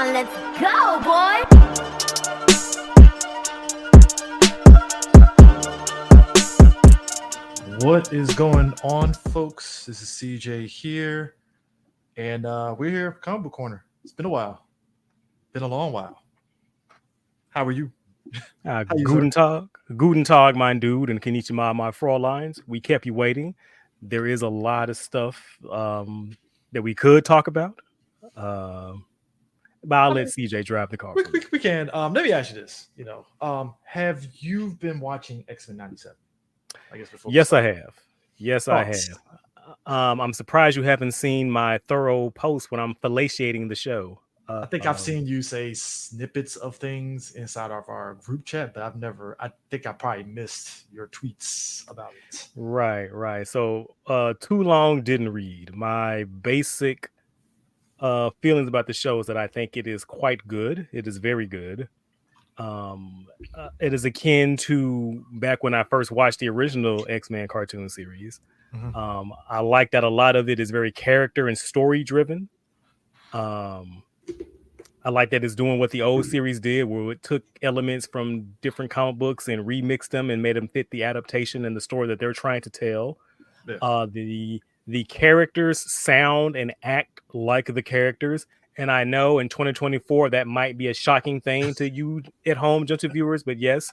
on, let's go, boy! What is going on, folks? This is CJ here, and we're here for Comic Book Corner. It's been a while. Been a long while. How are you? How you, sir? Guten Tag, mein Dude, and Konnichiwa, my Fräuleins. We kept you waiting. There is a lot of stuff that we could talk about, but I'll let CJ drive the car. We can. Let me ask you this. Have you been watching X-Men 97? I guess before. Yes, I have. I have. I'm surprised you haven't seen my thorough post when I'm fellaciating the show. I think I've seen you say snippets of things inside of our group chat, but I think I probably missed your tweets about it. Right. So too long didn't read. My basic feelings about the show is that I think it is quite good. It is very good. It is akin to back when I first watched the original X-Men cartoon series. Mm-hmm. I like that a lot of it is very character and story driven. I like that it's doing what the old series did, where it took elements from different comic books and remixed them and made them fit the adaptation and the story that they're trying to tell. Yeah. The characters sound and act like the characters. And I know in 2024, that might be a shocking thing to you at home, just to viewers. But yes,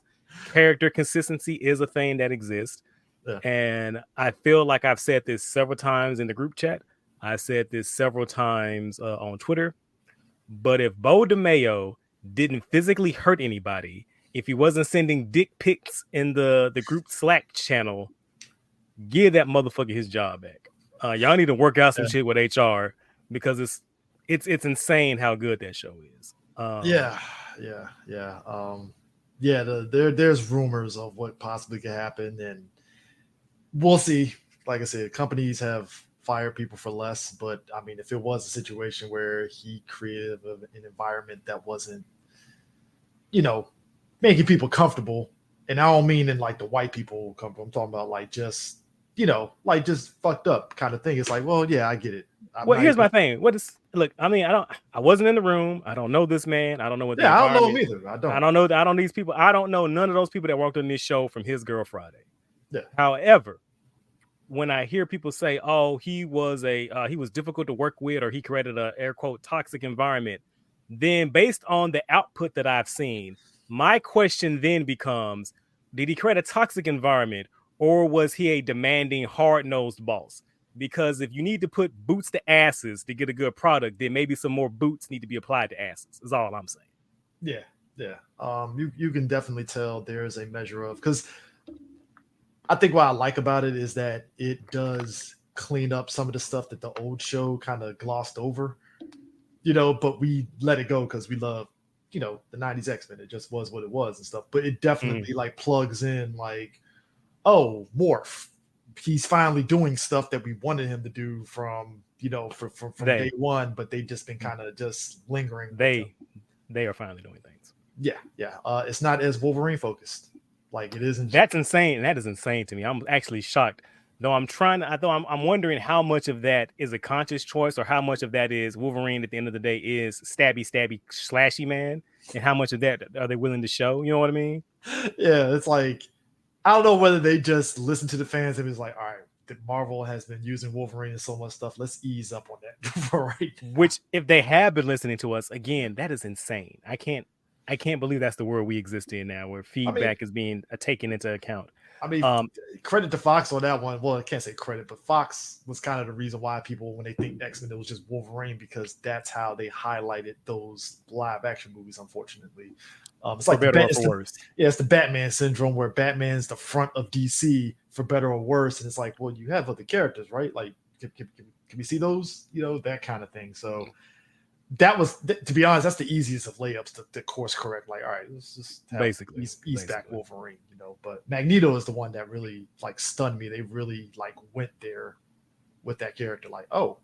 character consistency is a thing that exists. Yeah. And I feel like I've said this several times in the group chat. I said this several times on Twitter. But if Bo DeMayo didn't physically hurt anybody, if he wasn't sending dick pics in the group Slack channel, give that motherfucker his job back. Y'all need to work out some shit with HR, because it's insane how good that show is. There's rumors of what possibly could happen, and we'll see. Like I said, companies have fire people for less, but I mean, if it was a situation where he created an environment that wasn't, making people comfortable, and I don't mean in like the white people comfortable, I'm talking about like just, just fucked up kind of thing. It's like, well, yeah, I get it. Here's my thing. I wasn't in the room. I don't know this man. I don't know what. Yeah, I don't know him either. I don't know these people. I don't know none of those people that worked on this show from His Girl Friday. Yeah. However, when I hear people say, "Oh, he was difficult to work with," or he created a air quote toxic environment, then based on the output that I've seen, my question then becomes: did he create a toxic environment, or was he a demanding, hard-nosed boss? Because if you need to put boots to asses to get a good product, then maybe some more boots need to be applied to asses. Is all I'm saying. Yeah. You can definitely tell there is a measure of, because I think what I like about it is that it does clean up some of the stuff that the old show kind of glossed over, but we let it go because we love, the 90s X-Men. It just was what it was and stuff. But it definitely like plugs in like, oh, Morph, he's finally doing stuff that we wanted him to do from from day one, but they've just been kind of just lingering. They are finally doing things. Yeah. It's not as Wolverine focused. Like it isn't. That's insane. That is insane to me. I'm actually shocked. Though I'm wondering how much of that is a conscious choice, or how much of that is Wolverine at the end of the day is stabby, slashy man, and how much of that are they willing to show? You know what I mean? Yeah, it's like, I don't know whether they just listen to the fans and it's like, all right, Marvel has been using Wolverine and so much stuff. Let's ease up on that for right now. Which, if they have been listening to us, again, that is insane. I can't believe that's the world we exist in now, where feedback is being taken into account. I mean, credit to Fox on that one. Well, I can't say credit, but Fox was kind of the reason why people, when they think X-Men, it was just Wolverine, because that's how they highlighted those live action movies, unfortunately. It's like better or for worse. It's the Batman syndrome, where Batman's the front of DC for better or worse. And it's like, well, you have other characters, right? Like, can we see those? That kind of thing. So that was, to be honest, that's the easiest of layups to course correct. Like, all right, let's just basically ease back Wolverine, But Magneto is the one that really like stunned me. They really like went there with that character. Like, oh,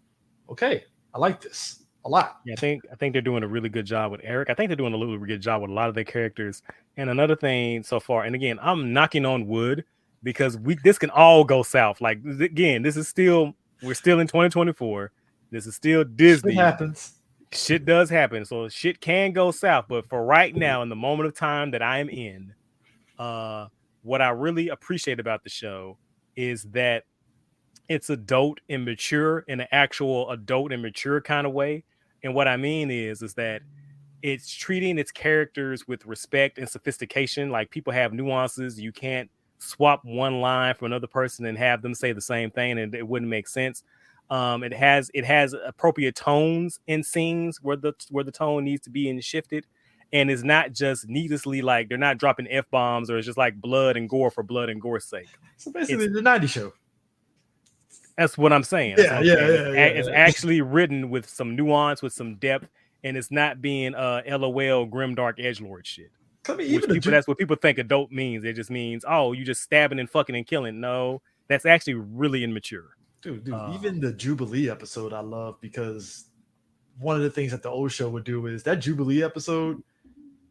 okay, I like this a lot. Yeah, I think they're doing a really good job with Eric. I think they're doing a really good job with a lot of their characters. And another thing so far, and again, I'm knocking on wood, because this can all go south. Like, again, we're still in 2024. This is still Disney. It happens. Shit does happen, so shit can go south. But for right now, in the moment of time that I am in, what I really appreciate about the show is that it's adult and mature in an actual adult and mature kind of way. And what I mean is that it's treating its characters with respect and sophistication. Like, people have nuances. You can't swap one line for another person and have them say the same thing, and it wouldn't make sense. It has appropriate tones in scenes where the tone needs to be and shifted, and it's not just needlessly, like, they're not dropping F-bombs, or it's just like blood and gore for blood and gore's sake. So basically, the 90s show. That's what I'm saying. Yeah. It's actually written with some nuance, with some depth, and it's not being LOL grimdark edgelord shit. I mean, That's what people think adult means. It just means, oh, you just stabbing and fucking and killing. No, that's actually really immature. Dude, even the Jubilee episode I love, because one of the things that the old show would do is that Jubilee episode,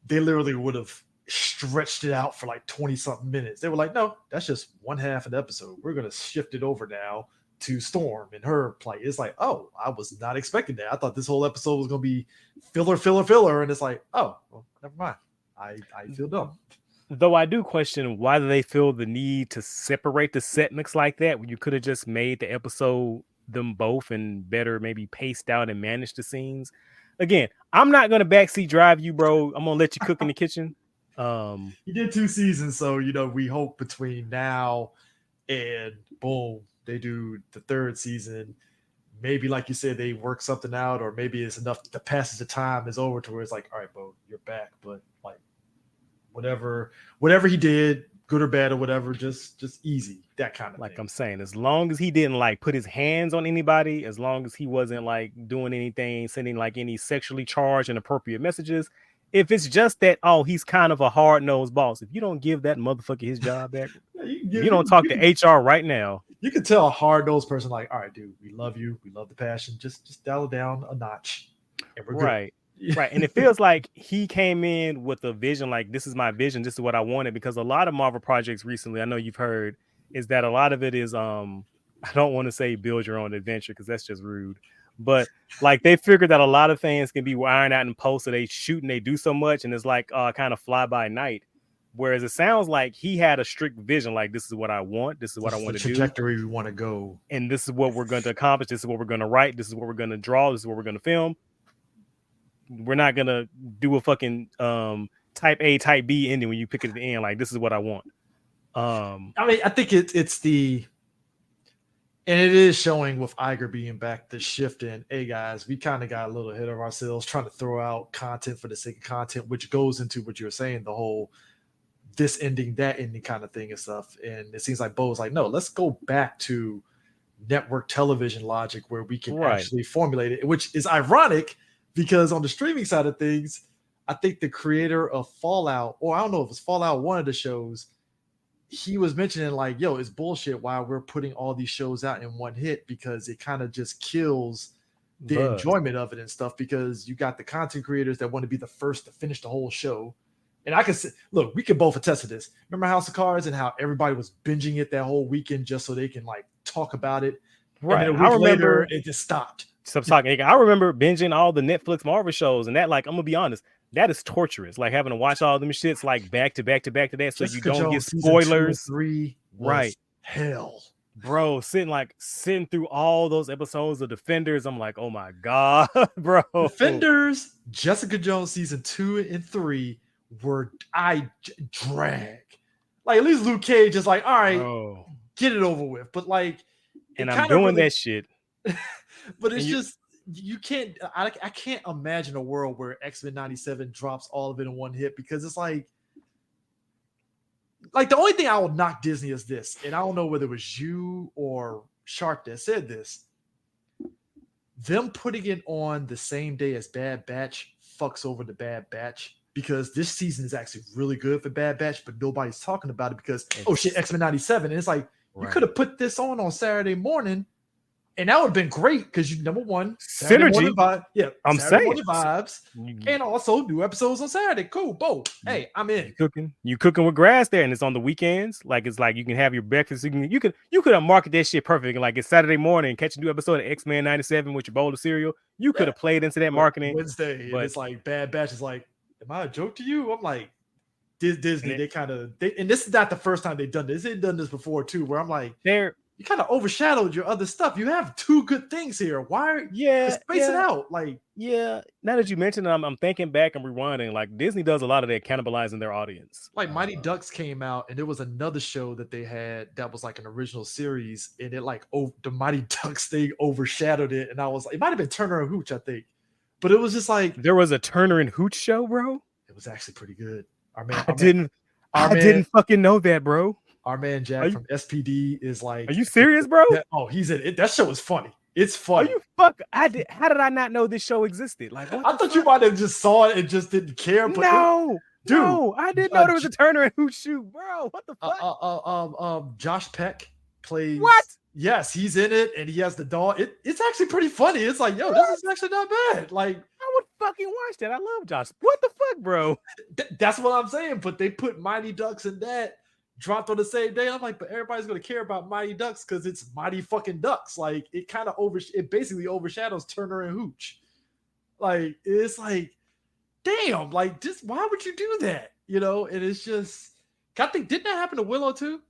they literally would have stretched it out for like 20 something minutes. They were like, no, that's just one half of the episode. We're going to shift it over now to Storm and her plight. It's like, oh, I was not expecting that. I thought this whole episode was going to be filler. And it's like, oh, well, never mind. I feel dumb. Though I do question, why do they feel the need to separate the segments like that when you could have just made the episode them both and better maybe paced out and managed the scenes? Again, I'm not going to backseat drive you, bro. I'm going to let you cook in the kitchen. You did 2 seasons, so, we hope between now and boom, they do the 3rd season. Maybe, like you said, they work something out, or maybe it's enough, the passage of time is over to where it's like, all right, bro, you're back. But like, whatever he did, good or bad or whatever, just easy, that kind of like thing. I'm saying, as long as he didn't like put his hands on anybody, as long as he wasn't like doing anything, sending like any sexually charged and inappropriate messages, if it's just that, oh, he's kind of a hard-nosed boss, if you don't give that motherfucker his job back, you don't talk to HR right now. You can tell a hard-nosed person, like, all right, dude, we love you, we love the passion, just dial it down a notch, and we're right good. Right. And it feels like he came in with a vision, like, this is my vision, this is what I wanted, because a lot of Marvel projects recently, I know you've heard, is that a lot of it is I don't want to say build your own adventure, because that's just rude, but like, they figured that a lot of things can be ironed out in post, so they shoot and they do so much, and it's like kind of fly by night. Whereas it sounds like he had a strict vision, like, this is what I want, this is what I want to do, trajectory we want to go, and this is what we're going to accomplish, this is what we're going to write, this is what we're going to draw, this is what we're going to film. We're not going to do a fucking type A, type B ending when you pick it at the end, like, this is what I want. I mean, I think it's the, and it is showing with Iger being back, the shift in, hey guys, we kind of got a little ahead of ourselves trying to throw out content for the sake of content, which goes into what you were saying, the whole this ending, that ending kind of thing and stuff. And it seems like Bo's like, no, let's go back to network television logic where we can actually formulate it, which is ironic because on the streaming side of things, I think the creator of Fallout, or I don't know if it's Fallout, one of the shows, he was mentioning like, yo, it's bullshit why we're putting all these shows out in one hit, because it kind of just kills the enjoyment of it and stuff, because you got the content creators that want to be the first to finish the whole show. And I can say, look, we can both attest to this. Remember House of Cards and how everybody was binging it that whole weekend just so they can like talk about it. Right. And then a week later, it just stopped. Stop talking. I remember binging all the Netflix Marvel shows, and that, like, I'm gonna be honest, that is torturous. Like, having to watch all them shits like back to back to back to that, so Jessica you don't Jones, get spoilers. 3 right. Hell. Bro, sitting through all those episodes of Defenders, I'm like, oh my god, bro. Defenders, Jessica Jones season 2 and 3 were drag. Like, at least Luke Cage is like, all right, get it over with. But like, and I'm doing that shit. But it's just, you can't, I can't imagine a world where X-Men 97 drops all of it in one hit, because it's like the only thing I will knock Disney is this, and I don't know whether it was you or Shark that said this, them putting it on the same day as Bad Batch fucks over the Bad Batch, because this season is actually really good for Bad Batch, but nobody's talking about it because, oh shit, X-Men 97. And it's like, you could have put this on Saturday morning And that would have been great because you, number one, Saturday Synergy. morning vibe. Yeah, I'm Saturday saying. morning vibes. And also new episodes on Saturday. Cool, boom. Hey, I'm in. You cooking with grass there, and it's on the weekends. Like it's like you can have your breakfast. You could have marketed that shit perfect. Like it's Saturday morning, catch a new episode of X-Men 97 with your bowl of cereal. You could have played into that marketing. Wednesday, and it's like Bad Batch is like, am I a joke to you? I'm like, Disney, they kind of and this is not the first time they've done this. They've done this before too, where I'm like, you kind of overshadowed your other stuff. You have two good things here. Why are space it out? Like, now that you mentioned it, I'm thinking back and rewinding. Like Disney does a lot of that, cannibalizing their audience. Like Mighty Ducks came out, and there was another show that they had that was like an original series, and it like the Mighty Ducks thing overshadowed it. And I was like, it might have been Turner and Hooch, I think, but it was just like there was a Turner and Hooch show, bro. It was actually pretty good. I didn't fucking know that, bro. Our man Jack from SPD is like, are you serious, bro? He's in it. That show is funny. It's funny. Are you fuck? How did I not know this show existed? Like, I thought you might have just saw it and just didn't care. But no, I didn't know there was a Turner and Hooch shoot, bro. What the fuck? Josh Peck plays. What? Yes, he's in it, and he has the dog. It's actually pretty funny. It's like, yo, this is actually not bad. Like, I would fucking watch that. I love Josh. What the fuck, bro? That's what I'm saying. But they put Mighty Ducks in that. Dropped on the same day. I'm like, but everybody's gonna care about Mighty Ducks because it's Mighty fucking Ducks. Like it kind of it basically overshadows Turner and Hooch. Like it's like, damn, like just why would you do that? You know, and it's just I think didn't that happen to Willow too?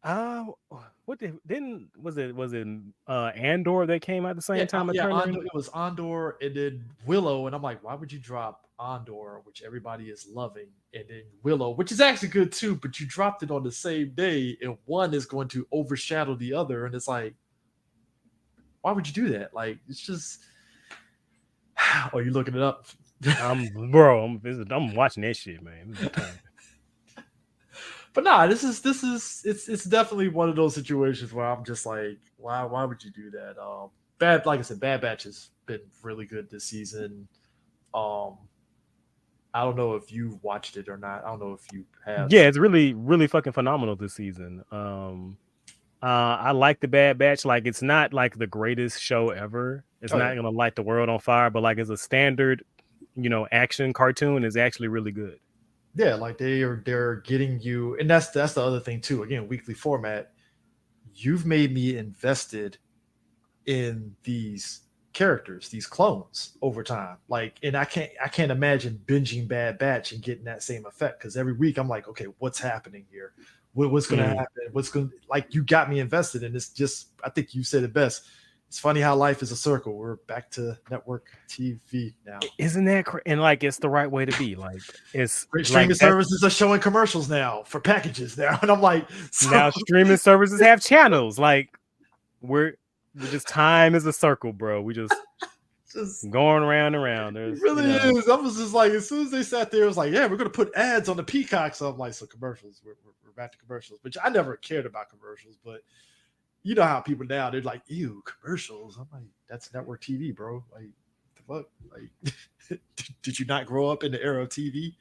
Was it Andor that came out the same time? Andor, it was Andor and then Willow, and I'm like, why would you drop Andor, which everybody is loving, and then Willow, which is actually good too, but you dropped it on the same day, and one is going to overshadow the other, and it's like, why would you do that? Like, it's just, oh, you looking it up? I'm watching that shit, man. But nah, it's definitely one of those situations where I'm just like, why would you do that? Like I said, Bad Batch has been really good this season. I don't know if you watched it or not. I don't know if you have. Yeah, it's really, really fucking phenomenal this season. I like the Bad Batch. Like, it's not like the greatest show ever. It's not gonna light the world on fire, but like as a standard, action cartoon is actually really good. Yeah, like they're getting you, and that's the other thing too. Again, weekly format. You've made me invested in these characters, these clones over time. Like, and I can't imagine binging Bad Batch and getting that same effect because every week I'm like, okay, what's happening here? What's going to happen? What's going like you got me invested, and it's just I think you said it best. It's funny how life is a circle. We're back to network TV now. Isn't that and like it's the right way to be? Like it's great streaming services are showing commercials now for packages now, and I'm like, now streaming services have channels. Like we're just time is a circle, bro. We just going around and around. It really is. I was just like, as soon as they sat there, it was like, yeah, we're gonna put ads on the Peacock. So I'm like, so commercials. We're back to commercials, which I never cared about commercials, but. You know how people now they're like, ew, commercials. I'm like, that's network TV, bro. Like, the fuck? Like, did you not grow up in the era of TV?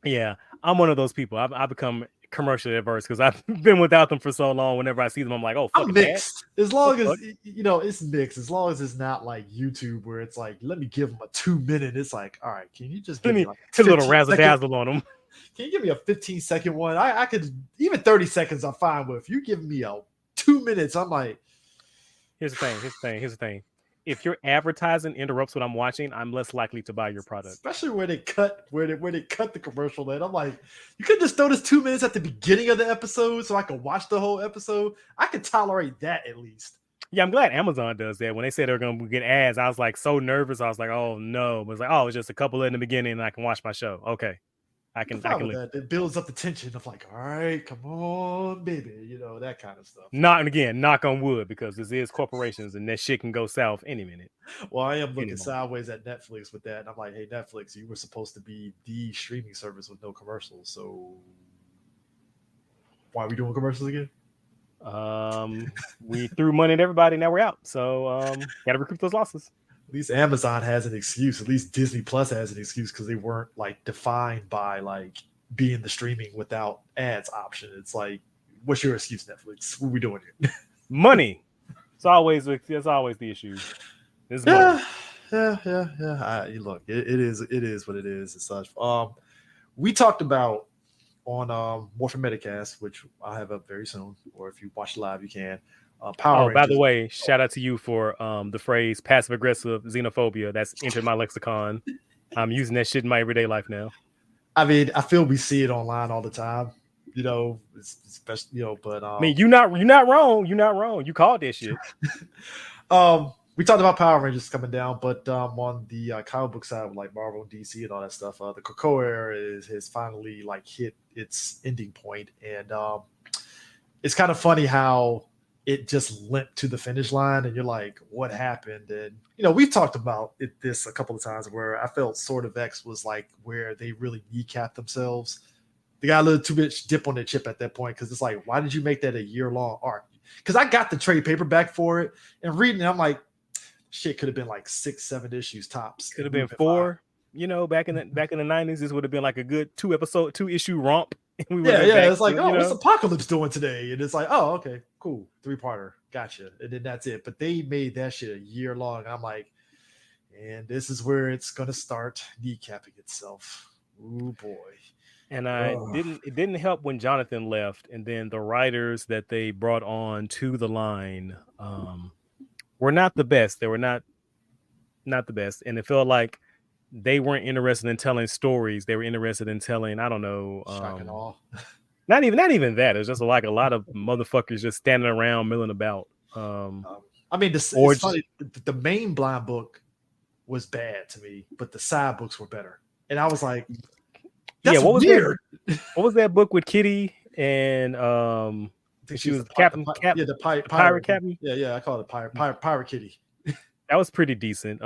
Yeah, I'm one of those people. I've become commercially averse because I've been without them for so long. Whenever I see them, I'm like, oh, fuck. I'm mixed. As long as it's mixed. As long as it's not like YouTube where it's like, let me give them a 2-minute. It's like, all right, can you just give me like a little razzle dazzle on them? Can you give me a 15-second one? I could even 30 seconds. I'm fine with. If you give me a 2 minutes, I'm like, here's the thing. If your advertising interrupts what I'm watching, I'm less likely to buy your product. Especially where they cut the commercial in. I'm like, you could just throw this 2 minutes at the beginning of the episode so I can watch the whole episode. I could tolerate that at least. Yeah, I'm glad Amazon does that. When they said they're gonna get ads, I was like so nervous. I was like, oh no. But it's like, oh, it's just a couple in the beginning and I can watch my show. Okay. I can that. It builds up the tension of like, all right, come on, baby, that kind of stuff. Knock on wood, because this is corporations and that shit can go south any minute. Well, I am looking sideways at Netflix with that, and I'm like, hey, Netflix, you were supposed to be the streaming service with no commercials, so why are we doing commercials again? We threw money at everybody, now we're out. So gotta recoup those losses. At least Amazon has an excuse. At least Disney Plus has an excuse because they weren't like defined by like being the streaming without ads option. It's like, what's your excuse, Netflix? What are we doing here? Money. It's always the issue. It's money. Yeah. Look, it is what it is and such. We talked about on Morphin Metacast, which I'll have up very soon, or if you watch live, you can. Power By the Rangers. way, shout out to you for the phrase passive aggressive xenophobia. That's entered my lexicon. I'm using that shit in my everyday life now. I mean, I feel we see it online all the time. Especially but I mean, you're not wrong. You're not wrong. You called that shit. We talked about Power Rangers coming down, but on the comic book side, like Marvel and DC and all that stuff, the Krakoa era has finally like hit its ending point, and it's kind of funny how it just limped to the finish line, and you're like, what happened? And we've talked about this a couple of times where I felt Sword of X was like where they really kneecapped themselves. They got a little too much dip on their chip at that point, because it's like, why did you make that a year-long arc? Because I got the trade paperback for it and reading it, I'm like, shit could have been like 6-7 issues tops. Could have been 4. Back in the 90s, this would have been like a good 2-issue romp. It's like, what's Apocalypse doing today? And it's like, oh, okay, cool, 3-parter, gotcha. And then that's it. But they made that shit a year long. I'm like, and this is where it's gonna start kneecapping itself. Ooh boy. And it didn't help when Jonathan left, and then the writers that they brought on to the line were not the best. They were not the best, and it felt like they weren't interested in telling stories. They were interested in telling, I don't know, shock and awe. Not even that. It was just like a lot of motherfuckers just standing around milling about. I mean, it's funny. The main blind book was bad to me, but the side books were better, and I was like, that's weird. What was that book with Kitty and she was Captain the pirate captain? Yeah, I call it pirate Kitty. That was pretty decent.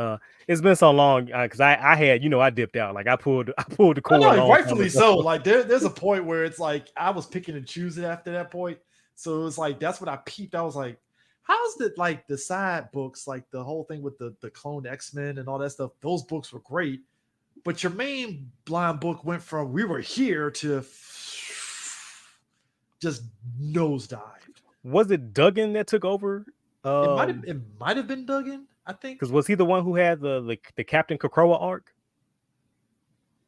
It's been so long because I had I dipped out. Like I pulled the cord. Rightfully so. Like there's a point where it's like I was picking and choosing after that point. So it was like that's when I peeped. I was like, how's the like the side books, like the whole thing with the clone X-Men and all that stuff? Those books were great. But your main blind book went from we were here to just nosedived. Was it Duggan that took over? It might have been Duggan, I think. Because was he the one who had the Captain Krakoa arc?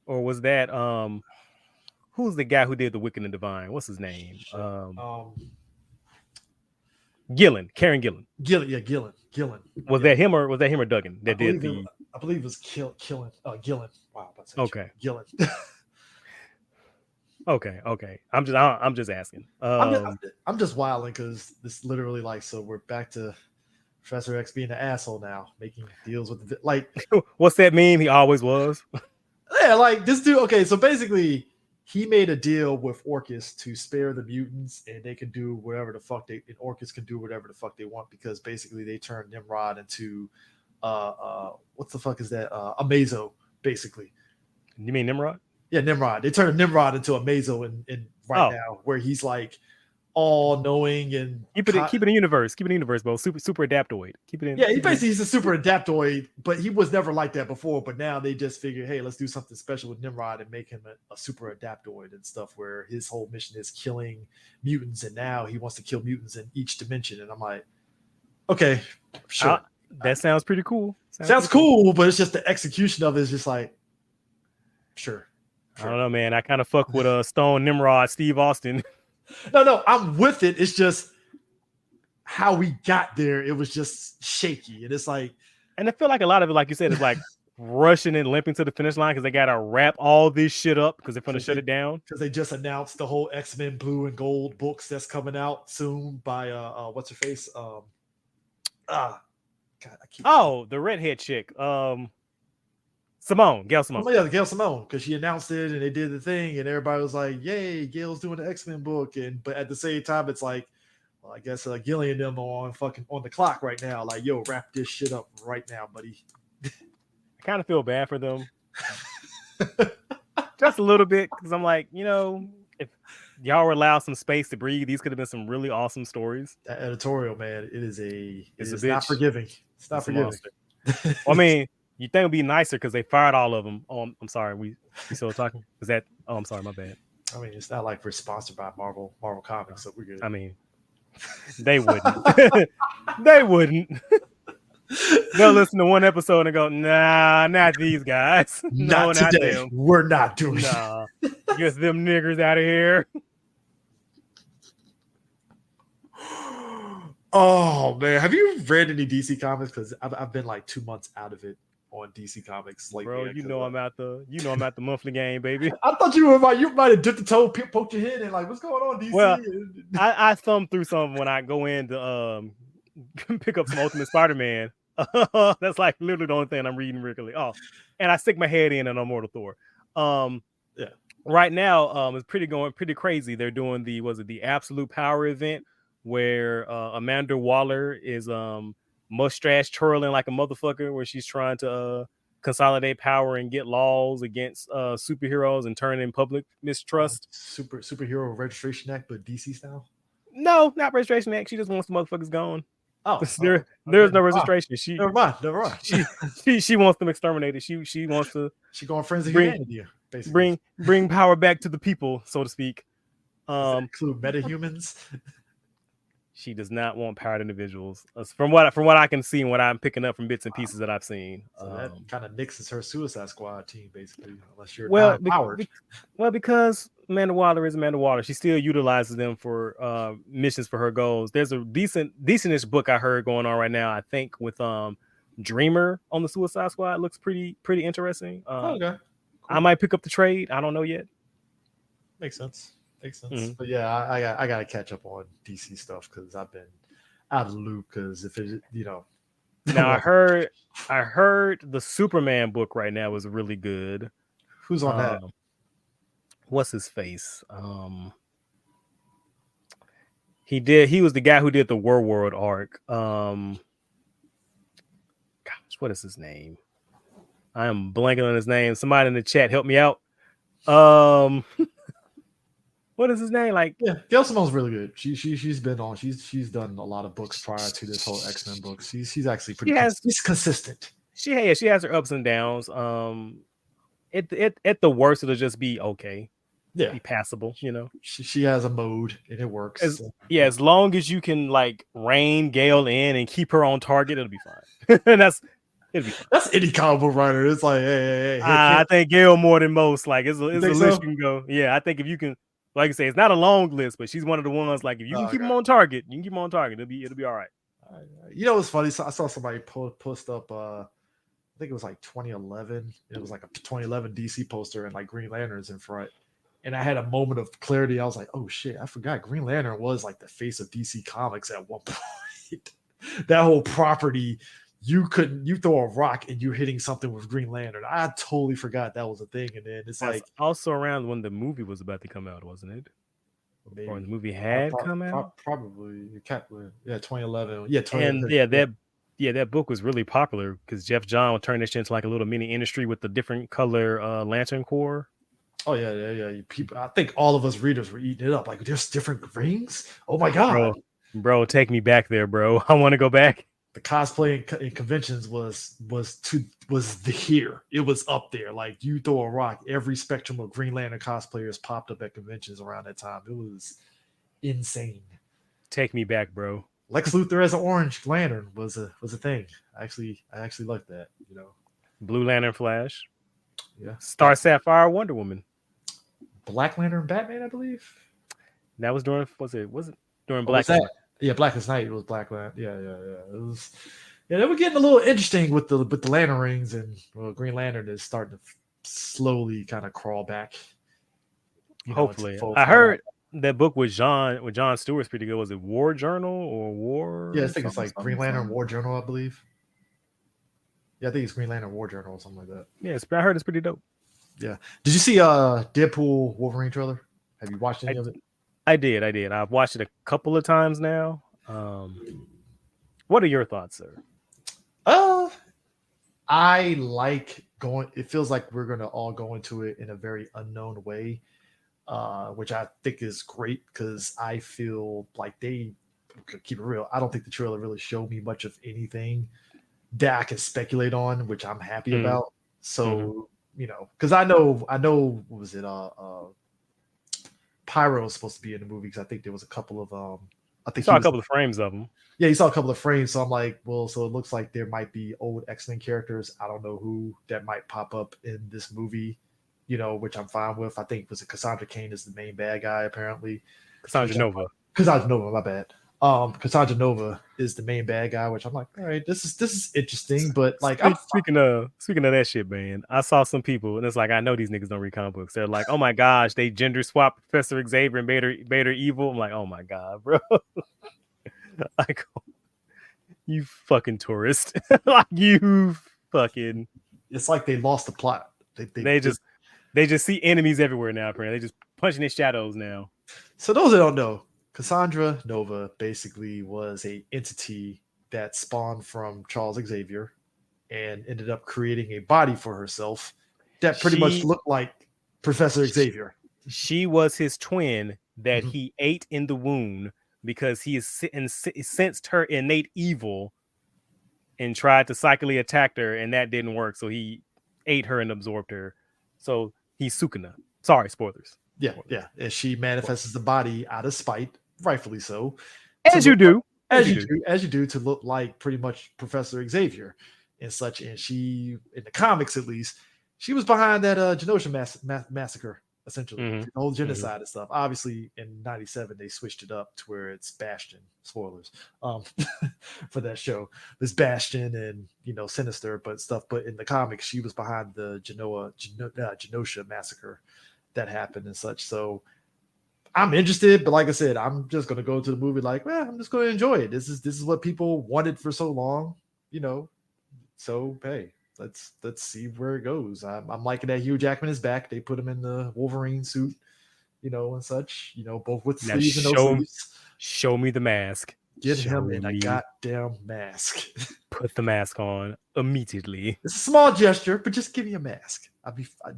Or was that who's the guy who did the Wicked and Divine? What's his name? Gillen, Karen Gillen. Gillen. Was that him or Duggan that did the? I believe it was Gillen. Wow. Okay. Gillen. Okay. I'm just asking. I'm just wilding because this literally so we're back to Professor X being an asshole now, making deals with what's that meme? He always was. Yeah, like this dude. Okay, so basically, he made a deal with Orchis to spare the mutants, and they can do whatever the fuck and Orchis can do whatever the fuck they want, because basically they turned Nimrod into what the fuck is that? Amazo, basically. You mean Nimrod? Yeah, Nimrod. They turned Nimrod into Amazo in now, where he's like all knowing and keep it in universe. Keep it in universe, bro. Super adaptoid. Keep it in. Yeah, he's a super adaptoid, but he was never like that before. But now they just figured, hey, let's do something special with Nimrod and make him a super adaptoid and stuff, where his whole mission is killing mutants, and now he wants to kill mutants in each dimension. And I'm like, okay, sure. That sounds pretty cool. Sounds cool, but it's just the execution of it is just like, sure. I don't know, man. I kind of fuck with Stone Nimrod, Steve Austin. No, I'm with it. It's just how we got there. It was just shaky, and it's like, and I feel like a lot of it, like you said, is like rushing and limping to the finish line because they gotta wrap all this shit up because they're gonna shut it down. Because they just announced the whole X-Men Blue and Gold books that's coming out soon by what's her face? The redhead chick. Gail Simone. Oh, yeah, Gail Simone, because she announced it and they did the thing, and everybody was like, "Yay, Gail's doing the X-Men book!" But at the same time, it's like, well, I guess Gillian and them are on the clock right now. Like, yo, wrap this shit up right now, buddy. I kind of feel bad for them, just a little bit, because I'm like, if y'all were allowed some space to breathe, these could have been some really awesome stories. That editorial, man, it's a not forgiving. It's not forgiving. I mean. You think it'd be nicer because they fired all of them. Oh, I'm sorry. We still talking? Is that? Oh, I'm sorry. My bad. I mean, it's not like we're sponsored by Marvel Comics, so we're good. I mean, They wouldn't. They wouldn't. They'll listen to one episode and go, nah, not these guys. No, Not not today. them. We're not doing it. Nah. Get them niggers out of here. Oh man, have you read any DC comics? Because I've been like 2 months out of it on DC comics lately. Bro, I'm at the monthly game, baby. I thought you might have dipped the toe, poked your head in, like, what's going on, DC? Well, I thumb through some when I go in to pick up some Ultimate Spider-Man. That's like literally the only thing I'm reading regularly. Oh, and I stick my head in on Immortal Thor. Yeah. Right now, it's pretty crazy. They're doing the Absolute Power event where Amanda Waller is mustache twirling like a motherfucker, where she's trying to consolidate power and get laws against superheroes and turn in public mistrust. Superhero Registration Act, but DC style. No, not Registration Act. She just wants the motherfuckers gone. Oh, there's no registration. She never mind. she wants them exterminated. She wants to. She going friends of humanity, basically. Bring power back to the people, so to speak. Include metahumans. She does not want powered individuals, from what I can see and what I'm picking up from bits and pieces that I've seen. So that kind of nixes her Suicide Squad team, basically, unless you're powered. Because Amanda Waller is Amanda Waller, she still utilizes them for missions for her goals. There's a decentish book I heard going on right now, I think, with Dreamer on the Suicide Squad. It looks pretty interesting. Okay, cool. I might pick up the trade. I don't know yet. Makes sense. Mm-hmm. But yeah, I gotta catch up on DC stuff because I've been out of the loop. Because if it, now I heard the Superman book right now is really good. Who's on that? What's his face? He was the guy who did the World arc. Gosh, what is his name? I am blanking on his name. Somebody in the chat, help me out. What is his name? Like, yeah, Gail Simone's really good. She's been on. She's done a lot of books prior to this whole X-Men book. She's actually she's consistent. She has her ups and downs. At the worst, it'll just be okay. Yeah, be passable. She has a mode and it works. As long as you can like rein Gail in and keep her on target, it'll be fine. That's any comic book writer. It's like, hey. I think Gail more than most. Like it's a list you can go. Yeah, I think if you can. Like I say, it's not a long list, but she's one of the ones. Like if you can keep them on target, you can keep them on target. It'll be all right. What's funny? So I saw somebody post up. I think it was like 2011. It was like a 2011 DC poster and like Green Lanterns in front. And I had a moment of clarity. I was like, oh shit, I forgot Green Lantern was like the face of DC Comics at one point. That whole property, you throw a rock and you're hitting something with Green Lantern. I totally forgot that was a thing. And then it's like also around when the movie was about to come out, wasn't it? Maybe. Or when the movie had come out? Probably. Yeah, 2011. Yeah, 2011. And that book was really popular because Jeff John turned this into like a little mini industry with the different color Lantern Corps. Oh yeah. People, I think all of us readers were eating it up. Like, there's different rings. Oh my god, bro, take me back there, bro. I want to go back. The cosplay in conventions was here. It was up there. Like, you throw a rock, every spectrum of Green Lantern cosplayers popped up at conventions around that time. It was insane. Take me back, bro. Lex Luthor as an Orange Lantern was a thing. I actually liked that. Blue Lantern Flash. Yeah. Star Sapphire Wonder Woman. Black Lantern Batman, I believe. That was during during Black Night? Yeah, Blackest Night. It was Black Lantern. Yeah. It was. Yeah, they were getting a little interesting with the Lantern rings, and Green Lantern is starting to slowly kind of crawl back. Hopefully, I heard that book with John Stewart's pretty good. Was it War Journal or War? Yeah, I think it's like Green Lantern War Journal, I believe. Yeah, I think it's Green Lantern War Journal or something like that. Yeah, I heard it's pretty dope. Yeah. Did you see Deadpool Wolverine trailer? Have you watched any of it? I did. I've watched it a couple of times now. What are your thoughts, sir? I like going. It feels like we're going to all go into it in a very unknown way, which I think is great because I feel like they keep it real. I don't think the trailer really showed me much of anything that I can speculate on, which I'm happy about. So, because I know, what was it? Pyro was supposed to be in the movie because I think there was a couple of I think saw he a was. couple of frames of them. Yeah, he saw a couple of frames. So I'm like, well, so it looks like there might be old X-Men characters. I don't know who that might pop up in this movie, which I'm fine with. I think was it Cassandra Cain is the main bad guy apparently. Cassandra Nova. Cassandra Nova, my bad. Cassandra Nova is the main bad guy, which I'm like, all right, this is interesting, but like, speaking of that shit, man, I saw some people, and it's like I know these niggas don't read comic books. They're like, oh my gosh, they gender swapped Professor Xavier and made her evil. I'm like, oh my god, bro. Like, you fucking tourist. Like, you fucking. It's like they lost the plot. They just see enemies everywhere now. Apparently, they just punching in shadows now. So those that don't know, Cassandra Nova basically was a entity that spawned from Charles Xavier and ended up creating a body for herself that pretty much looked like Professor Xavier. She was his twin that he ate in the wound because he sensed her innate evil and tried to psychically attack her, and that didn't work. So he ate her and absorbed her. So he's Sukuna. Sorry, spoilers. Yeah. And she manifests the body out of spite, rightfully so. As you do to look like pretty much Professor Xavier and such. And she, in the comics at least, she was behind that Genosha massacre, essentially, the whole genocide and stuff. Obviously, in '97 they switched it up to where it's Bastion. Spoilers for that show. There's Bastion and Sinister, but in the comics she was behind the Genosha massacre that happened and such. So I'm interested, but like I said, I'm just gonna go to the movie like, well, I'm just gonna enjoy it. This is what people wanted for so long, So hey, let's see where it goes. I'm liking that Hugh Jackman is back. They put him in the Wolverine suit, and such. Both with sleeves and no sleeves. Show me the mask. Get him in a goddamn mask. Put the mask on immediately. It's a small gesture, but just give me a mask.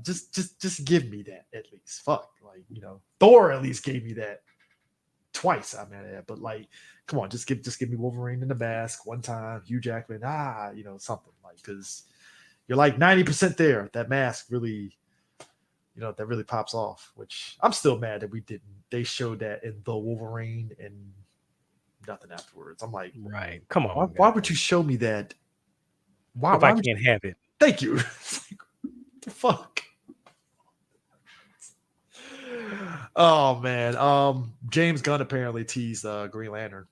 Just give me that at least. Fuck, Thor at least gave me that twice. I mean, but come on, just give me Wolverine in the mask one time. Hugh Jackman, something because you're like 90% there. That mask really, that really pops off. Which I'm still mad that we didn't. They showed that in the Wolverine and nothing afterwards. I'm like, right? Come on. Why would you show me that? Why I can't have it? Thank you. What the fuck? Oh man. James Gunn apparently teased Green Lantern.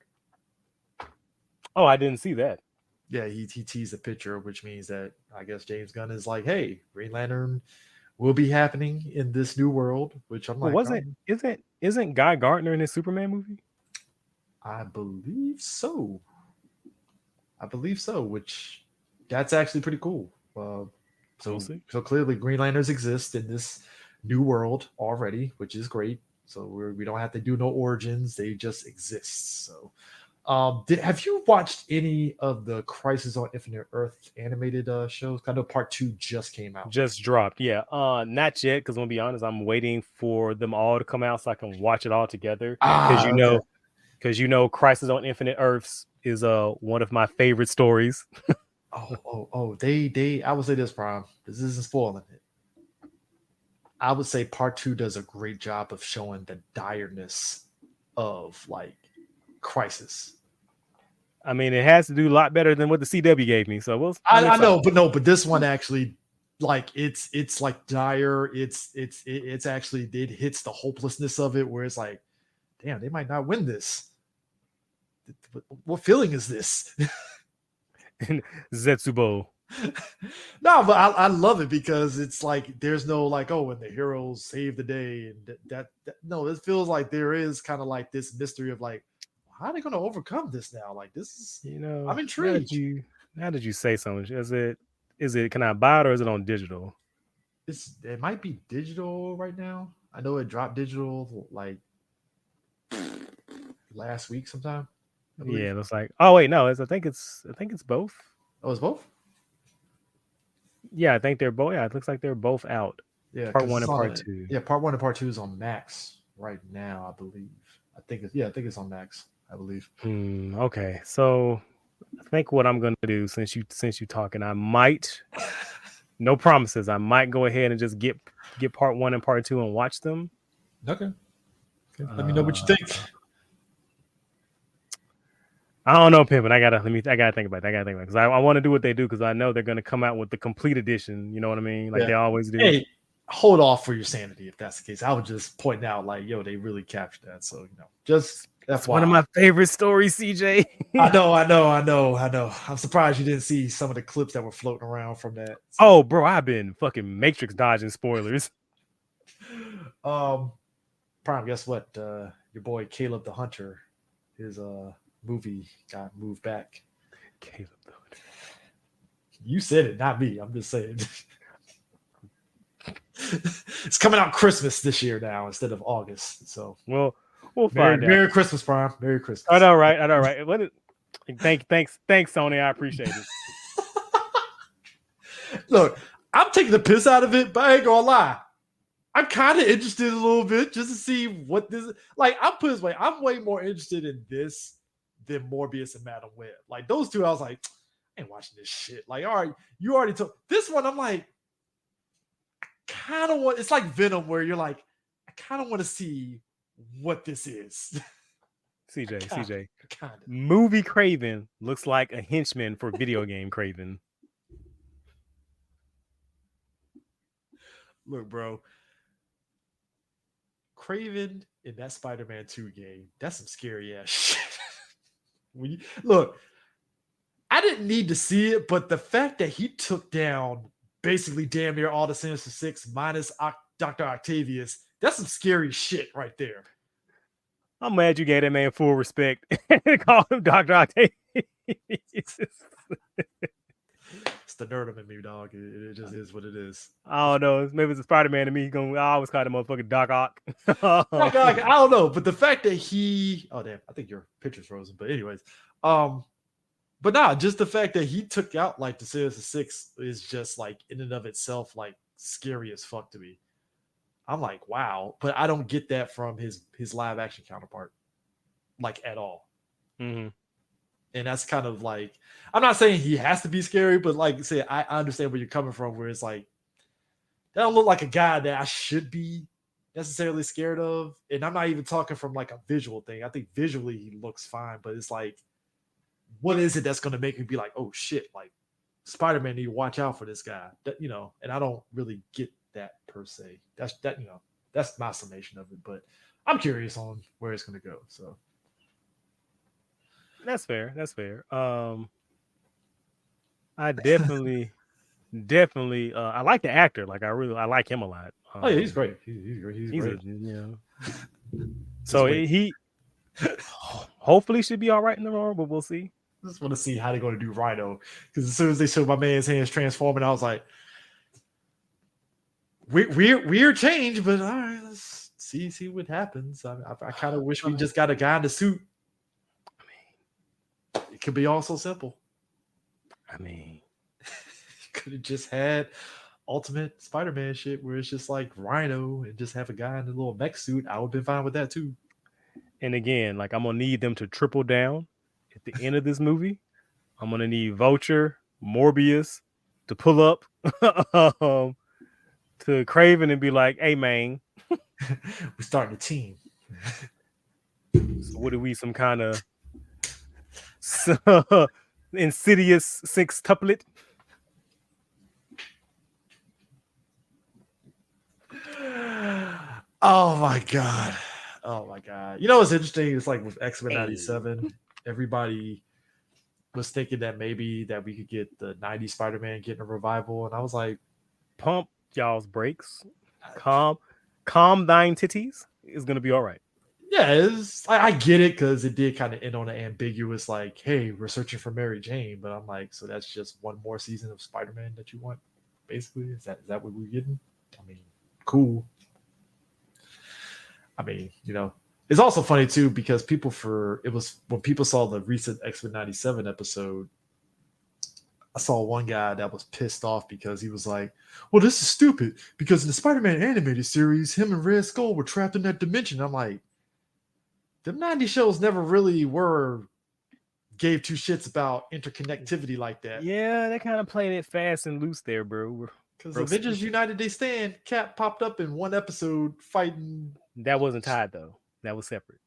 Oh, I didn't see that. Yeah, he teased a picture, which means that I guess James Gunn is like, hey, Green Lantern will be happening in this new world, which I'm like, isn't Guy Gardner in his Superman movie? I believe so, which that's actually pretty cool. So clearly Green Lanterns exist in this new world already, which is great. So we don't have to do no origins. They just exist. So have you watched any of the Crisis on Infinite Earth animated shows? I know part 2 just came out. Just dropped. Yeah. Not yet, because I'm gonna be honest, I'm waiting for them all to come out so I can watch it all together. Because Crisis on Infinite Earths is one of my favorite stories. They I would say this, Prime. This isn't spoiling it. I would say part 2 does a great job of showing the direness of Crisis. I mean, it has to do a lot better than what the CW gave me. So I know, but this one actually, it's like dire. It's actually it hits the hopelessness of it, where it's like, damn, they might not win this. What feeling is this? Zetsubo. No, but I love it because it's like there's no when the heroes save the day and that no, it feels like there is kind of this mystery of how are they going to overcome this now? This is I'm intrigued. Now that you say so, is it can I buy it or is it on digital? It might be digital right now. I know it dropped digital last week sometime. Yeah, it's oh wait, no, I think it's both. Oh, it's both? Yeah, I think they're both. Yeah, it looks like they're both out. Yeah, part 1 and part 2. Yeah, part 1 and part 2 is on Max right now, I believe. I think it's on Max, I believe. Okay, so I think what I'm gonna do since you talking, I might. No promises. I might go ahead and just get part 1 and part 2 and watch them. Okay. Let me know what you think. I don't know, Pimpin. I gotta think about it. Because I want to do what they do because I know they're gonna come out with the complete edition. You know what I mean? Like they always do. Hey, hold off for your sanity if that's the case. I was just pointing out, like, yo, they really captured that. So just that's one of my favorite stories, CJ. I know. I'm surprised you didn't see some of the clips that were floating around from that. So. Oh, bro, I've been fucking Matrix dodging spoilers. Prime, guess what? Your boy Caleb the Hunter, his movie got moved back. Caleb the Hunter. You said it, not me. I'm just saying. It's coming out Christmas this year now instead of August. So we'll find out. Merry Christmas, Prime. Merry Christmas. I know, right? Thanks, Sony. I appreciate it. Look, I'm taking the piss out of it, but I ain't gonna lie. I'm kind of interested a little bit just to see what this. Like, I'm put this way. I'm way more interested in this than Morbius and Madam Web. Like those two, I was like, I ain't watching this shit. Like, all right, you already took this one. I'm like, kind of want. It's like Venom, where you're like, I kind of want to see what this is. CJ. Movie Craven looks like a henchman for video game Craven. Look, bro. Craven in that Spider-Man 2 game, that's some scary ass shit. Look, I didn't need to see it, but the fact that he took down basically damn near all the Sinister Six minus Dr. Octavius, that's some scary shit right there. I'm glad you gave that man full respect and call him Dr. Octavius. It's the nerd in me, dog. It just is what it is. I don't know. Maybe it's a Spider-Man to me. I always call the motherfucker Doc Ock. Doc Ock, I don't know. But the fact that he... Oh, damn. I think your picture's frozen. But anyways. But nah, just the fact that he took out like the Sinister Six is just like in and of itself like scary as fuck to me. I'm like, wow. But I don't get that from his live action counterpart. Like at all. Mm-hmm. And that's kind of like, I'm not saying he has to be scary, but like I said, I understand where you're coming from, where it's like, that don't look like a guy that I should be necessarily scared of. And I'm not even talking from like a visual thing. I think visually he looks fine, but it's like, what is it that's going to make me be like, oh shit, like Spider-Man need to watch out for this guy, that, and I don't really get that per se. That's my summation of it, but I'm curious on where it's going to go. So. That's fair. I definitely I like the actor. Like I like him a lot. Oh yeah, he's great. He's great. So he hopefully should be all right in the role, but we'll see. I just want to see how they're going to do Rhino, because as soon as they showed my man's hands transforming, I was like, weird change, but all right, let's see what happens. I kind of wish we just got a guy in the suit. It could be all so simple. I mean, could have just had Ultimate Spider-Man shit where it's just like Rhino and just have a guy in a little mech suit. I would have been fine with that too. And again, like I'm gonna need them to triple down at the end of this movie. I'm gonna need Vulture, Morbius to pull up to Craven and be like, "Hey, man, we're starting a team." So what are we? Some kind of insidious sextuplet? Oh my god. You know what's interesting? It's like with X-Men 97, everybody was thinking that maybe that we could get the 90s Spider-Man getting a revival, and I was like, pump y'all's brakes, calm thine titties. Is gonna be all right. Yeah, I get it, because it did kind of end on an ambiguous, like, hey, we're searching for Mary Jane, but I'm like, so that's just one more season of Spider-Man that you want, basically? Is that what we're getting? I mean, cool. I mean, it's also funny too, because when people saw the recent X-Men 97 episode, I saw one guy that was pissed off because he was like, well, this is stupid, because in the Spider-Man animated series, him and Red Skull were trapped in that dimension. I'm like, the 90 shows never really gave two shits about interconnectivity like that. Yeah, they kind of played it fast and loose there, bro. Because Avengers United They Stand, Cap popped up in one episode fighting. That wasn't tied though. That was separate.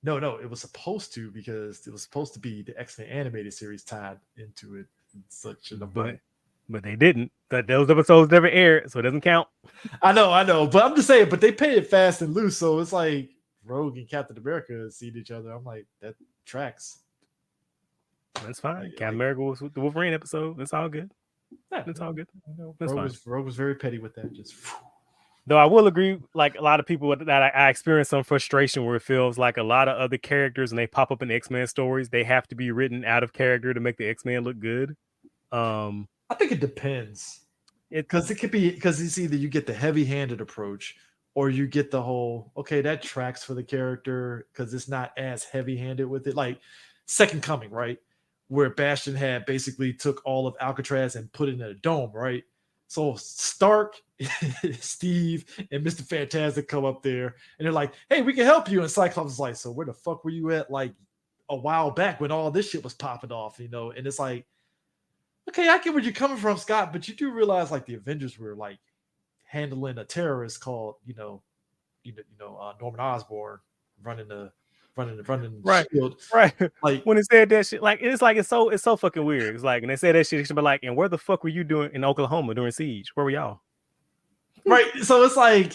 No, it was supposed to, because it was supposed to be the X-Men animated series tied into it in such an abundance. But they didn't. Those episodes never aired, so it doesn't count. I know, but I'm just saying. But they pay it fast and loose, so it's like Rogue and Captain America seeing each other. I'm like, that tracks. That's fine. Captain America was with the Wolverine episode. That's all good. That's all good. That's fine. Rogue was very petty with that. Just. Though I will agree, like a lot of people that I experience some frustration where it feels like a lot of other characters, and they pop up in X-Men stories, they have to be written out of character to make the X-Men look good. I think it depends, because it could be, because it's either you get the heavy-handed approach, or you get the whole, okay, that tracks for the character because it's not as heavy-handed with it. Like Second Coming, right, where Bastion had basically took all of Alcatraz and put it in a dome, right? So Stark, Steve, and Mr. Fantastic come up there, and they're like, "Hey, we can help you." And Cyclops is like, "So where the fuck were you at like a while back when all this shit was popping off?" You know, and it's like, okay, I get where you're coming from, Scott, but you do realize like the Avengers were like handling a terrorist called, Norman Osborn running right, shield. Right. Like when it said that shit, like it's so fucking weird. It's like, and they said that shit, it should be like, and where the fuck were you doing in Oklahoma during siege? Where were y'all? Right. So it's like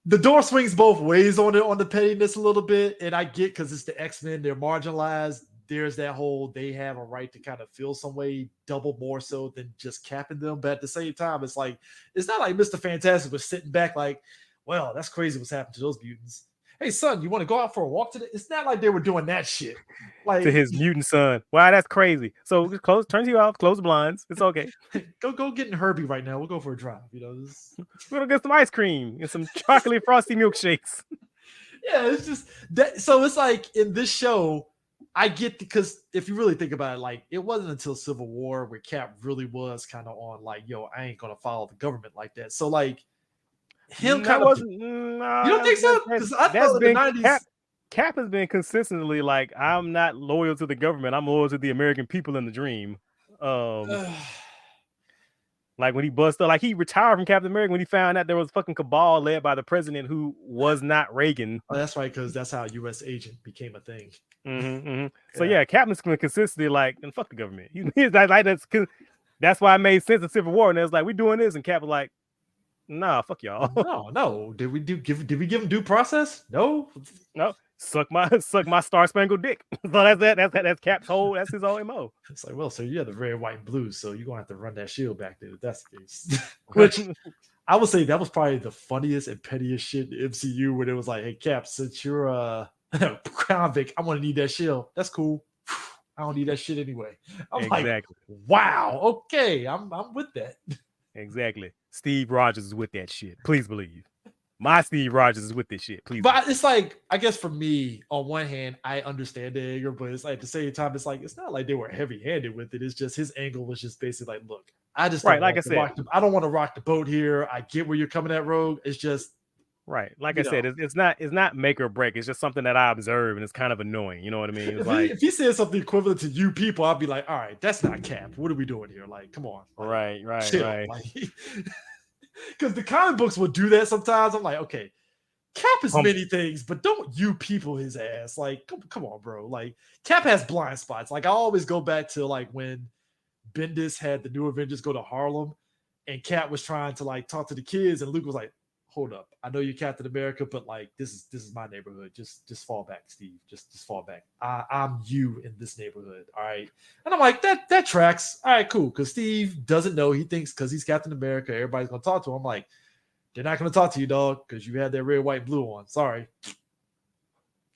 the door swings both ways on the pettiness a little bit, and I get, because it's the X-Men, they're marginalized. There's that whole, they have a right to kind of feel some way, double more so than just capping them. But at the same time, it's like, it's not like Mr. Fantastic was sitting back like, well, that's crazy what's happened to those mutants. Hey, son, you want to go out for a walk today? It's not like they were doing that shit. Like to his mutant son. Wow, that's crazy. So turn you off, close the blinds. It's okay. go get in Herbie right now. We'll go for a drive. We're gonna get some ice cream and some chocolate frosty milkshakes. Yeah, it's just that. So it's like in this show, I get, because if you really think about it, like it wasn't until Civil War where Cap really was kind of on like, yo, I ain't gonna follow the government like that. So like him kind of, you don't think so? Because I thought in the 90s, Cap has been consistently like, I'm not loyal to the government. I'm loyal to the American people in the dream. Like when he busted, like he retired from Captain America when he found out there was a fucking cabal led by the president who was not Reagan. Oh, that's right, because that's how U.S. agent became a thing. So yeah, Captain's consistently like, and fuck the government. That's why it made sense in Civil War. And it was like, we doing this, and Cap was like, nah, fuck y'all. No. Did we give him due process? No. Suck my Star Spangled Dick. So that's Cap's whole. That's his whole MO. It's like, well, so you have the red, white, and blue, so you're gonna have to run that shield back there if that's the case. Which I would say that was probably the funniest and pettiest shit in the MCU, when it was like, hey, Cap, since you're a convict, I'm gonna need that shield. That's cool. I don't need that shit anyway. I'm like, wow, okay, I'm with that. Exactly. Steve Rogers is with that shit. Please believe. My Steve Rogers is with this shit. Please. But it's like, I guess for me, on one hand, I understand the anger, but it's like at the same time, it's like, it's not like they were heavy-handed with it. It's just his angle was just basically like, look, I just don't like I said, I don't want to rock the boat here. I get where you're coming at, Rogue. It's just right. Like I said, it's not make or break. It's just something that I observe, and it's kind of annoying. You know what I mean? It's if he said something equivalent to you people, I'd be like, all right, that's not Cap. What are we doing here? Like, come on. Like, right. Because the comic books will do that sometimes. I'm like, okay, Cap is many things, but don't you people his ass. Like, come on, bro. Like, Cap has blind spots. Like, I always go back to like when Bendis had the New Avengers go to Harlem, and Cap was trying to like talk to the kids, and Luke was like, hold up, I know you're Captain America, but like this is my neighborhood. Just fall back, Steve. Just fall back. I'm you in this neighborhood. All right. And I'm like, that tracks. All right, cool. Because Steve doesn't know. He thinks because he's Captain America, everybody's gonna talk to him. I'm like, they're not gonna talk to you, dog, because you had that red, white, blue on. Sorry.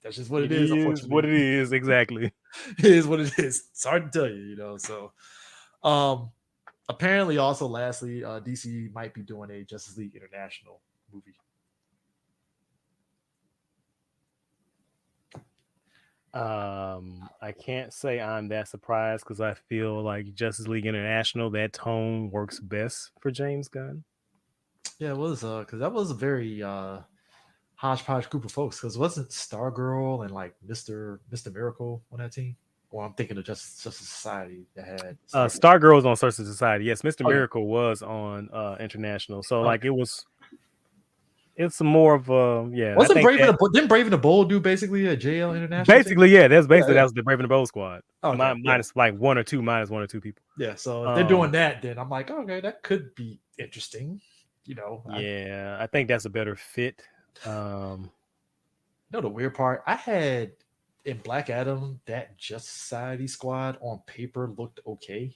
That's just what it is. Unfortunately. What it is, exactly. It is what it is. It's hard to tell you, So apparently also lastly, DC might be doing a Justice League International movie. I can't say I'm that surprised, because I feel like Justice League International, that tone works best for James Gunn. Yeah, it was because that was a very hodgepodge group of folks, because it wasn't Stargirl and like Mr. Miracle on that team. Well, I'm thinking of Justice Society that had Stargirl was on Justice Society. Yes, Mr. Miracle was on International. So like it it's more of a I Wasn't think Brave and the didn't Brave and the Bold do basically a JL International? basically, thing? that's basically that was the Brave and the Bold squad. Okay, Minus like one or two people. Yeah, so if they're doing that, then I'm like, okay, that could be interesting. You know, I think that's a better fit. You know the weird part? I had in Black Adam that Just Society squad on paper looked okay.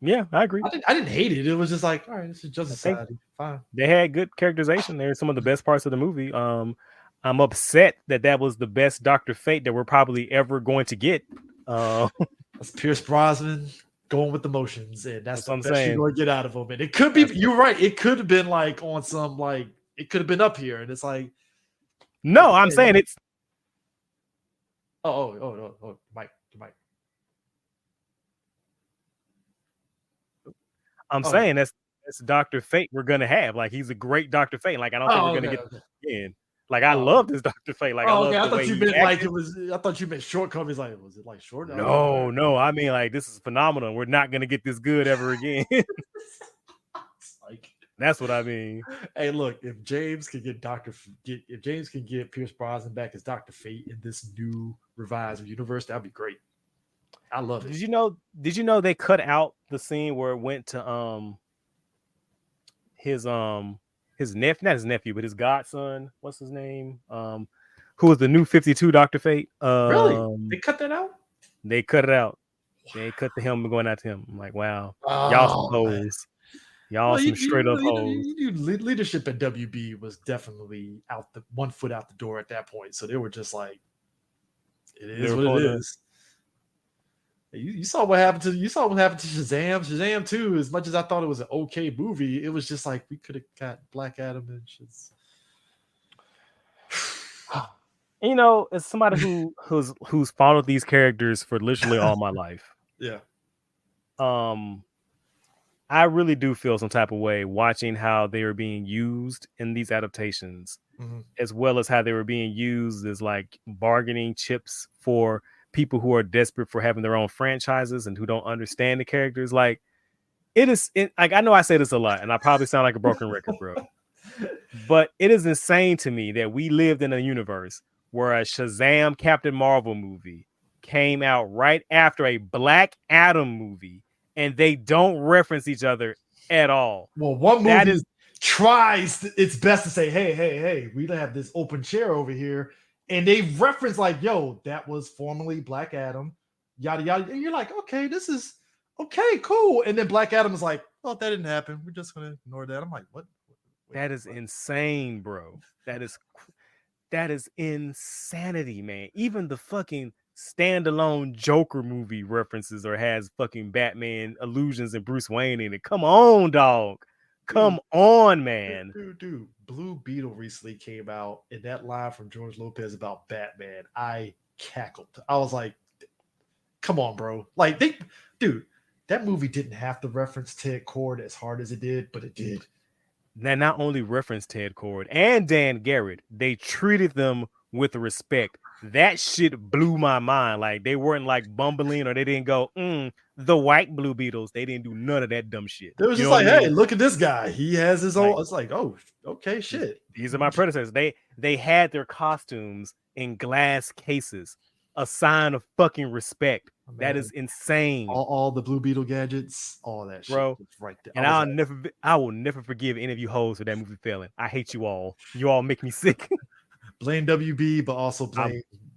Yeah, I agree. I didn't hate it. It was just like, all right, this is Just Society. Fine. They had good characterization. They're some of the best parts of the movie. I'm upset that was the best Dr. Fate that we're probably ever going to get. That's Pierce Brosnan going with the motions, and that's the best you're going to get out of him. And it could be, you're right, it could have been like on some, like, it could have been up here, and it's like, no, I'm saying it's. Oh, Mike. I'm saying that's Dr. Fate we're gonna have. Like, he's a great Dr. Fate. Like, I don't think we're gonna get again. Like, I love this Dr. Fate. Like, I thought you meant like it was. I thought you meant shortcomings. Like, was it like short? No. I mean, like, this is phenomenal. We're not gonna get this good ever again. Like, that's what I mean. Hey, look, if James can get Pierce Brosnan back as Dr. Fate in this new revised universe, that'd be great. I love it. Did you know they cut out the scene where it went to his nephew, not his nephew, but his godson, what's his name? Who was the new 52 Dr. Fate? Really? They cut that out? They cut it out. They cut the helmet going out to him. I'm like, wow. Y'all some hoes. Y'all some straight up hoes. Leadership at WB was definitely out the 1 foot out the door at that point. So they were just like, it is what it is. You saw what happened to Shazam. Shazam 2, as much as I thought it was an okay movie, it was just like we could have got Black Adam and shit. You know, as somebody who's followed these characters for literally all my life. Yeah. I really do feel some type of way watching how they are being used in these adaptations, as well as how they were being used as like bargaining chips for people who are desperate for having their own franchises and who don't understand the characters. Like, like, I know I say this a lot and I probably sound like a broken record, bro, but it is insane to me that we lived in a universe where a Shazam Captain Marvel movie came out right after a Black Adam movie and they don't reference each other at all. Well, one movie tries its best to say, hey, we don't have this open chair over here. And they reference like, yo, that was formerly Black Adam, yada, yada. And you're like, okay, this is okay, cool. And then Black Adam is like, oh, that didn't happen. We're just going to ignore that. I'm like, what? That is insane, bro. That is insanity, man. Even the fucking standalone Joker movie references or has fucking Batman allusions and Bruce Wayne in it. Come on, dog. Come on, man. Dude. Blue Beetle recently came out, and that line from George Lopez about Batman, I cackled. I was like, come on, bro. Like, that movie didn't have to reference Ted Kord as hard as it did, but it did. They not only referenced Ted Kord and Dan Garrett, they treated them with respect. That shit blew my mind. Like, they weren't like bumbling or they didn't go, the white Blue Beetles. They didn't do none of that dumb shit. It was just like, hey, look at this guy. He has his own. It's like, oh, okay, shit. These are my predecessors. They had their costumes in glass cases, a sign of fucking respect. Man, that is insane. All the Blue Beetle gadgets, all that shit, bro. Right there. And I will never forgive any of you hoes for that movie failing. I hate you all. You all make me sick. Blame WB, but also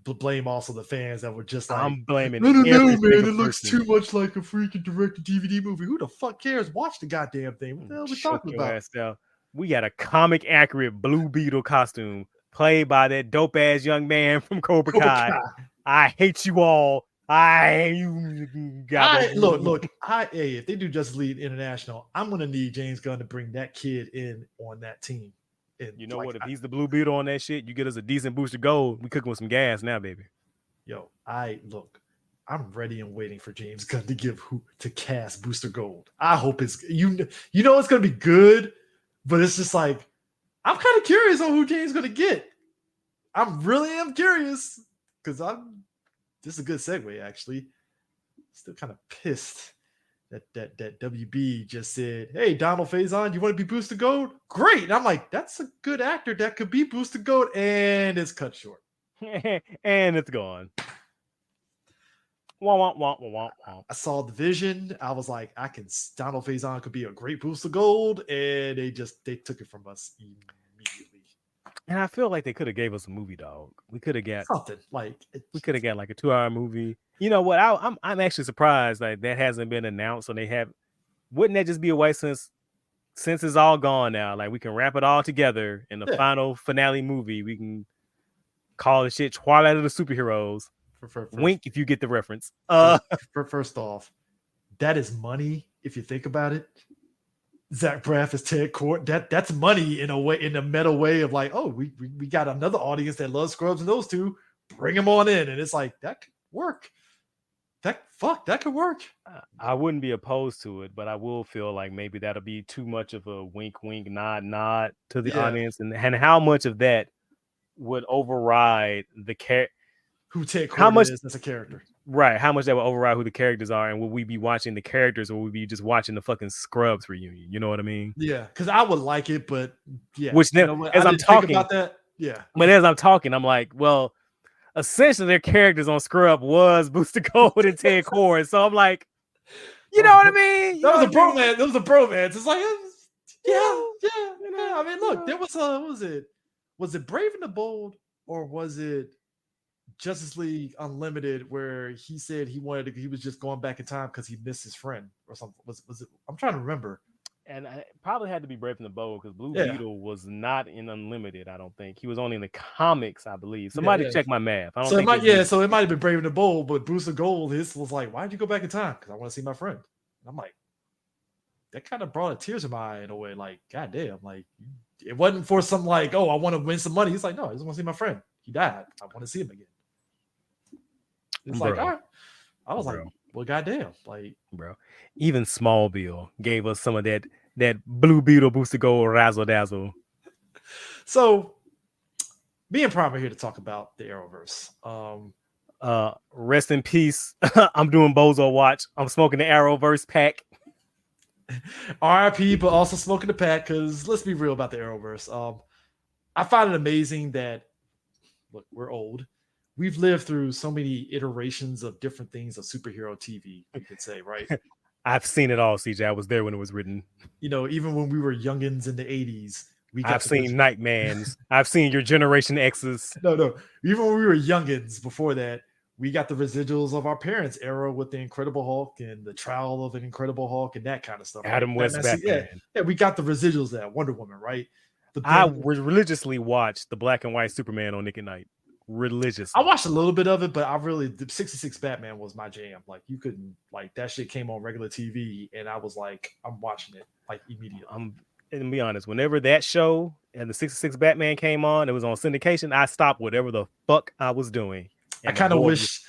blame also the fans that were just like, I'm blaming. No, man, it looks too much like a freaking direct-to-DVD movie. Who the fuck cares? Watch the goddamn thing. What the hell are we talking about? We got a comic accurate Blue Beetle costume played by that dope ass young man from Cobra Kai. I hate you all. Look. If they do Justice League International, I'm gonna need James Gunn to bring that kid in on that team. And you know what? If he's the Blue Beetle on that shit, you get us a decent booster gold. We cooking with some gas now, baby. Yo, I'm ready and waiting for James Gunn to cast Booster Gold. I hope it's it's gonna be good, but it's just like I'm kind of curious on who James gonna get. I'm really am curious because this is a good segue actually. Still kind of pissed that WB just said, "Hey, Donald Faison, you want to be Booster Gold? Great." And I'm like, that's a good actor that could be Booster Gold, and it's cut short. And it's gone. Wah, wah, wah, wah, wah, wah. I saw the vision. I was like, Donald Faison could be a great Booster Gold, and they took it from us immediately. And I feel like they could have gave us a movie, dog. We could have got something like we could have got like a 2-hour movie. You know what? I'm actually surprised like that hasn't been announced, or they have. Wouldn't that just be a way since it's all gone now? Like we can wrap it all together in the final finale movie. We can call the shit Twilight of the Superheroes. Wink if you get the reference. First off, that is money if you think about it. Zach Braff is Ted Kord. That's money in a way, in a meta way of like, oh, we got another audience that loves Scrubs and those two. Bring them on in, and it's like that could work. That could work. I wouldn't be opposed to it, but I will feel like maybe that'll be too much of a wink, nod to the audience, and how much of that would override the who Ted Kord is as a character. Right. How much that will override who the characters are, and will we be watching the characters, or will we be just watching the fucking Scrubs reunion? You know what I mean? Yeah, because I would like it, but yeah. Which then, as I'm talking about that, yeah. But as I'm talking, I'm like, well, essentially their characters on Scrub was Booster Gold and Ted Kord, so I'm like, you know what I mean? That was a bromance. That was a bromance. It's like, yeah. I mean, look, there was was it Brave and the Bold, or was it Justice League Unlimited, where he said he was just going back in time because he missed his friend or something? Was it? I'm trying to remember. And it probably had to be Brave and the Bold, because Blue Beetle was not in Unlimited. I don't think he was only in the comics, I believe. Somebody check my math. I don't think so it might have been Brave and the Bold, but Booster Gold, his was like, why'd you go back in time? Because I want to see my friend. And I'm like, that kind of brought a tears to my eye in a way. Like, goddamn, like it wasn't for something like, oh, I want to win some money. He's like, no, I just want to see my friend. He died. I want to see him again. It's like, all right. I was like, well, goddamn, like, bro. Even Smallville gave us some of that Blue Beetle Booster Gold razzle dazzle. So, me and Prime are here to talk about the Arrowverse. Rest in peace. I'm doing Bozo Watch. I'm smoking the Arrowverse pack. RIP, but also smoking the pack, because let's be real about the Arrowverse. I find it amazing that, look, we're old. We've lived through so many iterations of different things of superhero TV, you could say, right? I've seen it all, CJ. I was there when it was written. You know, even when we were youngins in the 80s, I've seen Nightmans. I've seen your Generation X's. No. Even when we were youngins before that, we got the residuals of our parents' era with the Incredible Hulk and the Trial of an Incredible Hulk and that kind of stuff. Adam West Batman. Yeah, we got the residuals of that. Wonder Woman, right? But then, I religiously watched the black and white Superman on Nick at Night. Religiously. I watched a little bit of it, but the 66 Batman was my jam. Like, you couldn't, like, that shit came on regular TV, and I was like, I'm watching it like immediately. And to be honest, whenever that show and the 66 Batman came on, it was on syndication, I stopped whatever the fuck I was doing. I kind of wish.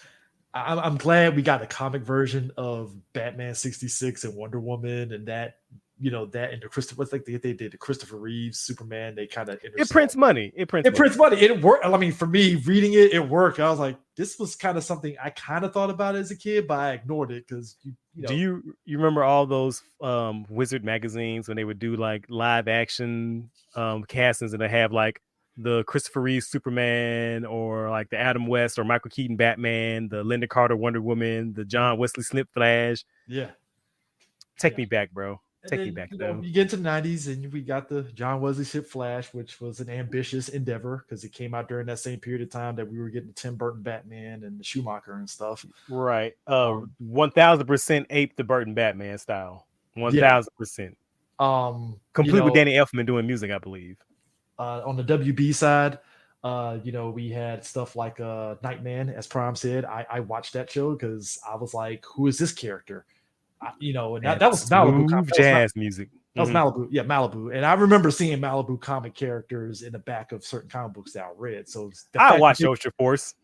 I'm glad we got a comic version of Batman 66 and Wonder Woman, and that, you know, that and the Christopher, like they did the Christopher Reeves Superman. They kind of it prints money. It prints money. It worked. I mean, for me reading it, it worked. I was like, this was kind of something I kind of thought about as a kid, but I ignored it because you know. Do you remember all those Wizard magazines when they would do like live action castings, and they have like the Christopher Reeve Superman, or like the Adam West or Michael Keaton Batman, the Linda Carter Wonder Woman, the John Wesley Snip Flash? Yeah. Take me back, bro. Take me back, though. You get to the 90s, and we got the John Wesley Snip Flash, which was an ambitious endeavor because it came out during that same period of time that we were getting the Tim Burton Batman and the Schumacher and stuff. Right. 1000% ape the Burton Batman style. 1000%. Complete with Danny Elfman doing music, I believe. On the WB side, you know, we had stuff like Nightman, as Prime said. I watched that show because I was like, who is this character? You know, and that was Malibu jazz music. That was Malibu, Malibu. And I remember seeing Malibu comic characters in the back of certain comic books that I read. So I watched Ultra Force.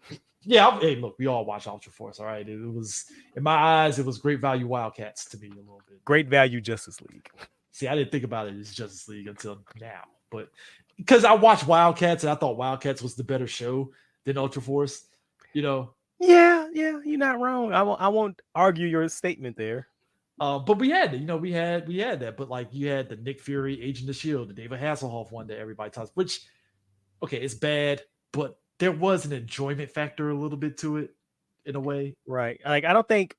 Yeah, hey, look, we all watch Ultra Force. All right, it was, in my eyes, it was Great Value Wildcats to me a little bit. Great Value Justice League. See, I didn't think about it as Justice League until now, but because I watched Wildcats and I thought Wildcats was the better show than Ultra Force, you know. Yeah, you're not wrong. I won't argue your statement there. But we had, we had that. But like you had the Nick Fury, Agent of Shield, the David Hasselhoff one that everybody talks. Which, okay, it's bad, but there was an enjoyment factor a little bit to it, in a way. Right. Like I don't think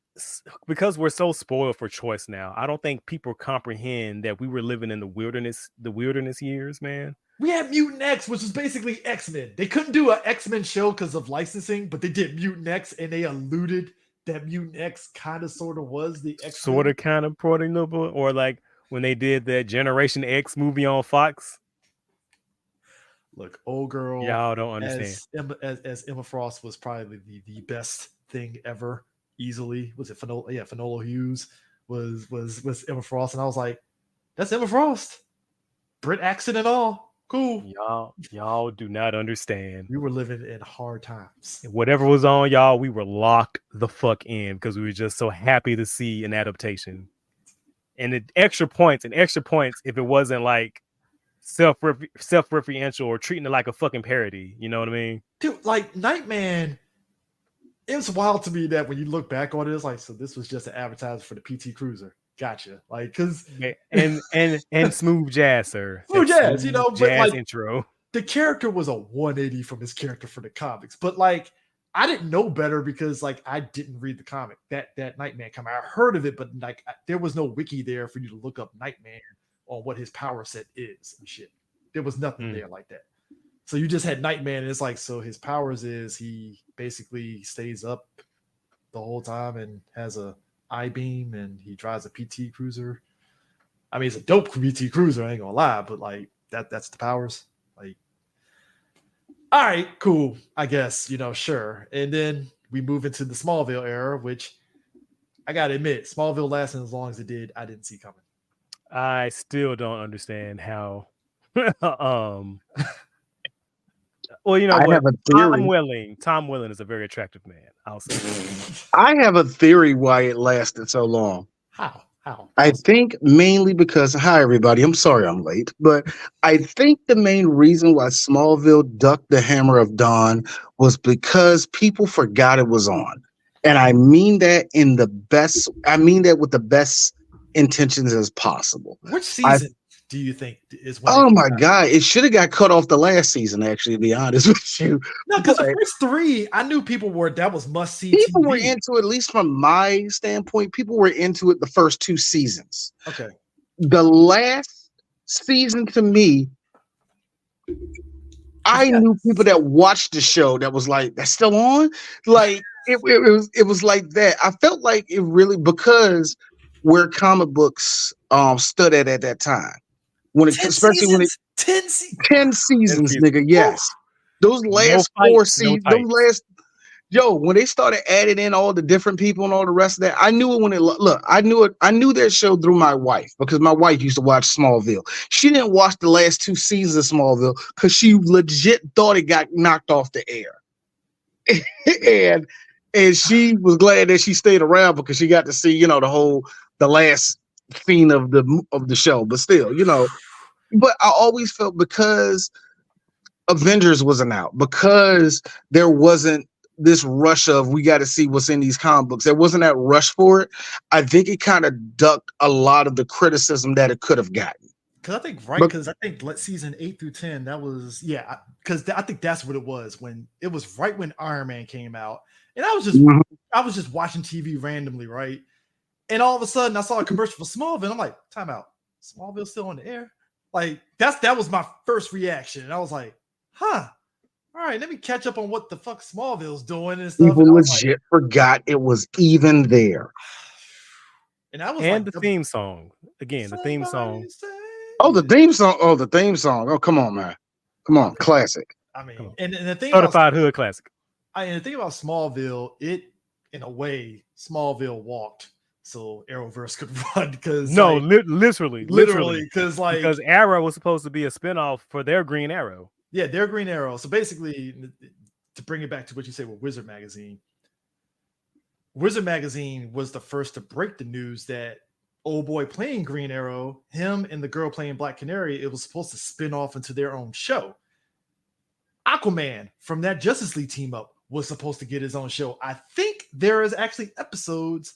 because we're so spoiled for choice now, I don't think people comprehend that we were living in the wilderness years, man. We had Mutant X, which was basically X-Men. They couldn't do an X-Men show because of licensing, but they did Mutant X, and they alluded that Mutant X kind of sort of was the X-Men. Sort of kind of prototypical, or like when they did that Generation X movie on Fox. Look, old girl, y'all don't understand. As Emma Frost was probably the best thing ever, easily. Was it Finola? Yeah, Finola Hughes was Emma Frost, and I was like, that's Emma Frost, Brit accent and all. Cool. Y'all do not understand. We were living in hard times. Whatever was on, y'all, we were locked the fuck in because we were just so happy to see an adaptation. And the extra points if it wasn't like self-referential or treating it like a fucking parody. You know what I mean? Dude, like Nightman, it was wild to me that when you look back on it, it's like, so this was just an advertisement for the PT Cruiser. Gotcha. Like, cause and smooth jazz, sir. Smooth jazz, jazz but like intro. The character was a 180 from his character for the comics, but like I didn't know better because like I didn't read the comic that Nightman comic. I heard of it, but like there was no wiki there for you to look up Nightman on what his power set is and shit. There was nothing there like that. So you just had Nightman, and it's like, so his powers is he basically stays up the whole time and has a I-beam, and he drives a PT Cruiser. I mean, it's a dope PT Cruiser, I ain't gonna lie, but like that's the powers. Like, all right, cool, I guess, sure. And then we move into the Smallville era, which I gotta admit, Smallville lasting as long as it did, I didn't see coming. I still don't understand how. Well, you know what? Tom Welling is a very attractive man. I'll say. I have a theory why it lasted so long. How? I think mainly because, hi everybody, I'm sorry I'm late, but I think the main reason why Smallville ducked the hammer of dawn was because people forgot it was on. And I mean that with the best intentions as possible. Which season do you think is when? Oh my God, it should have got cut off the last season, actually, to be honest with you. No, because the first three, I knew people that was must see. People TV. were into it, at least from my standpoint, people were into it the first two seasons. Okay. The last season, to me, I knew people that watched the show that was like, that's still on? Like, it was like that. I felt like it really, because where comic books stood at that time. When it, 10 especially seasons? when it 10 seasons, nigga, yes. Those last four seasons, when they started adding in all the different people and all the rest of that, I knew it when I knew that show through my wife, because my wife used to watch Smallville. She didn't watch the last two seasons of Smallville because she legit thought it got knocked off the air. and she was glad that she stayed around because she got to see, the last scene of the show, but still, but I always felt, because Avengers wasn't out, because there wasn't this rush of, we got to see what's in these comic books. There wasn't that rush for it. I think it kind of ducked a lot of the criticism that it could have gotten. Because I think season 8 through 10, that was, because I think that's what it was, when it was right when Iron Man came out, and I was just watching TV randomly, right? And all of a sudden I saw a commercial for Smallville, and I'm like, time out, Smallville's still on the air? Like, that was my first reaction. And I was like, all right, let me catch up on what the fuck Smallville's doing and stuff. People legit forgot it was even there. And that was the theme song. Again, the theme song. The theme song. Oh, come on, man. Come on, classic. I mean, and the thing certified hood classic. And the thing about Smallville, in a way, Smallville walked so Arrowverse could run, because literally because Arrow was supposed to be a spinoff for their Green Arrow. Yeah, their Green Arrow. So basically, to bring it back to what you say with Wizard Magazine was the first to break the news that old boy playing Green Arrow, him and the girl playing Black Canary, it was supposed to spin off into their own show. Aquaman from that Justice League team up was supposed to get his own show. I think there is actually episodes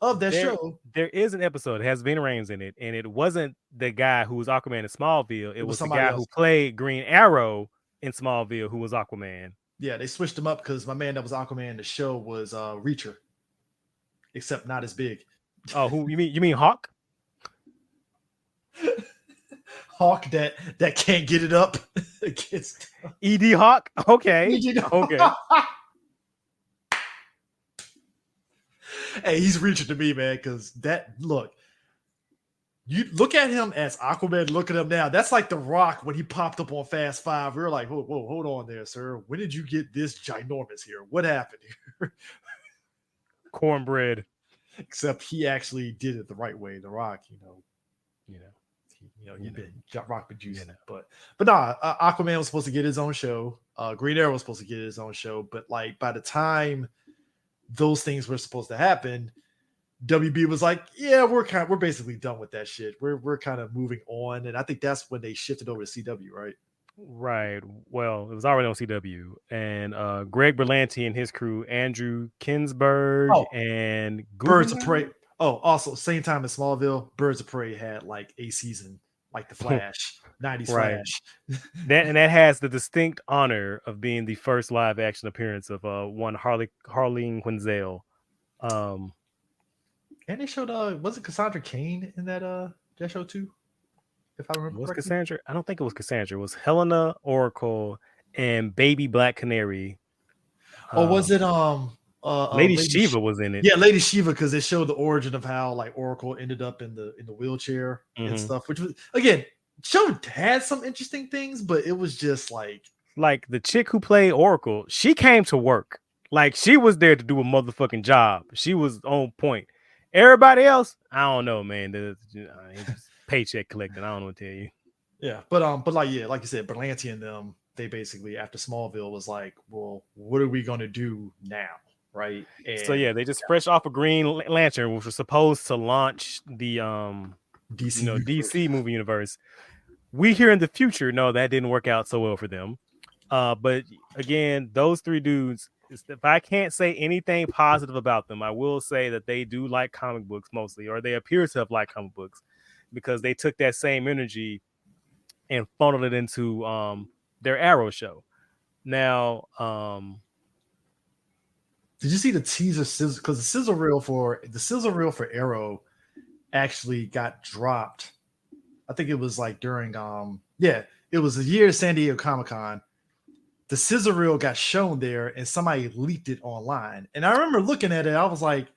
of that there, show. there is an episode. It has Ving Rhames in it, and it wasn't the guy who was Aquaman in Smallville. It was the somebody guy else. who played Green Arrow in Smallville who was Aquaman. Yeah, they switched him up because my man that was Aquaman in the show was Reacher, except not as big. Oh, who you mean? You mean Hawk? Hawk that can't get it up against ED Hawk? Okay. Okay. Hey, he's reaching to me, man, because you look at him as Aquaman, look at him now. That's like The Rock when he popped up on Fast Five. We were like, whoa, hold on there, sir. When did you get this ginormous here? What happened here? Cornbread. Except he actually did it the right way. The Rock, Rock produced it. But nah, Aquaman was supposed to get his own show. Green Arrow was supposed to get his own show. But like by the time those things were supposed to happen, WB was like, yeah, we're basically done with that shit. We're kind of moving on. And I think that's when they shifted over to CW, right? Right. Well, it was already on CW. And Greg Berlanti and his crew, Andrew Kinsberg and Birds of Prey. Oh, also same time as Smallville, Birds of Prey had like a season, like the Flash, 90s right. Flash. that has the distinct honor of being the first live action appearance of one Harleen Quinzel. And they showed was it Cassandra Cain in that show too? If I remember correctly. Cassandra? I don't think it was Cassandra. It was Helena Oracle and Baby Black Canary. Or was it Lady Shiva was in it? Yeah, Lady Shiva, because they showed the origin of how like Oracle ended up in the wheelchair and stuff, which was again show had some interesting things, but it was just like the chick who played Oracle, she came to work. Like she was there to do a motherfucking job. She was on point. Everybody else, I don't know, man. Paycheck collecting. I don't know what to tell you. Yeah, but like you said, Berlanti and them, they basically after Smallville was like, well, what are we gonna do now, right? And so yeah, they just fresh off of Green Lantern, which was supposed to launch the DC movie universe. We here in the future know that didn't work out so well for them. But again, those three dudes, if I can't say anything positive about them, I will say that they do like comic books mostly, or they appear to have liked comic books, because they took that same energy and funneled it into their Arrow show. Now, did you see the teaser sizzle? Because the sizzle reel for Arrow actually got dropped. I think it was like during it was the year of San Diego Comic-Con. The sizzle reel got shown there and somebody leaked it online. And I remember looking at it, I was like,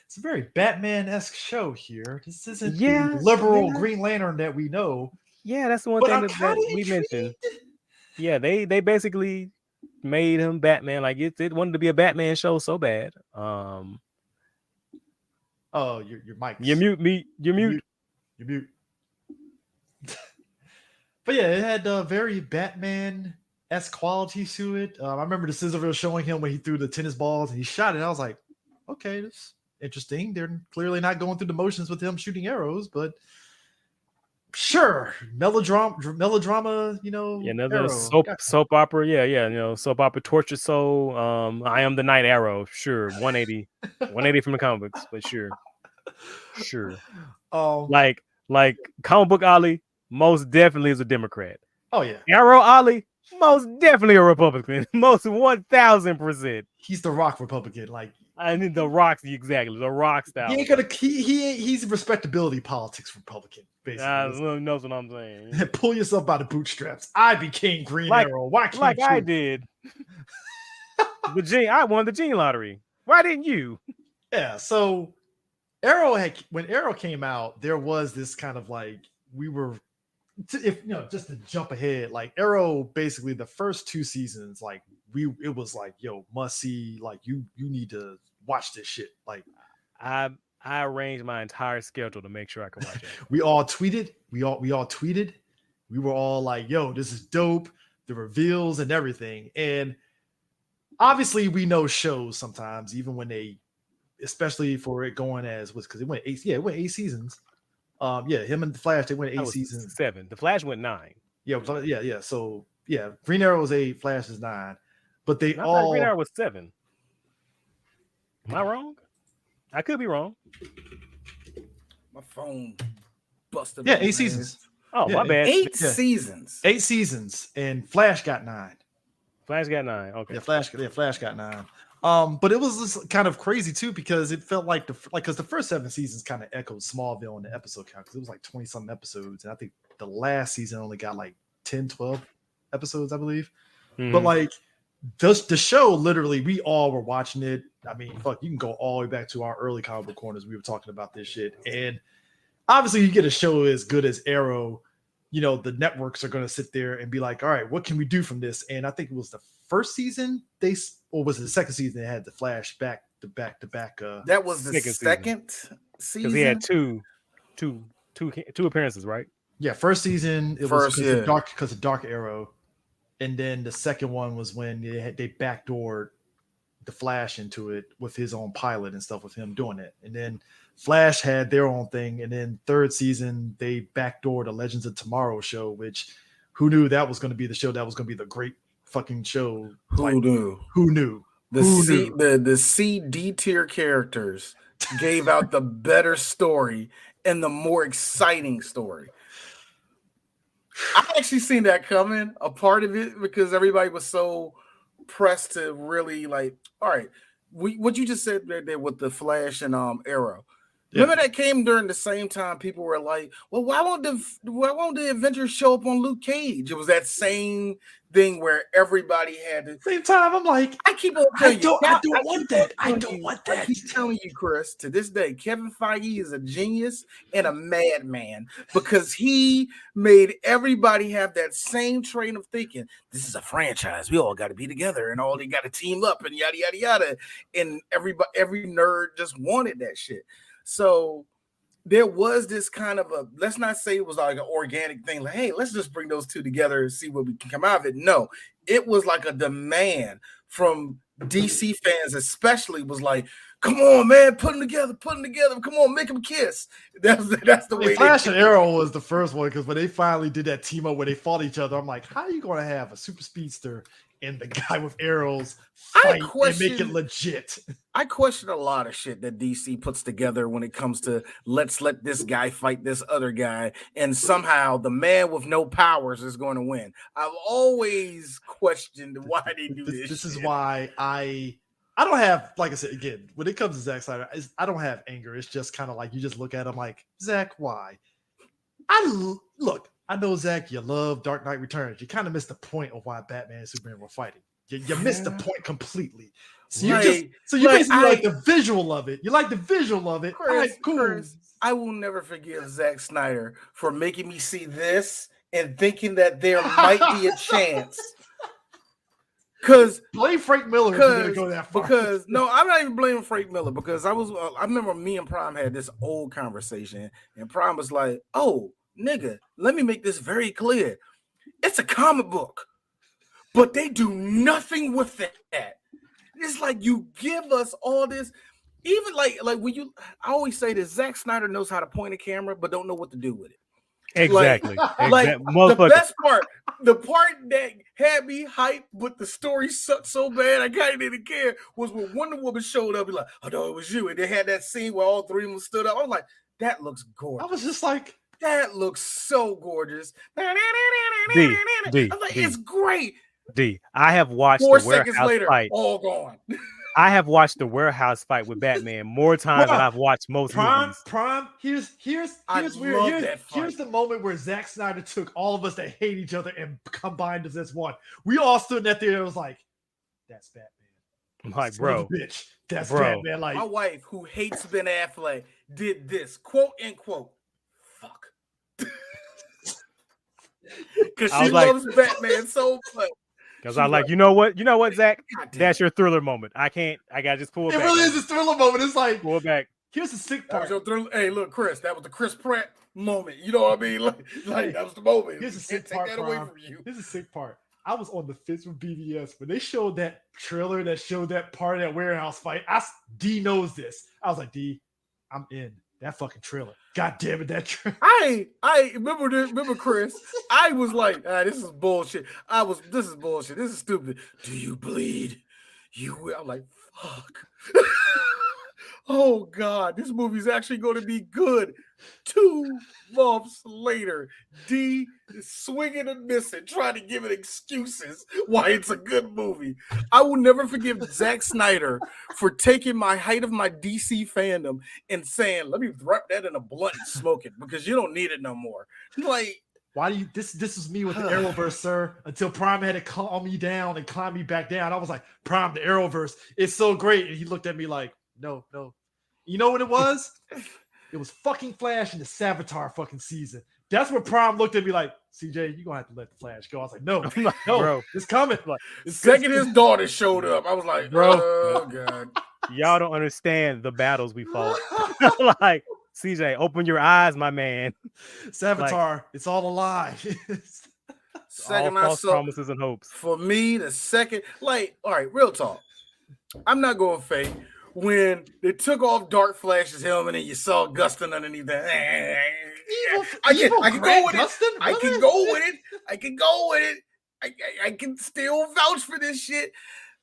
it's a very Batman-esque show here. This isn't the liberal Green Lantern that we know. Yeah, that's the one thing that we mentioned. Yeah, they basically made him Batman. Like it wanted to be a Batman show so bad. Oh, your mic. You mute me. You mute. You mute. But yeah, it had very Batman-esque qualities to it. I remember the sizzle reel showing him when he threw the tennis balls and he shot it. I was like, okay, this interesting. They're clearly not going through the motions with him shooting arrows, but sure, melodrama, another soap opera, soap opera, torture soul. I am the Night Arrow, sure, 180 from the comic books, but sure. Like comic book Ali most definitely is a Democrat. Oh yeah, Arrow Ali most definitely a Republican, most 1000%. He's the Rock Republican, like. I mean the Rock, exactly the Rock style. He ain't gonna. He's a respectability politics Republican, basically. Knows what I'm saying. Pull yourself by the bootstraps. I became Green Arrow. Why can't you? I did? I won the gene lottery. Why didn't you? Yeah. So when Arrow came out, there was this kind of like just to jump ahead, like Arrow, basically the first 2 seasons, like it was like, yo, must see, like you need to watch this shit. Like I arranged my entire schedule to make sure I could watch it. We all tweeted. We all tweeted. We were all like, yo, this is dope. The reveals and everything. And obviously we know shows sometimes, even when they, especially for it going as was, because it went 8 seasons. Him and the Flash, they went 8 seasons. 7. The Flash went 9. Yeah. So yeah, Green Arrow was 8, Flash is 9. But they Green Arrow was 7. Am I wrong? I could be wrong. My phone busted. Yeah, open, 8 seasons. Oh, Yeah, my bad. 8 Yeah. seasons. 8 seasons, and Flash got 9. Flash got 9. Okay. Yeah, Flash got 9. But it was just kind of crazy too because it felt like because the first 7 seasons kind of echoed Smallville in the episode count because it was like 20 something episodes, and I think the last season only got like 10, 12 episodes, I believe. But like the show, literally, we all were watching it. I mean, fuck, you can go all the way back to our early comic book corners. We were talking about this shit, and obviously, you get a show as good as Arrow. You know, the networks are going to sit there and be like, all right, what can we do from this? And I think it was the first season or was it the second season they had the Flash back to back. That was the second season. Because he had two appearances, right? Yeah, first season it was because of Dark Arrow, and then the second one was when they backdoored the Flash into it with his own pilot and stuff with him doing it, and then Flash had their own thing, and then third season they backdoored the Legends of Tomorrow show, which who knew that was going to be the show that was going to be the great fucking show? Who knew? Who knew? The CD tier characters gave out the better story and the more exciting story. I actually seen that coming, a part of it, because everybody was so pressed to really like, all right, what you just said there with the Flash and Arrow. Yeah. Remember that came during the same time people were like, well, why won't the Avengers show up on Luke Cage? It was that same thing where everybody had the same time. I'm like, I keep on telling you, I don't want that. I don't want that. I keep telling you, Chris, to this day, Kevin Feige is a genius and a madman because he made everybody have that same train of thinking. This is a franchise. We all got to be together and all they got to team up and yada yada yada. And every nerd just wanted that shit. So there was this kind of let's not say it was like an organic thing. Like, hey, let's just bring those two together and see what we can come out of it. No, it was like a demand from DC fans, especially was like, come on, man, put them together. Come on, make them kiss. That's the way. Flash and Arrow was the first one because when they finally did that team up where they fought each other, I'm like, how are you going to have a super speedster and the guy with arrows fight and make it legit? I question a lot of shit that DC puts together when it comes to let's let this guy fight this other guy, and somehow the man with no powers is going to win. I've always questioned why they do this. This is why I don't have, like I said, again, when it comes to Zack Snyder, I don't have anger. It's just kind of like you just look at him like, Zack, why? I know, Zack, you love Dark Knight Returns. You kind of missed the point of why Batman and Superman were fighting. You missed the point completely. So you basically like the visual of it. You like the visual of it. Chris, all right, cool. Chris, I will never forgive Zack Snyder for making me see this and thinking that there might be a chance. Because blame Frank Miller if you're gonna go that far. Because no, I'm not even blaming Frank Miller because I remember me and Prime had this old conversation, and Prime was like, "Oh, nigga, let me make this very clear. It's a comic book, but they do nothing with that. It's like you give us all this, even like when I always say this, Zack Snyder knows how to point a camera, but don't know what to do with it. Exactly. The best part, the part that had me hyped, but the story sucked so bad I kind of didn't care, was when Wonder Woman showed up. He's like, "I know it was you," and they had that scene where all three of them stood up. I was like, "That looks gorgeous." I was just like, "That looks so gorgeous." It's great. I have watched 4 the seconds warehouse later, fight. all gone. I have watched the warehouse fight with Batman more times than I've watched most movies. Here's the moment where Zack Snyder took all of us that hate each other and combined us as one. We all stood at there and was like, "That's Batman." I'm like, bro, bitch, that's Batman. Like, my wife, who hates Ben Affleck, did this, quote unquote, fuck, because she loves Batman so much. Because I like, you know what, Zach? That's your Thriller moment. I gotta just pull it back. It really is a Thriller moment. It's like, pull it back. Here's the sick part. Hey, look, Chris, that was the Chris Pratt moment. You know what I mean? Like that was the moment. Here's the sick part. Take that away from you. Here's the sick part. I was on the fence with BVS when they showed that trailer that showed that part of that warehouse fight. D knows this. I was like, D, I'm in. That fucking trailer. God damn it, that trailer. I remember Chris. I was like, this is bullshit. This is bullshit. This is stupid. Do you bleed? You will. I'm like, fuck. oh God, this movie's actually going to be good. 2 months later, D is swinging and missing, trying to give it excuses why it's a good movie. I will never forgive Zack Snyder for taking my height of my DC fandom and saying, let me wrap that in a blunt and smoke it because you don't need it no more. Like, why do you this is me with the Arrowverse, sir, until Prime had to calm me down and climb me back down. I was like, Prime, the Arrowverse, it's so great. And he looked at me like, no. You know what it was? It was fucking Flash in the Savitar fucking season. That's what Prime looked at me like, CJ, you're gonna have to let the Flash go. I was like, no, bro, it's coming. Second his daughter showed up, I was like, bro, oh God. Y'all don't understand the battles we fought. Like, CJ, open your eyes, my man. Savitar, it's all a lie. Second all I false saw promises and hopes. for me, the second, like, all right, real talk. I'm not going fake. When they took off Dark Flash's helmet and you saw Gustin underneath that, I can go with it. I can go with it. I can still vouch for this shit.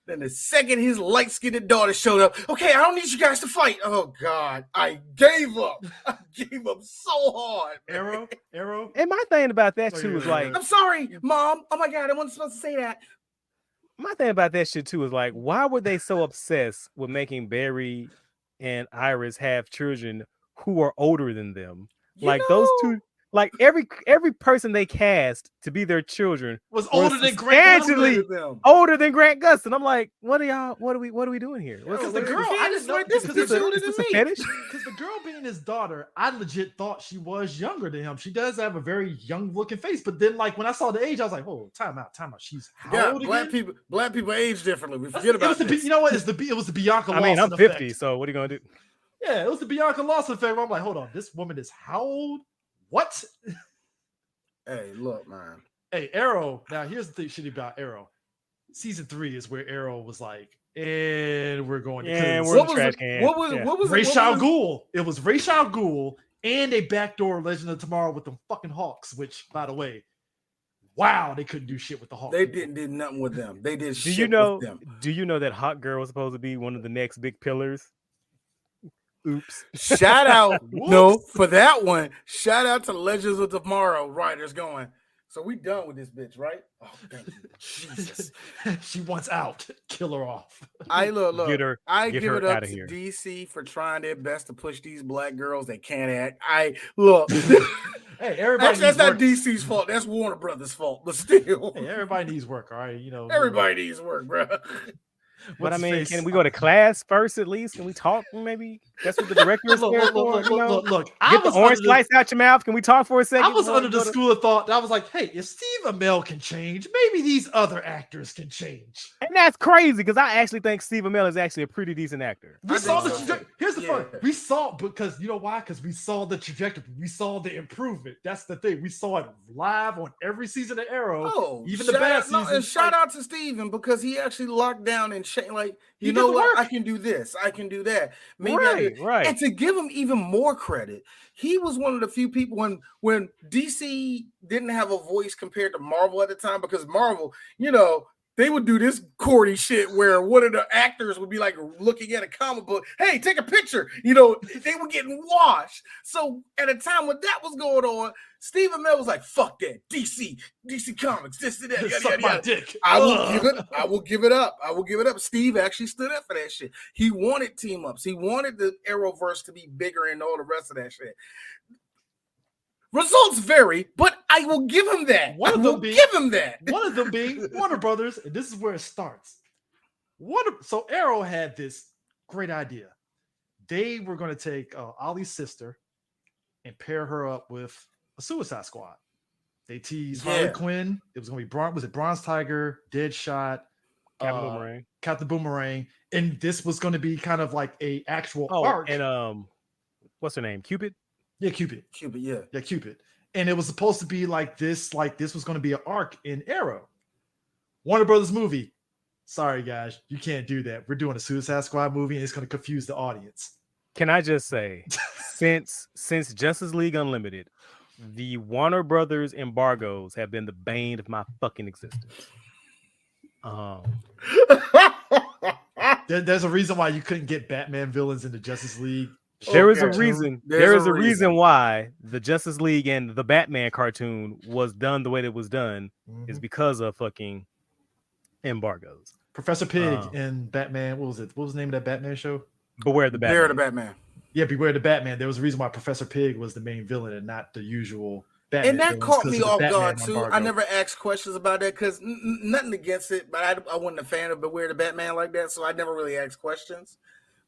Then the second his light-skinned daughter showed up, okay, I don't need you guys to fight. Oh God, I gave up. I gave up so hard. Arrow. And my thing about that too is like, I'm sorry, Mom. Oh my God, I wasn't supposed to say that. my thing about that shit too is like, why were they so obsessed with making Barry and Iris have children who are older than them? Those two, like every person they cast to be their children was older than Grant Gustin. Older than Grant Gustin. I'm like, what are we doing here? Because the girl, I didn't know this is older than me. Because the girl being his daughter, I legit thought she was younger than him. She does have a very young looking face, but then like when I saw the age, I was like, oh, time out. She's how old again? Black people age differently. We forget about this. You know what? It was the Bianca Lawson. I mean, I'm 50, effect. so what are you gonna do? Yeah, it was the Bianca Lawson effect. I'm like, hold on, this woman is how old? What? Hey, look, man. Hey, Arrow. Now, here's the thing shitty about Arrow. Season 3 is where Arrow was like, and we're going to we're trash can. What was Ra's al Ghul. It was Ra's al Ghul and a backdoor Legend of Tomorrow with them fucking Hawks, which, by the way, wow, they couldn't do shit with the Hawks. They didn't do nothing with them. They did shit with them. Do you know that Hawk Girl was supposed to be one of the next big pillars? Oops. Shout out, no, for that one. Shout out to Legends of Tomorrow writers going, so we done with this bitch, right? Oh, thank you. Jesus. She wants out. Kill her off. I look. I give give her it up outta to here. DC for trying their best to push these black girls that can't act. I look. Hey, everybody. That's not DC's fault. That's Warner Brothers' fault. But still, hey, everybody needs work. All right, everybody needs work, bro. But I mean, can we go to class first at least? Can we talk? Maybe that's what the director is there for. Look. Get the orange slice out your mouth. Can we talk for a second? I was under the school of thought. I was like, hey, if Steve Amell can change, maybe these other actors can change. And that's crazy because I actually think Steve Amell is actually a pretty decent actor. We saw the trajectory. Here's the fun. We saw because you know why? Because we saw the trajectory. We saw the improvement. That's the thing. We saw it live on every season of Arrow. Even the bad seasons. And shout out to Steven because he actually locked down and like. You know what? I can do this. I can do that. Maybe right. And to give him even more credit, he was one of the few people when DC didn't have a voice compared to Marvel at the time because Marvel, they would do this corny shit where one of the actors would be like looking at a comic book. Hey, take a picture. They were getting washed. So at a time when that was going on, Steve Amell was like, "Fuck that, DC Comics, this and that, yada, suck yada, my yada. dick. I will give it up. Steve actually stood up for that shit. He wanted team ups. He wanted the Arrowverse to be bigger and all the rest of that shit. Results vary, but I will give him that. One of them being Warner Brothers, and this is where it starts. So Arrow had this great idea. They were going to take Ollie's sister and pair her up with a Suicide Squad. They teased Harley Quinn. It was going to be Bronze Tiger, Deadshot, Captain Boomerang, and this was going to be kind of like a actual arc. And what's her name? Cupid. Yeah, Cupid. Yeah, Cupid. And it was supposed to be like this was going to be an arc in Arrow. Warner Brothers movie. Sorry, guys, you can't do that. We're doing a Suicide Squad movie, and it's going to confuse the audience. Can I just say, since Justice League Unlimited, the Warner Brothers embargoes have been the bane of my fucking existence. There's a reason why you couldn't get Batman villains in the Justice League. There is a Okay. reason. There's There a is a reason. reason why the Justice League and the Batman cartoon was done the way that it was done is because of fucking embargoes. Professor Pig in Batman. What was it? What was the name of that Batman show? Beware the Batman. Beware the Batman. Yeah, Beware the Batman. There was a reason why Professor Pig was the main villain and not the usual Batman. And that villains caught 'cause me of the off Batman guard too. embargo. I never asked questions about that because nothing against it, but I wasn't a fan of Beware the Batman like that, so I never really asked questions.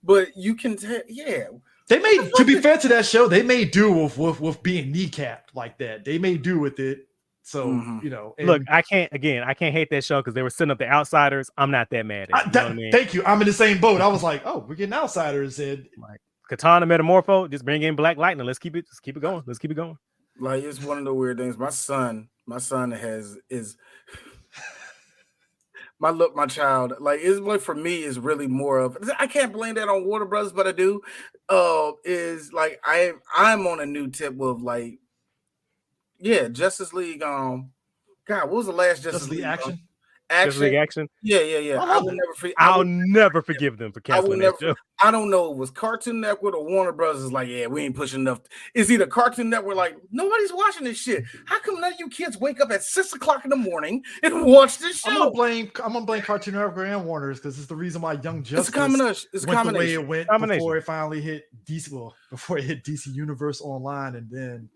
But you can tell, yeah. They made, to be fair to that show, they made do with being kneecapped like that. They made do with it. So you know, look, I can't hate that show because they were setting up the outsiders. I'm not that mad at it, you know what I mean? Thank you. I'm in the same boat. I was like, oh, we're getting outsiders, and like Katana Metamorpho, just bring in Black Lightning. Let's keep it going. Let's keep it going. Like it's one of the weird things. My son is my child. Like it's what for me is really more of. I can't blame that on Warner Brothers, but I do. Is like I'm on a new tip of like, yeah, Justice League. God, what was the last Justice League action? Justice League Action. Yeah. I'll never forgive them for canceling that show. I don't know. It was Cartoon Network or Warner Brothers is like, yeah, we ain't pushing enough. It's either Cartoon Network, like nobody's watching this shit. How come none of you kids wake up at 6 o'clock in the morning and watch this show? I'm gonna blame Cartoon Network and Warner's because it's the reason why Young Justice It's a combination. the way it went before it finally hit DC. Well, before it hit DC Universe Online, and then.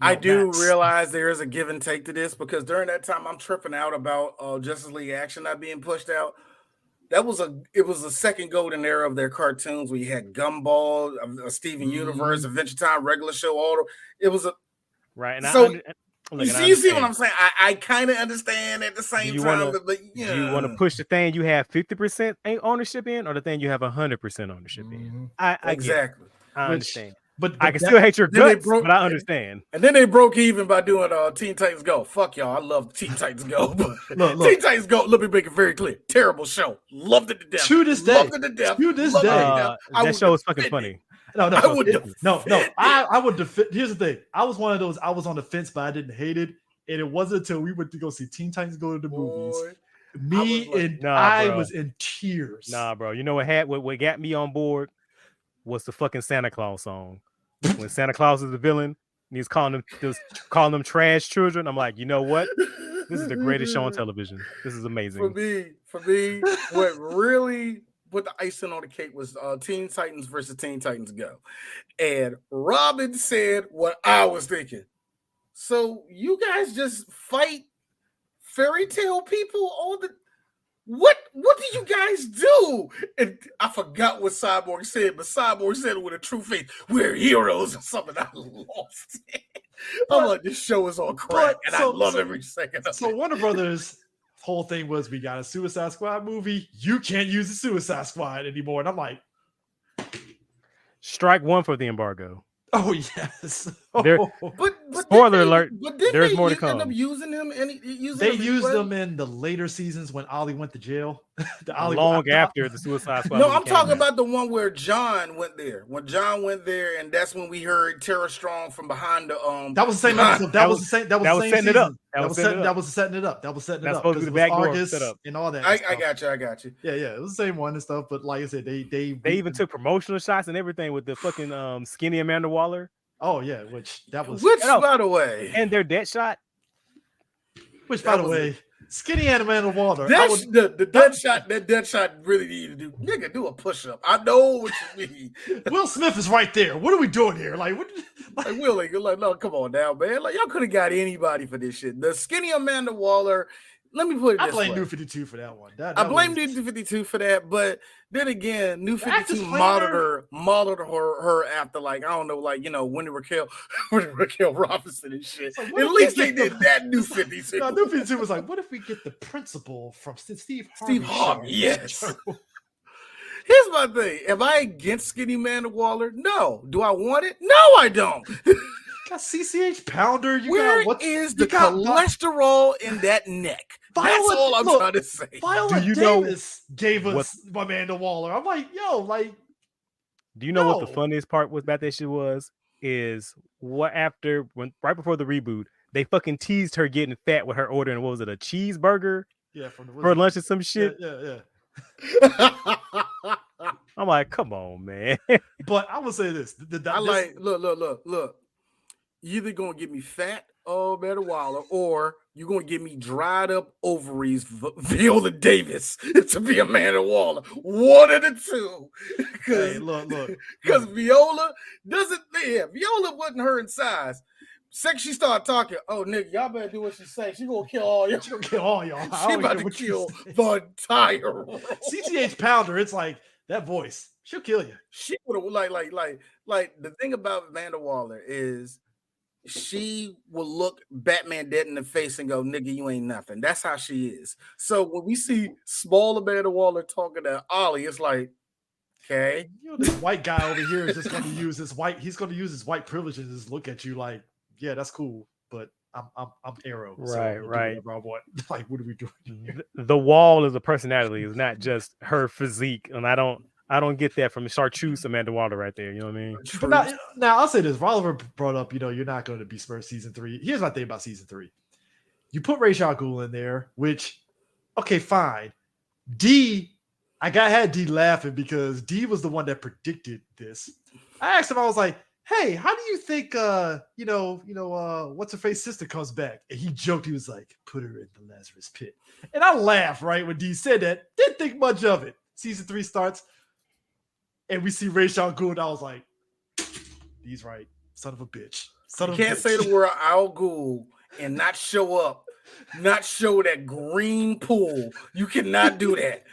I do realize there is a give and take to this because during that time I'm tripping out about Justice League Action not being pushed out. It was a second golden era of their cartoons where you had Gumball, Steven Universe, Adventure Time, regular show, all it was a right. And so you see what I'm saying? I kind of understand at the same time, but yeah. Do you want to push the thing you have 50% ownership in, or the thing you have 100% ownership in? I exactly. I understand. But I can still hate your guts, but I understand. And then they broke even by doing Teen Titans Go. Fuck y'all. I love Teen Titans Go. Look. Teen Titans Go, let me make it very clear. Terrible show. Loved it to death. To this day. Loved it to death. To this day. That show is fucking funny. No. I would defend. Here's the thing. I was one of those. I was on the fence, but I didn't hate it. And it wasn't until we went to go see Teen Titans Go to the movies. I was in tears. Nah, bro. You know what got me on board was the fucking Santa Claus song. When Santa Claus is the villain, and he's calling them trash children. I'm like, you know what? This is the greatest show on television. This is amazing. For me, what really put the icing on the cake was Teen Titans versus Teen Titans Go. And Robin said what I was thinking. So you guys just fight fairy tale people all the what do you guys do? And I forgot what Cyborg said, but Cyborg said it with a true face. We're heroes or something. I lost it. I'm like, this show is on crack, and I love every second of it. So Warner Brothers' whole thing was, we got a Suicide Squad movie. You can't use the Suicide Squad anymore. And I'm like, strike one for the embargo. Oh yes. But spoiler alert. But there's more to come. End up using him, they used them in the later seasons when Ollie went to jail. After the Suicide Squad. No, I'm talking about the one where John went there. When John went there, and that's when we heard Tara Strong from behind the That was the same episode. That was setting it up. That was setting it up. That's supposed to be the back door set up and all that. I got you. Yeah, it was the same one and stuff. But like I said, they even took promotional shots and everything with the fucking skinny Amanda Waller. Oh yeah, which by the way, and their dead shot. By the way, skinny Amanda Waller. The dead shot really needed to do. Nigga, do a push up. I know what you mean. Will Smith is right there. What are we doing here? Like Will, no, come on now, man. Like y'all could have got anybody for this shit. The skinny Amanda Waller. Let me put it this way. I blame New 52 for that one. I blame New 52 for that, but then again, New 52 modeled her after, like, I don't know, like, you know, Wendy Raquel Robinson and shit. So at least they did that. New 52. No, New 52 was like, what if we get the principal from Steve Harvey? Yes. Here's my thing. Am I against skinny Amanda Waller? No. Do I want it? No, I don't. Got CCH Pounder. Where is the cholesterol in that neck? That's all I'm trying to say. Viola Davis gave us Amanda Waller. I'm like, yo, like. Do you know what the funniest part was about that shit was? Is right before the reboot, they fucking teased her getting fat with her ordering, what was it, a cheeseburger? Yeah, for lunch or some shit. Yeah. I'm like, come on, man. But I will say this: I like look. You either gonna get me fat, Amanda Waller, or you're gonna get me dried up ovaries, Viola Davis to be Amanda Waller. One of the two. Hey, look. Because Viola doesn't. Yeah, Viola wasn't her in size. Second she started talking, oh nigga, y'all better do what she say. She gonna kill all y'all. She gonna kill all y'all. She about to kill the entire world. CTH Pounder. It's like that voice. She'll kill you. She would have like the thing about Amanda Waller is she will look Batman dead in the face and go, nigga, you ain't nothing. That's how she is. So when we see small Amanda Waller talking to Ollie, it's like, okay. You know, this white guy over here is just going to use his white. He's going to use his white privileges and just look at you like, yeah, that's cool, but I'm Arrow. Right, so right. I want. Like, what are we doing? The wall is a personality. It's not just her physique, and I don't get that from Chartreuse Amanda Waller right there. You know what I mean? But now I'll say this. Oliver brought up, you're not going to be Spurs season 3. Here's my thing about season 3. You put Ra's al Ghul in there, which, okay, fine. I had D laughing because D was the one that predicted this. I asked him, I was like, hey, how do you think, what's her face sister comes back? And he joked, he was like, put her in the Lazarus pit. And I laughed, right, when D said that. Didn't think much of it. Season 3 starts. And we see Ra's al Ghul, and I was like, he's right. Son of a bitch. You can't say the word Al Ghul and not show up, not show that green pool. You cannot do that.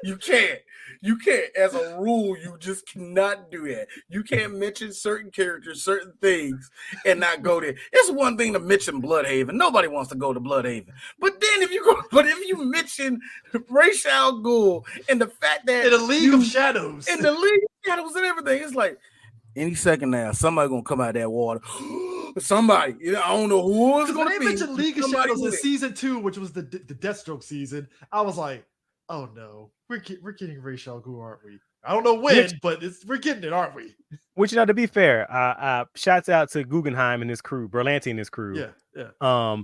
You can't. You can't. As a rule, you just cannot do that. You can't mention certain characters, certain things, and not go there. It's one thing to mention Bloodhaven. Nobody wants to go to Bloodhaven. But then if you mention Ra's al Ghul and the fact that in the League of Shadows. In the League of Shadows and everything, it's like any second now, somebody gonna come out of that water. Somebody, I don't know who it's gonna be. They mentioned League of Shadows in season 2, which was the Deathstroke season. I was like, oh no, we're getting Ra's al Ghul, aren't we? I don't know when, but we're getting it, aren't we? Which, to be fair, shouts out to Guggenheim and his crew, Berlanti and his crew. Yeah.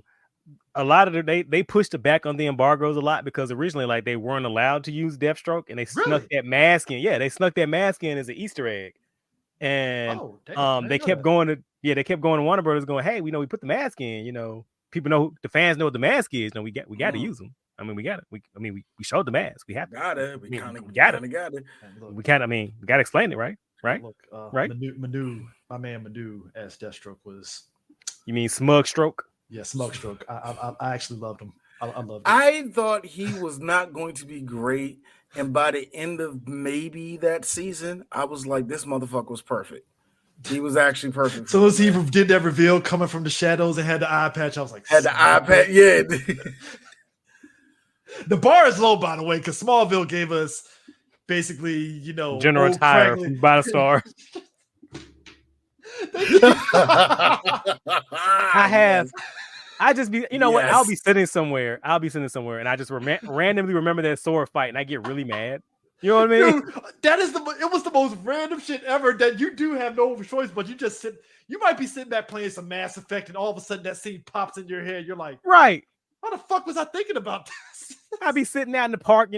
A lot of they pushed it back on the embargoes a lot because originally, like, they weren't allowed to use Deathstroke, and they snuck that mask in. Yeah, they snuck that mask in as an Easter egg, and they kept going to Warner Brothers, going, hey, we put the mask in. People know, the fans know what the mask is. We got to use them. I mean, we got it. We showed the mask. We have got it. We got it. We got to explain it, right? Right. Look, right. Manu, my man Manu as Deathstroke was. You mean Smug Stroke? Yeah, Smug Stroke. I actually loved him. I loved him. I thought he was not going to be great, and by the end of maybe that season, I was like, this motherfucker was perfect. He was actually perfect. So as he did that reveal coming from the shadows and had the eye patch, I was like, had the eye patch, yeah. The bar is low, by the way, because Smallville gave us basically, General Tire from Battlestar. I just be, what? I'll be sitting somewhere, and I just randomly remember that sword fight, and I get really mad. You know what I mean? Dude, it was the most random shit ever that you do have no choice, but you might be sitting back playing some Mass Effect, and all of a sudden that scene pops in your head. You're like, right. How the fuck was I thinking about this? I'd be sitting out in the park,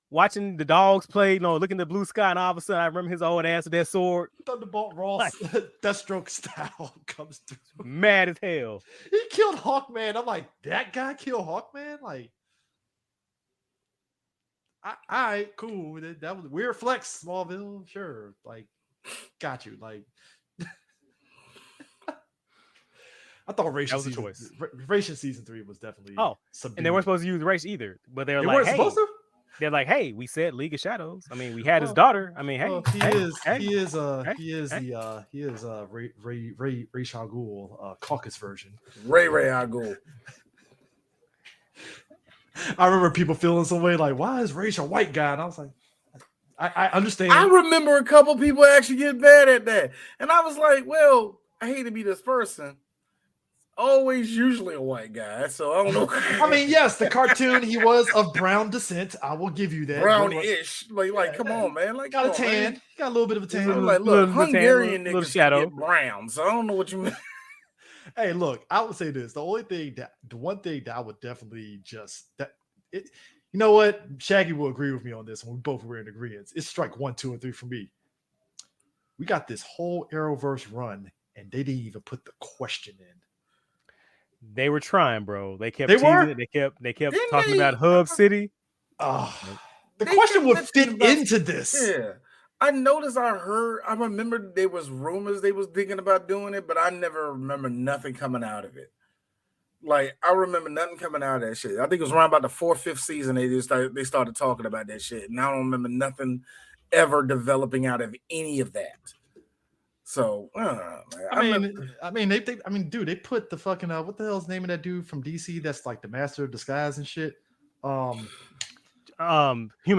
watching the dogs play, looking at the blue sky, and all of a sudden I remember his old ass with that sword. Thunderbolt Ross, Deathstroke style comes through. Mad as hell. He killed Hawkman. I'm like, that guy killed Hawkman? Like, all right, cool. That was a weird flex, Smallville. Sure. Like, got you. Like, I thought Racial was a choice. Racial season 3 was definitely subdued. And they weren't supposed to use race either, but they weren't supposed to. They're like, hey, we said League of Shadows. I mean, we had his daughter. I mean, hey, he is Ra's al Ghul, caucus version. Ray al Ghul. I remember people feeling some way like, why is Ra's a white guy? And I was like, I understand. I remember a couple people actually get mad at that, and I was like, well, I hate to be this person. Always usually a white guy, so I don't know. I mean, yes, the cartoon, he was of brown descent. I will give you that. Brownish. Like, come on, man. Like, got a tan. Got a little bit of a tan. Like, look, Hungarian niggas shadow brown, so I don't know what you mean. Hey, look, I would say this. The one thing that I would definitely You know what? Shaggy will agree with me on this, and we both were in agreement. It's strike 1, 2, and 3 for me. We got this whole Arrowverse run, and they didn't even put the question in. They were trying, bro. They kept They teasing were? it. They kept Didn't talking they- about Hub City. The They question kept would mentioning fit about- into this. Yeah. I noticed, I remember there was rumors they was thinking about doing it, but I never remember nothing coming out of it. Like, I remember nothing coming out of that shit. I think it was around about the 4th, 5th season they started talking about that shit. And I don't remember nothing ever developing out of any of that. So, I don't know, man. I mean, dude, they put the fucking what the hell's the name of that dude from DC that's like the master of disguise and shit. Human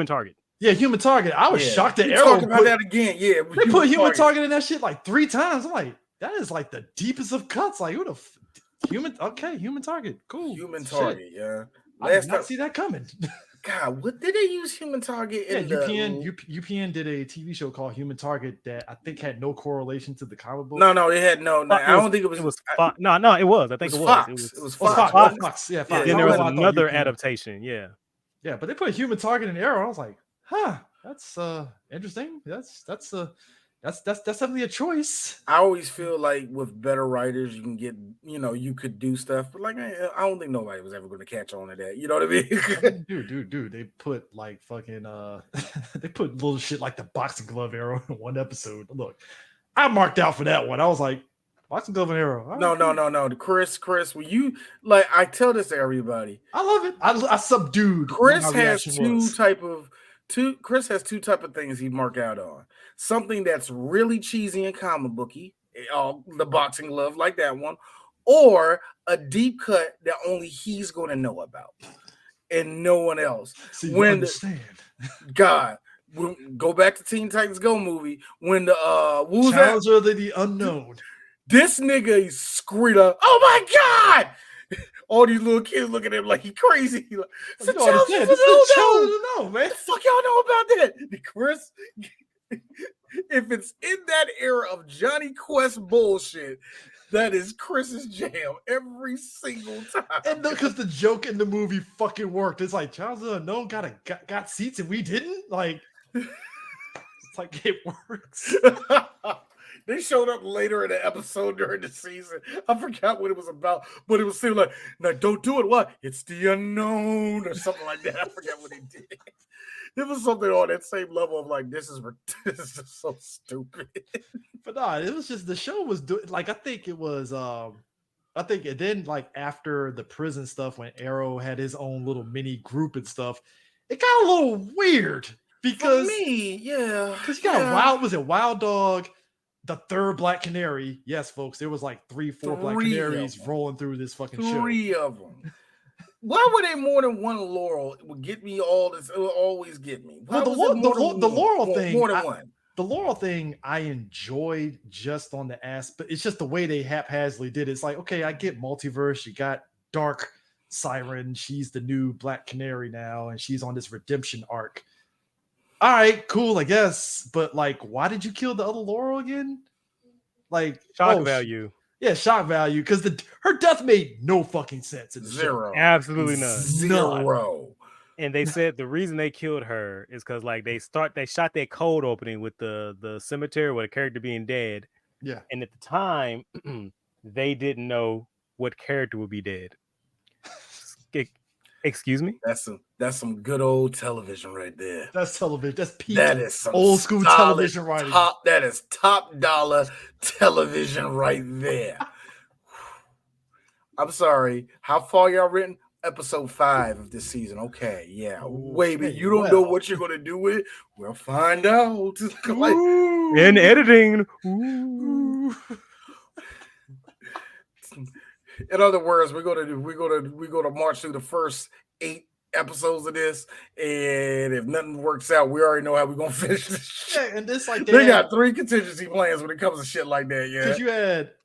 Target. Yeah, Human Target. I was shocked that we Arrow talked about that again. Yeah, they put Human Target in that shit like 3 times. I'm like, that is like the deepest of cuts. Like, who the Human Target. Cool. Human Shit. Target, yeah. I did not see that coming. God, what did they use Human Target in? UPN did a TV show called Human Target that I think had no correlation to the comic book. No, it had no. I don't think it was. It was Fox. No, it was. I think it was. Fox. It was Fox. Fox. Yeah, Fox. Then there was I thought another UPN. adaptation. Yeah. Yeah, but they put Human Target in Arrow. I was like, huh, that's interesting. That's definitely a choice. I always feel like with better writers, you can get, you could do stuff, but like I don't think nobody was ever going to catch on to that. You know what I mean? Dude, they put like fucking they put little shit like the boxing glove arrow in one episode. Look, I marked out for that one. I was like, boxing glove and arrow. All right. No. Chris, will you like? I tell this to everybody. I love it. I subdued. Chris has two type of things he mark out on. Something that's really cheesy and comic booky, the boxing glove like that one, or a deep cut that only he's going to know about and no one else. So you understand. Go back to Teen Titans Go movie when the Challenger of the Unknown. This nigga is screamed up. Oh my God! All these little kids look at him like he crazy. Like, This is the Challenger to know, man. What the fuck y'all know about that? Chris, if it's in that era of Johnny Quest bullshit, that is Chris's jam every single time. And because the joke in the movie fucking worked. It's like Challenger of the Unknown got seats and we didn't. Like, it's like it works. They showed up later in the episode during the season. I forgot what it was about, but it was still like, no, don't do it. What? It's the unknown or something like that. I forgot what he did. It was something on that same level of like, this is just so stupid. But no, it was just the show was doing like I think it then like after the prison stuff when Arrow had his own little mini group and stuff, it got a little weird because because you got Wild Dog, the third Black Canary. Yes, folks, there was like 3-4 Black Canaries rolling through this fucking show. 3 of them. Why were they more than one Laurel? It would get me all this. It will always get me. Why Well, the Laurel thing, more than one. The Laurel thing, I enjoyed just on the ass, but it's just the way they haphazardly did it. It's like, okay, I get multiverse. You got Dark Siren. She's the new Black Canary now, and she's on this redemption arc. All right, cool, I guess. But like, why did you kill the other Laurel again? Like Shock value. Yeah, shock value, because her death made no fucking sense in the Zero. show. Absolutely none. Zero. And they said the reason they killed her is because like they shot their cold opening with the cemetery with a character being dead. Yeah. And at the time, they didn't know what character would be dead. Excuse me? That's some good old television right there. That's television. That's peak. That is some old school television writing. That is top dollar television right there. I'm sorry. How far y'all written? Episode 5 of this season. Okay, yeah. Wait, but you don't know what you're gonna do with it? We'll find out. Like, in editing. Ooh. In other words, we're gonna march through the first 8 episodes of this, and if nothing works out, we already know how we're gonna finish this shit. Yeah, and it's like they got 3 contingency plans when it comes to shit like that. Yeah, because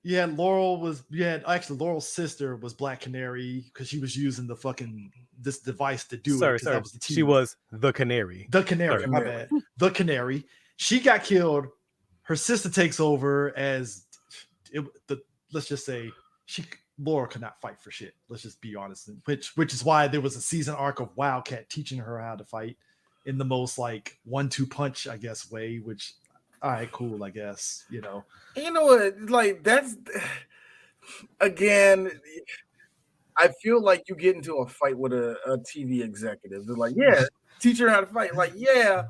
you had Laurel's sister was Black Canary because she was using the fucking this device to do it. That was she was the Canary. The Canary, my bad. The Canary. She got killed. Her sister takes over as let's just say Laura could not fight for shit. Let's just be honest. Which is why there was a season arc of Wildcat teaching her how to fight in the most like 1-2 punch, I guess, way. Which, all right, cool, I guess. You know what? Like that's again. I feel like you get into a fight with a TV executive. They're like, yeah, teach her how to fight. Like, yeah.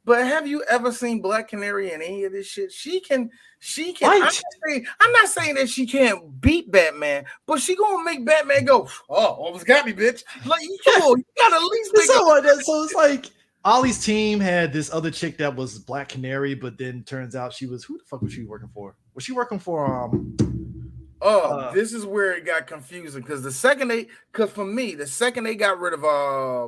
But have you ever seen Black Canary in any of this shit? She can. I'm not saying that she can't beat Batman, but she gonna make Batman go, oh, almost got me, bitch. Like, come on, you gotta at least make so it's like Ollie's team had this other chick that was Black Canary, but then turns out she was, who the fuck was she working for? Was she working for this is where it got confusing because for me, the second they got rid of I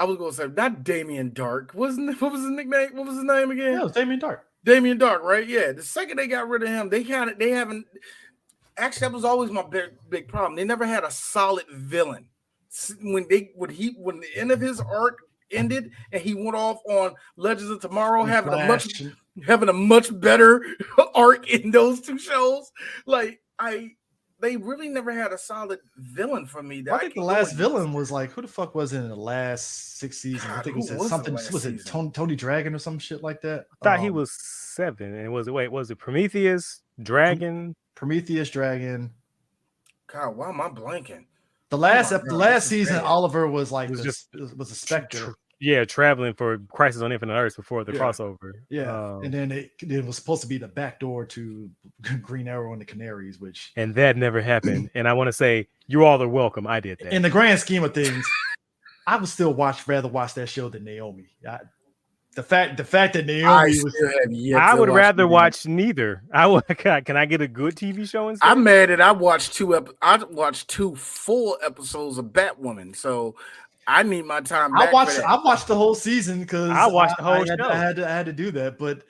was gonna say not Damien Dark. What was his nickname? What was his name again? Yeah, it was Damien Dark. Damien Dark, right? Yeah. The second they got rid of him, they haven't. Actually, that was always my big problem. They never had a solid villain. When the end of his arc ended and he went off on Legends of Tomorrow, having a much better arc in those two shows. Like they really never had a solid villain for me. I think the last villain was like, who the fuck was it in the last 6 seasons? I think it was something. Was it Tony Dragon or some shit like that? I thought he was 7. And was it Prometheus, Dragon? Prometheus, Dragon. God, why am I blanking? The last season, Oliver was like was a specter. Traveling for Crisis on Infinite Earths before the crossover. Yeah, and then it was supposed to be the backdoor to Green Arrow and the Canaries, and that never happened. And I want to say you all are welcome. I did that. In the grand scheme of things, I would still rather watch that show than Naomi. The fact that Naomi I would rather watch neither. Can I get a good TV show instead? I'm mad that I watched 2 full episodes of Batwoman, so I need my time back. I watched the whole season because I watched the whole show. I had to do that, but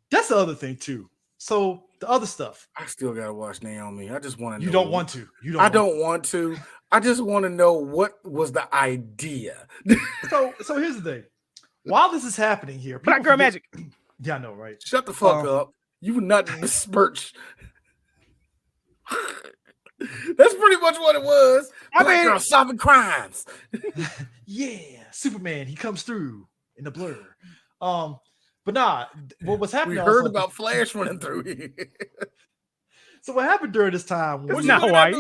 that's the other thing too. So the other stuff, I still gotta watch Naomi. I just want to. You don't want to. I don't want to. I just want to know what was the idea. So here's the thing. While this is happening here, Black Girl Magic. Yeah, I know, right? Shut the fuck up. You would not besmirch. That's pretty much what it was. Black girl solving crimes. Yeah, Superman. He comes through in the blur. But nah, what was happening? We heard about Flash running through here. So what happened during this time? Was not white.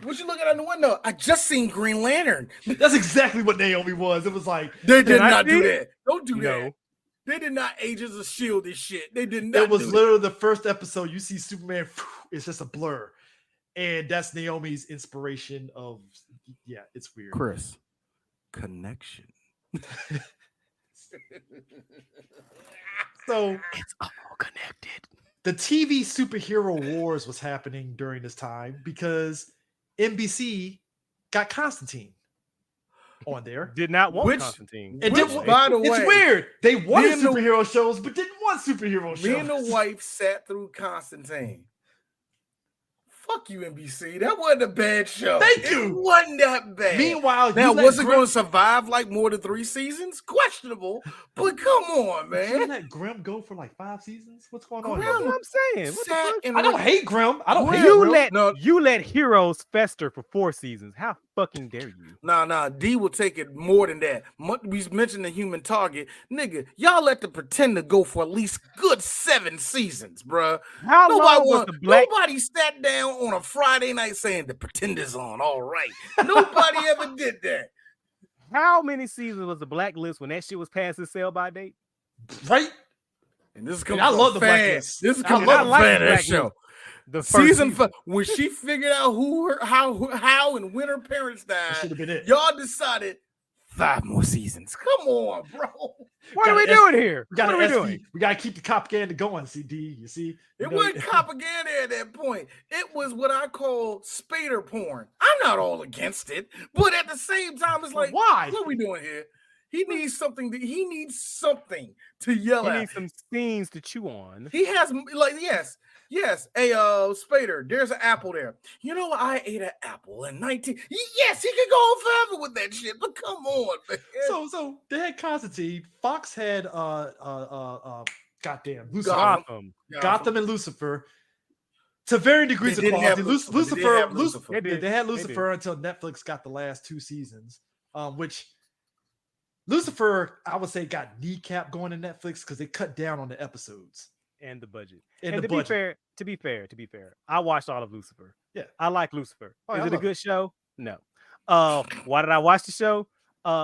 What you looking out the window? I just seen Green Lantern. That's exactly what Naomi was. It was like they did not do that. Don't do that. They did not Agents of S.H.I.E.L.D. this shit. They did not. It was literally the first episode. You see Superman. It's just a blur. And that's Naomi's inspiration of, it's weird. Chris, connection. So it's all connected. The TV superhero wars was happening during this time because NBC got Constantine on there. Did not want Constantine. By the way, it's weird. They wanted superhero shows, but didn't want superhero shows. Me and the wife sat through Constantine. Fuck you, NBC. That wasn't a bad show. Thank you. It wasn't that bad. Meanwhile, now was it going to survive like more than 3 seasons? Questionable. But come on, man. You let Grimm go for like 5 seasons? What's going on? That's what I'm saying. I don't hate Grimm. You let heroes fester for 4 seasons. How fucking dare you? Nah. D will take it more than that. We mentioned the Human Target. Nigga, y'all let the Pretender go for at least good 7 seasons, bruh. Nobody sat down on a Friday night saying the Pretender's on. All right. Nobody ever did that. How many seasons was the Blacklist when that shit was past its sell-by date? Right. And this is coming. I love the Blacklist. This is coming from a fan of that show. The season when she figured out how and when her parents died, should have been it. Y'all decided 5 more seasons. Come on, bro. What are we doing here? What are we doing? We gotta keep the propaganda going. CD, you see, it wasn't propaganda at that point. It was what I call Spader porn. I'm not all against it, but at the same time, it's like, why? What are we doing here? He needs something to yell at. He needs some scenes to chew on. He has yes. Hey, Spader, there's an apple there. You know, I ate an apple in 19. Yes, he could go on forever with that shit. But come on, man. So they had Constantine. Fox had Goddamn, Lucifer. Gotham. And Lucifer. To varying degrees of quality. Lucifer. They had Lucifer until Netflix got the last 2 seasons, which Lucifer, I would say, got kneecap going to Netflix because they cut down on the episodes and the budget. And to be fair, I watched all of Lucifer. Yeah, I like Lucifer. Is it a good show? No. Why did I watch the show?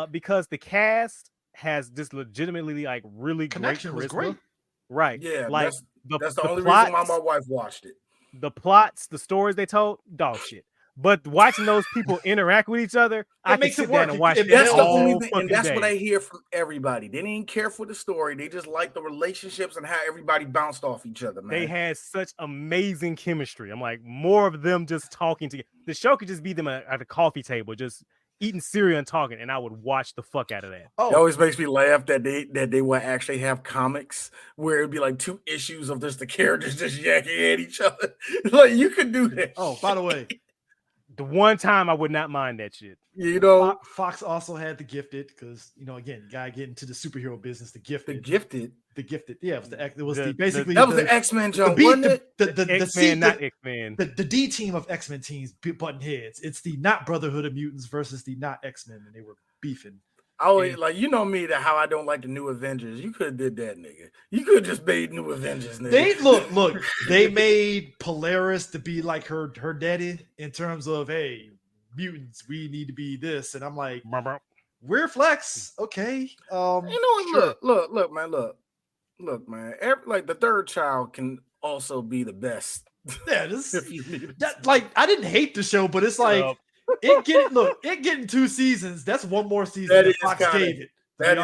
Because the cast has this legitimately like really connection great was great. Right. Yeah, like that's the only reason why my wife watched it. The plots, the stories they told, dog shit. But watching those people interact with each other, I can sit down and watch it. That's the only thing, and that's what I hear from everybody. They didn't care for the story; they just liked the relationships and how everybody bounced off each other. Man, they had such amazing chemistry. I'm like, more of them just talking together. The show could just be them at a coffee table, just eating cereal and talking, and I would watch the fuck out of that. It always makes me laugh that they will actually have comics where it'd be like 2 issues of just the characters just yakking at each other. Like you could do that. Oh, by the way. The one time I would not mind that shit. You know, Fox also had The Gifted because again, you gotta get into the superhero business. The Gifted. Yeah, it was basically the X-Men joke, wasn't it? The X-Men, not X-Men. The D team of X-Men teams button heads. It's the not Brotherhood of Mutants versus the not X-Men, and they were beefing. Like me, that how I don't like the new Avengers. You could have did that, nigga. You could have just made new Avengers, nigga. They look. They made Polaris to be like her daddy in terms of, hey, mutants, we need to be this, and I'm like, we're Flex, okay. Look, man. Look, man. Like the third child can also be the best. Yeah, I didn't hate the show, but it's like. It getting 2 seasons. That's one more season that Fox gave it. That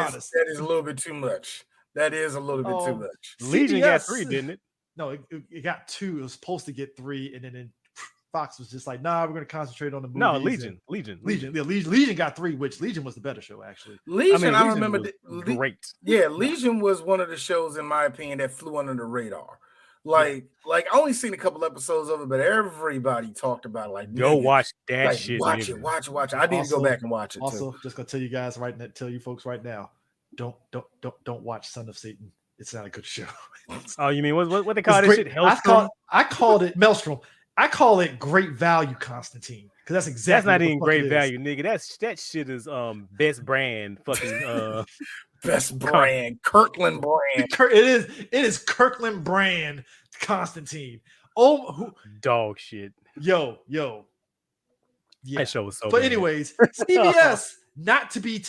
is a little bit too much. That is a little bit too much. Legion got 3, didn't it? No, it got 2. It was supposed to get 3, and then Fox was just like, "Nah, we're going to concentrate on the movies." No, Legion. Yeah, Legion got 3, which Legion was the better show, actually. Legion, I remember. Great. Yeah, Legion was one of the shows, in my opinion, that flew under the radar. Like I only seen a couple episodes of it, but everybody talked about it. Like, go watch that shit. Watch it. I need to go back and watch it. Also, just gonna tell you guys tell you folks right now, don't watch Son of Satan. It's not a good show. Oh, you mean what they call this shit? I called it Maelstrom. I call it Great Value Constantine because that's exactly. That's not even Great Value, nigga. That shit is best brand fucking best brand, Kirkland brand. It is Kirkland brand Constantine. Oh, dog shit. Yo. Yeah. That show was so But bad. anyways, CBS not to be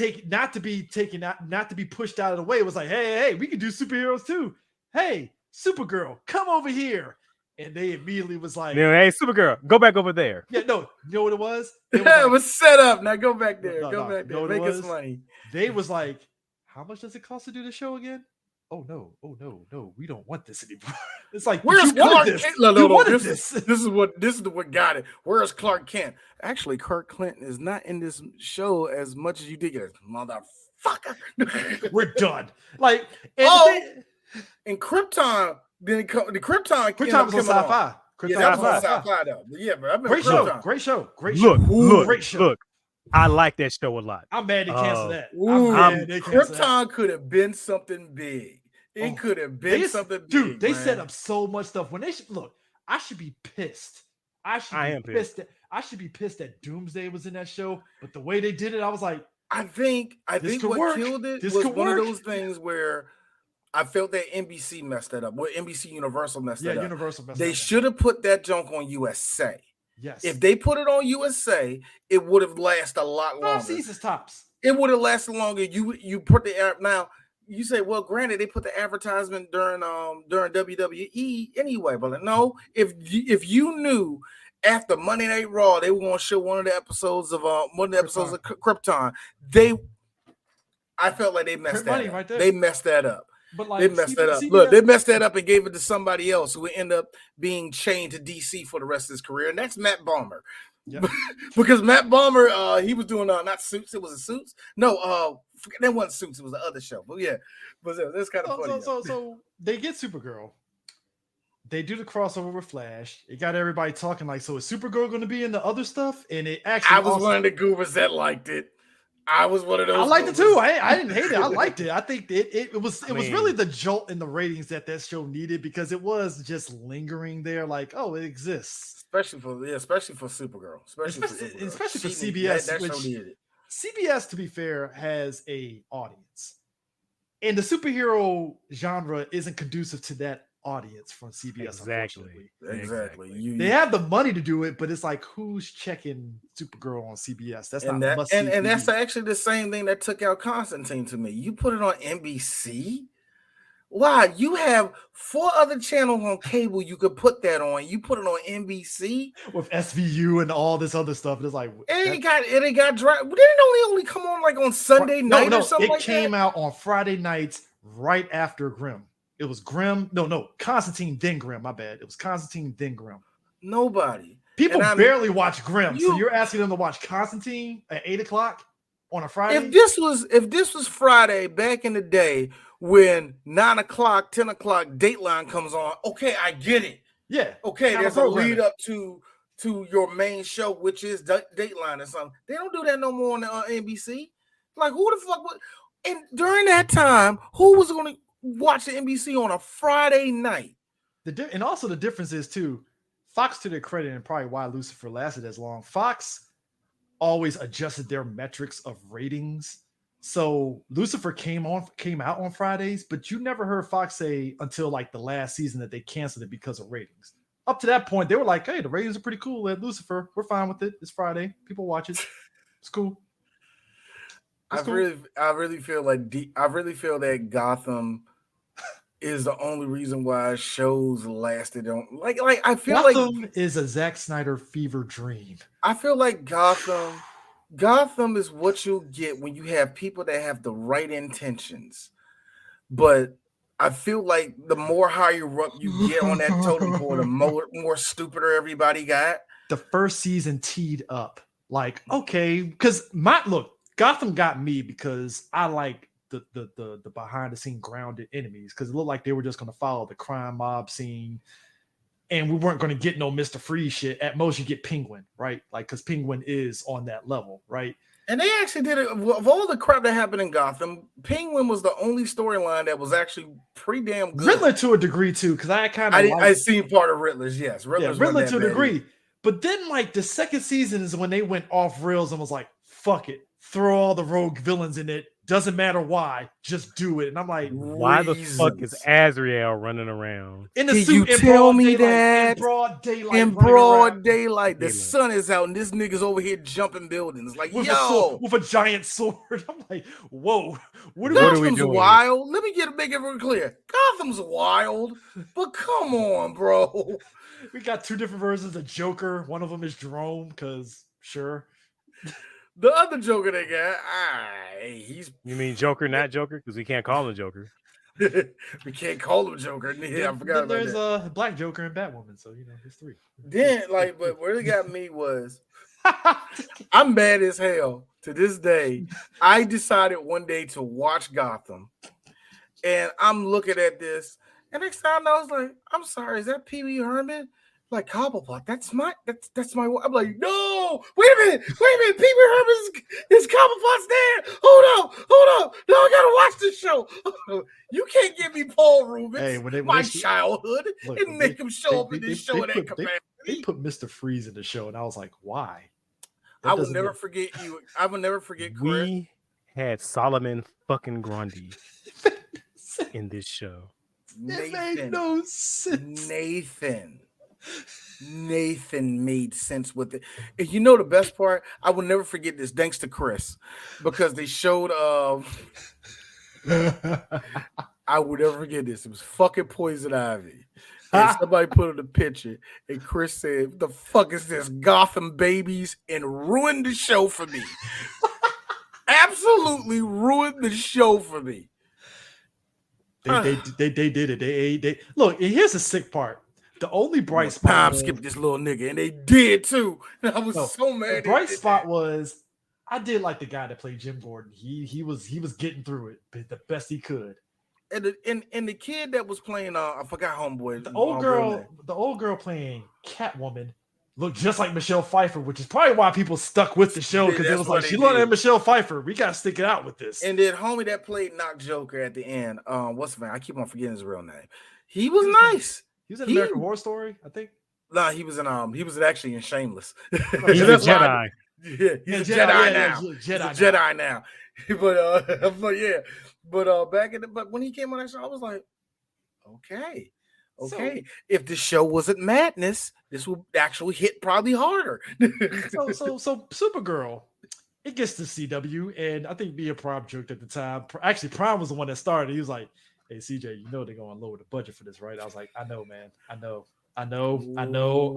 pushed out of the way was like, hey, we can do superheroes too. Hey, Supergirl, come over here. And they immediately was like, hey, Supergirl, go back over there. Yeah, no, you know what it was? It was set up. Now go back there. Go back there. Make us money. They was like, how much does it cost to do the show again? Oh no, we don't want this anymore. It's like, where's Clark Kent? This is what got it. Where's Clark Kent? Actually, Clark Kent is not in this show as much as you think it is. Motherfucker. We're done. Like, and Krypton. Then the Krypton was on Sci-Fi. That was on Sci-Fi though. Yeah, bro. Great show. Look. I like that show a lot. I'm mad they canceled that. Krypton could have been something big. It could have been something big. Dude, they set up so much stuff. When I should be pissed. I should be pissed that Doomsday was in that show. But the way they did it, I was like, I think what killed it was one of those things where I felt that NBC messed that up. Well, NBC Universal messed that up. Universal messed They should have put that junk on USA. Yes. If they put it on USA, it would have lasted a lot longer. 5 seasons tops. It would have lasted longer. You put the now. You say, well, granted, they put the advertisement during WWE anyway, but no. If you knew after Monday Night Raw they were going to show one of the episodes of Krypton, I felt like they messed that up. Right there. They messed that up. But like, they messed that up. Look, they messed that up and gave it to somebody else who would end up being chained to DC for the rest of his career, and that's Matt Bomer. Yep. Because Matt Bomer, he was doing not Suits. It was a Suits. No, that wasn't Suits. It was the other show. But yeah, but that's kind of funny. So they get Supergirl. They do the crossover with Flash. It got everybody talking like, so is Supergirl going to be in the other stuff? And it actually, I was one of the goobers that liked it. I was one of those. I liked it too. I didn't hate it. I liked it. I think it was really the jolt in the ratings that show needed, because it was just lingering there, like, oh, it exists. Especially for Supergirl. Especially for CBS. That show needed it. CBS, to be fair, has a audience, and the superhero genre isn't conducive to that audience from CBS. Exactly. They have the money to do it, but it's like, who's checking Supergirl on CBS? That's not must see. And that's actually the same thing that took out Constantine to me. You put it on NBC. Wow, you have 4 other channels on cable you could put that on. You put it on NBC with SVU and all this other stuff. It's like it got dry. Didn't it only come on like on Sunday night or something like that? It came out on Friday nights right after Grimm. It was Grimm. No, Constantine, then Grimm. My bad. It was Constantine, then Grimm. Nobody. People barely watch Grimm. So you're asking them to watch Constantine at 8:00 on a Friday? If this was Friday back in the day when 9 o'clock, 10 o'clock Dateline comes on, okay, I get it. Yeah. Okay, there's a lead up to your main show, which is Dateline or something. They don't do that no more on NBC. Like, who the fuck would? And during that time, who was going to watch the NBC on a Friday night? And also the difference is too, Fox, to their credit, and probably why Lucifer lasted as long, Fox always adjusted their metrics of ratings. So Lucifer came out on Fridays, but you never heard Fox say until like the last season that they canceled it because of ratings. Up to that point, they were like, hey, the ratings are pretty cool at Lucifer. We're fine with it. It's Friday. People watch it. It's cool. I really feel that Gotham is the only reason why shows lasted on. Like I feel Gotham is a Zack Snyder fever dream. I feel like Gotham is what you'll get when you have people that have the right intentions. But I feel like the more higher up you get on that totem pole, the more stupider everybody got. The first season teed up like, okay, because Gotham got me because I like the behind the scene grounded enemies, because it looked like they were just going to follow the crime mob scene, and we weren't going to get no Mr. Freeze shit. At most, you get Penguin, right? Like, because Penguin is on that level, right? And they actually did it. Of all the crap that happened in Gotham, Penguin was the only storyline that was actually pretty damn good. Riddler to a degree too, because I seen part of Riddler's. Yes, Riddler to a degree. But then, like, the second season is when they went off rails and was like, "Fuck it, throw all the rogue villains in it. Doesn't matter why, just do it." And I'm like, why the fuck is Azrael running around in the suit? You tell me that in broad daylight. In broad daylight, the sun is out, and this nigga's over here jumping buildings. Like, with a giant sword. I'm like, whoa, what are we doing? Wild. Let me make it real clear. Gotham's wild, but come on, bro. We got 2 different versions of Joker. One of them is Jerome, because sure. The other Joker they got, You mean Joker, not Joker? Because we can't call him Joker. We can't call him Joker. Yeah, I forgot about that. There's a Black Joker and Batwoman, so there's 3. Then, but where it got me was, I'm mad as hell to this day. I decided one day to watch Gotham, and I'm looking at this, and next time I was like, I'm sorry, is that Pee Wee Herman? Like, Cobblepot, that's my. I'm like, no, wait a minute, Pee Wee Herman is Cobblepot's there. Hold up, no, I gotta watch this show. You can't give me Paul Rubens, my childhood, and make him show up in this show in that capacity. They put Mr. Freeze in the show, and I was like, why? I will never forget you. I will never forget Chris. We had Solomon fucking Grundy in this show. It made no sense. Nathan made sense with it. And you know the best part? I will never forget this, thanks to Chris, because they showed I would never forget this. It was fucking Poison Ivy. And somebody put up a picture, and Chris said, "The fuck is this? Gotham babies," and ruined the show for me. Absolutely ruined the show for me. They did it. They look. And here's the sick part. The only bright spot. Time skipped this little nigga, and they did too. And I was so mad. The bright spot was, I did like the guy that played Jim Gordon. He was getting through it the best he could. And the kid that was playing, I forgot homeboy. The old girl playing Catwoman looked just like Michelle Pfeiffer, which is probably why people stuck with the show because Yeah, it was that's like why she they looked did. like Michelle Pfeiffer. We gotta stick it out with this. And then homie that played Knock Joker at the end, what's the name? I keep on forgetting his real name. He was nice. He was in American Horror Story, I think. No, he was actually in Shameless. He's a Jedi. Yeah, he's a Jedi now. He's a Jedi now. But when he came on that show, I was like, okay. If the show wasn't madness, this would actually hit probably harder. so Supergirl, it gets to CW, and I think me and Prime joked at the time. Actually, Prime was the one that started. He was like, "Hey, CJ, you know they're going to lower the budget for this, right?" I was like, "I know, man. I know.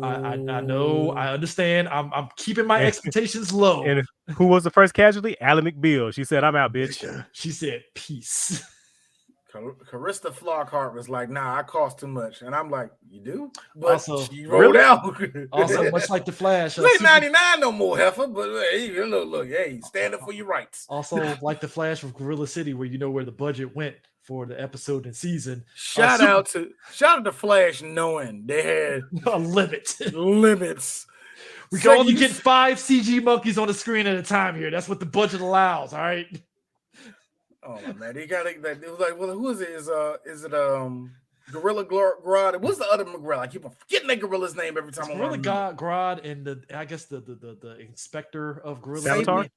I understand. I'm keeping my expectations low." And who was the first casualty? Allie McBeal. She said, "I'm out, bitch." She said, "Peace." Carissa Flockhart was like, "Nah, I cost too much," and I'm like, "You do?" But Also, she rolled out. Also, much like the Flash, it ain't 99 no more, heifer. But hey, look, hey, stand up for your rights. Also, like the Flash of Gorilla City, where you know where the budget went for the episode and season. Shout out to Flash, knowing they had a limit. Limits. We can only get 5 CG monkeys on the screen at a time here. That's what the budget allows. All right. Oh man, they got it. It was like, well, who is it? Is it Gorilla Grodd? What's the other gorilla? I keep on forgetting that gorilla's name every time. Gorilla Grodd and the inspector of Gorilla Savitar? City.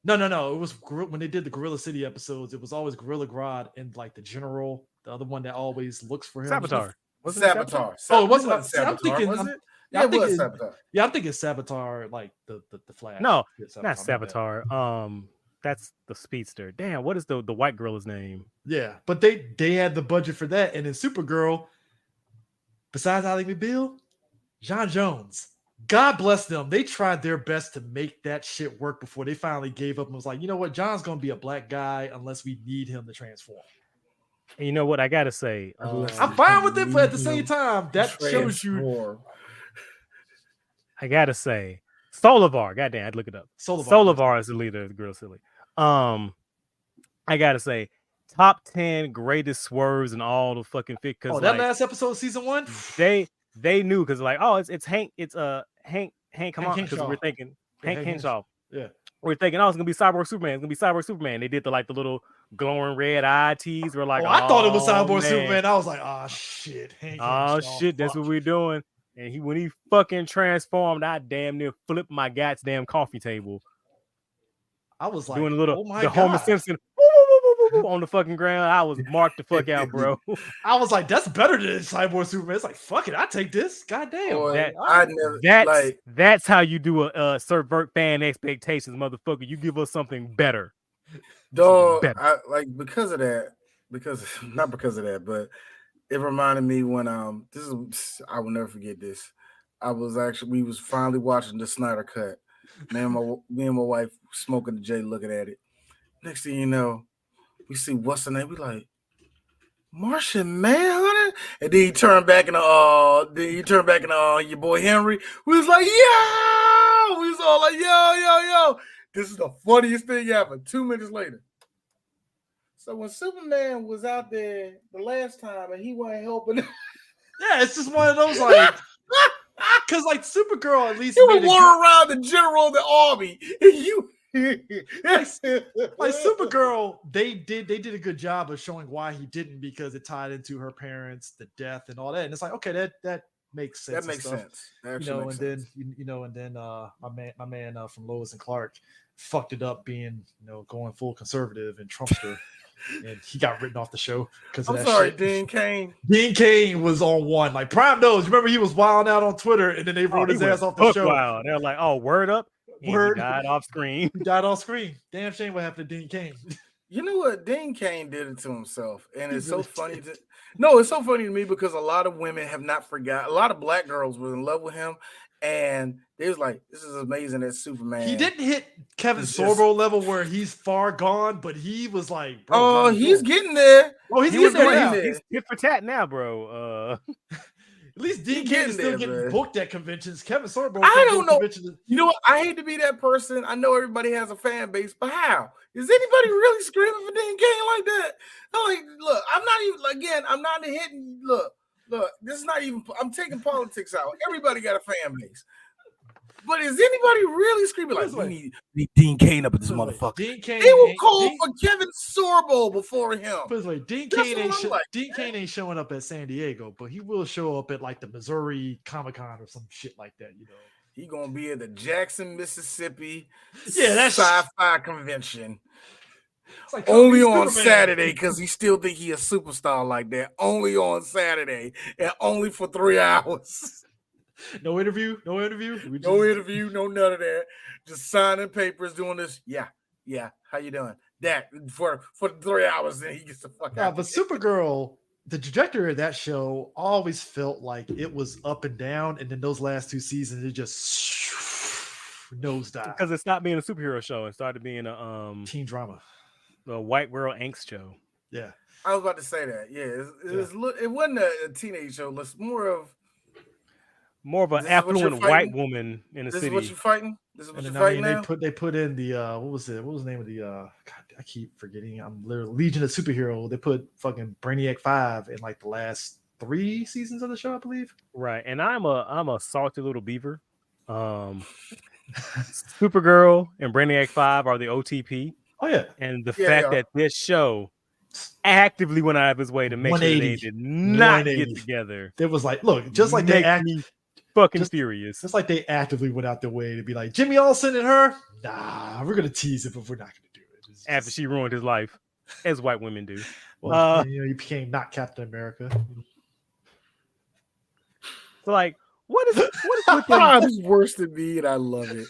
No. It was when they did the Gorilla City episodes. It was always Gorilla Grodd and like the general, the other one that always looks for him. Savitar. Was it Savitar? Oh, it wasn't Savitar. I'm thinking, was it? Yeah, it was Savitar. Yeah, I'm thinking Savitar, like the Flash. No, not Savitar. That's the speedster. Damn, what is the white gorilla's name? Yeah, but they had the budget for that, and in Supergirl, besides Ally McBeal, John Jones. God bless them. They tried their best to make that shit work before they finally gave up and was like, you know what, John's gonna be a black guy unless we need him to transform. And you know what I gotta say? I'm fine with it, but at the same time, that shows you. I gotta say, Solivar. Goddamn, I'd look it up. Solivar is the leader of the Gorilla City. I gotta say, top 10 greatest swerves in all the fucking fit. Because that last episode of season 1, they knew because like, oh, it's Hank, Hank. Come on, because we're thinking Hank Henshaw. Yeah, we're thinking, oh, it's gonna be Cyborg Superman. It's gonna be Cyborg Superman. They did the little glowing red eye tees. We're like, I thought it was Cyborg Superman. I was like, oh shit, Hank Henshaw, that's what we're doing. And when he fucking transformed, I damn near flipped my goddamn coffee table. I was like, doing a little God. Homer Simpson on the fucking ground. I was marked the fuck out, bro. I was like, that's better than Cyborg Superman. It's like, fuck it, I take this. Goddamn. That's how you do a subvert fan expectations, motherfucker. You give us something better. Dog, because of that, but it reminded me when I will never forget this. We was finally watching the Snyder Cut. Me and my wife smoking the J, looking at it. Next thing you know, we see what's the name. We like Martian Manhunter, and then he turned back in your boy Henry. We was like, yo! We was all like, yo! This is the funniest thing ever. 2 minutes later. So when Superman was out there the last time and he wasn't helping, yeah, it's just one of those like. Because like Supergirl, at least you would wander around the general of the army, and you like Supergirl, they did a good job of showing why he didn't, because it tied into her parents, the death, and all that. And it's like, okay, that makes sense. That makes sense. Then my man from Lois and Clark fucked it up, being going full conservative and Trumpster. And he got written off the show because of that shit. Dean Cain. Dean Cain was on one. Like Prime knows. Remember, he was wilding out on Twitter, and then they wrote his ass off the show. Wild. They're like, "Oh, word up!" Word. He died off screen. He died off screen. Damn shame what happened to Dean Cain. You know what? Dean Cain did it to himself, and it's so funny. It's so funny to me because a lot of women have not forgot. A lot of black girls were in love with him, and they was like, "This is amazing that Superman." He didn't hit Kevin Sorbo level where he's far gone, but he was like, "Bro, oh, he's getting there." Oh, he's getting there now. He's tit for tat now, bro. At least Dean Cain is still getting booked at conventions. Kevin Sorbo, I don't know. You know what? I hate to be that person. I know everybody has a fan base, but how is anybody really screaming for Dean Cain like that? I'm like, look, I'm not even. Again, I'm not hitting. Look, look, this is not even. I'm taking politics out. Everybody got a fan base. But is anybody really screaming like, we need Dean Cain up at this motherfucker? Dean Cain, they will call for Kevin Sorbo before him. Put this way, Dean Cain ain't showing up at San Diego, but he will show up at like the Missouri Comic-Con or some shit like that, you know. He gonna be at the Jackson, Mississippi that's sci-fi convention. Like only on Saturday because he still think he a superstar like that. Only on Saturday and only for 3 hours. No interview. No interview. No none of that. Just signing papers, doing this. Yeah. How you doing? That for 3 hours, then he gets the fuck out. But Supergirl, the trajectory of that show always felt like it was up and down, and then those last 2 seasons it just nosedive because it stopped being a superhero show and started being a teen drama, a white girl angst show. Yeah, I was about to say that. Yeah, it wasn't a teenage show. It's more of an affluent white woman in the city. This is what you're fighting? This is what you're fighting now? They put in the what was the name of the God, I keep forgetting. I'm literally Legion of Superhero. They put fucking Brainiac 5 in like the last 3 seasons of the show, I believe. Right. And I'm a salty little beaver. Supergirl and Brainiac 5 are the OTP. Oh yeah. And the fact that this show actively went out of his way to make sure they did not get together. It was like, look, just like they fucking furious. Just like they actively went out their way to be like Jimmy Olsen and her. Nah, we're gonna tease it, but we're not gonna do it. After she ruined his life, as white women do. Well, he became not Captain America. So, like, what is it's worse than me, and I love it.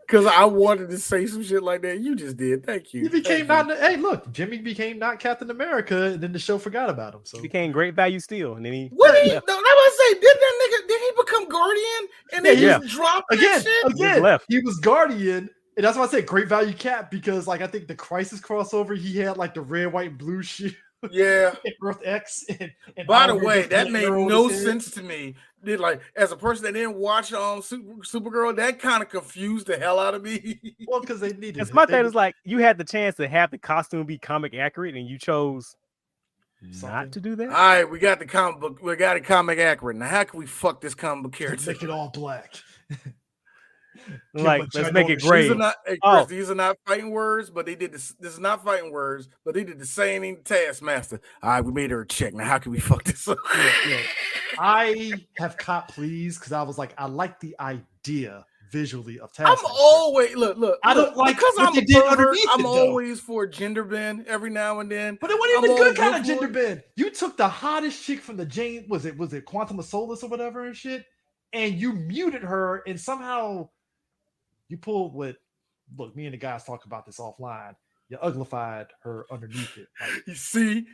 Because I wanted to say some shit like that. You just did. Thank you. He became Hey, look, Jimmy became not Captain America, and then the show forgot about him. So he became Great Value Steel, and then he. What did he? No, I was say, did he become Guardian? And then just dropped that shit? Again, he was Guardian, and that's why I say Great Value Cap because, like, I think the Crisis crossover, he had like the red, white, and blue shield. Yeah, Earth X. And by the way, that made no sense to me. Did like as a person that didn't watch Supergirl, that kind of confused the hell out of me. Well, because they needed. It's my thing is like you had the chance to have the costume be comic accurate, and you chose not to do that. All right, we got the comic book. We got it comic accurate. Now, how can we fuck this comic book character? Make it all black. Like, let's make it gray. These are not fighting words, but they did this. This is not fighting words, but they did the same thing. Taskmaster. All right, we made her a check. Now, how can we fuck this up? Yeah. I have cop please because I was like, I like the idea visually of Taskmaster. I'm always look. I don't like because I'm a pervert. I'm always for a gender bend every now and then. But it wasn't even good kind of gender bend. You took the hottest chick from the Jane. Was it Quantum of Solace or whatever and shit, and you muted her and somehow. You pulled what? Look, me and the guys talk about this offline. You uglified her underneath it. Like, you see.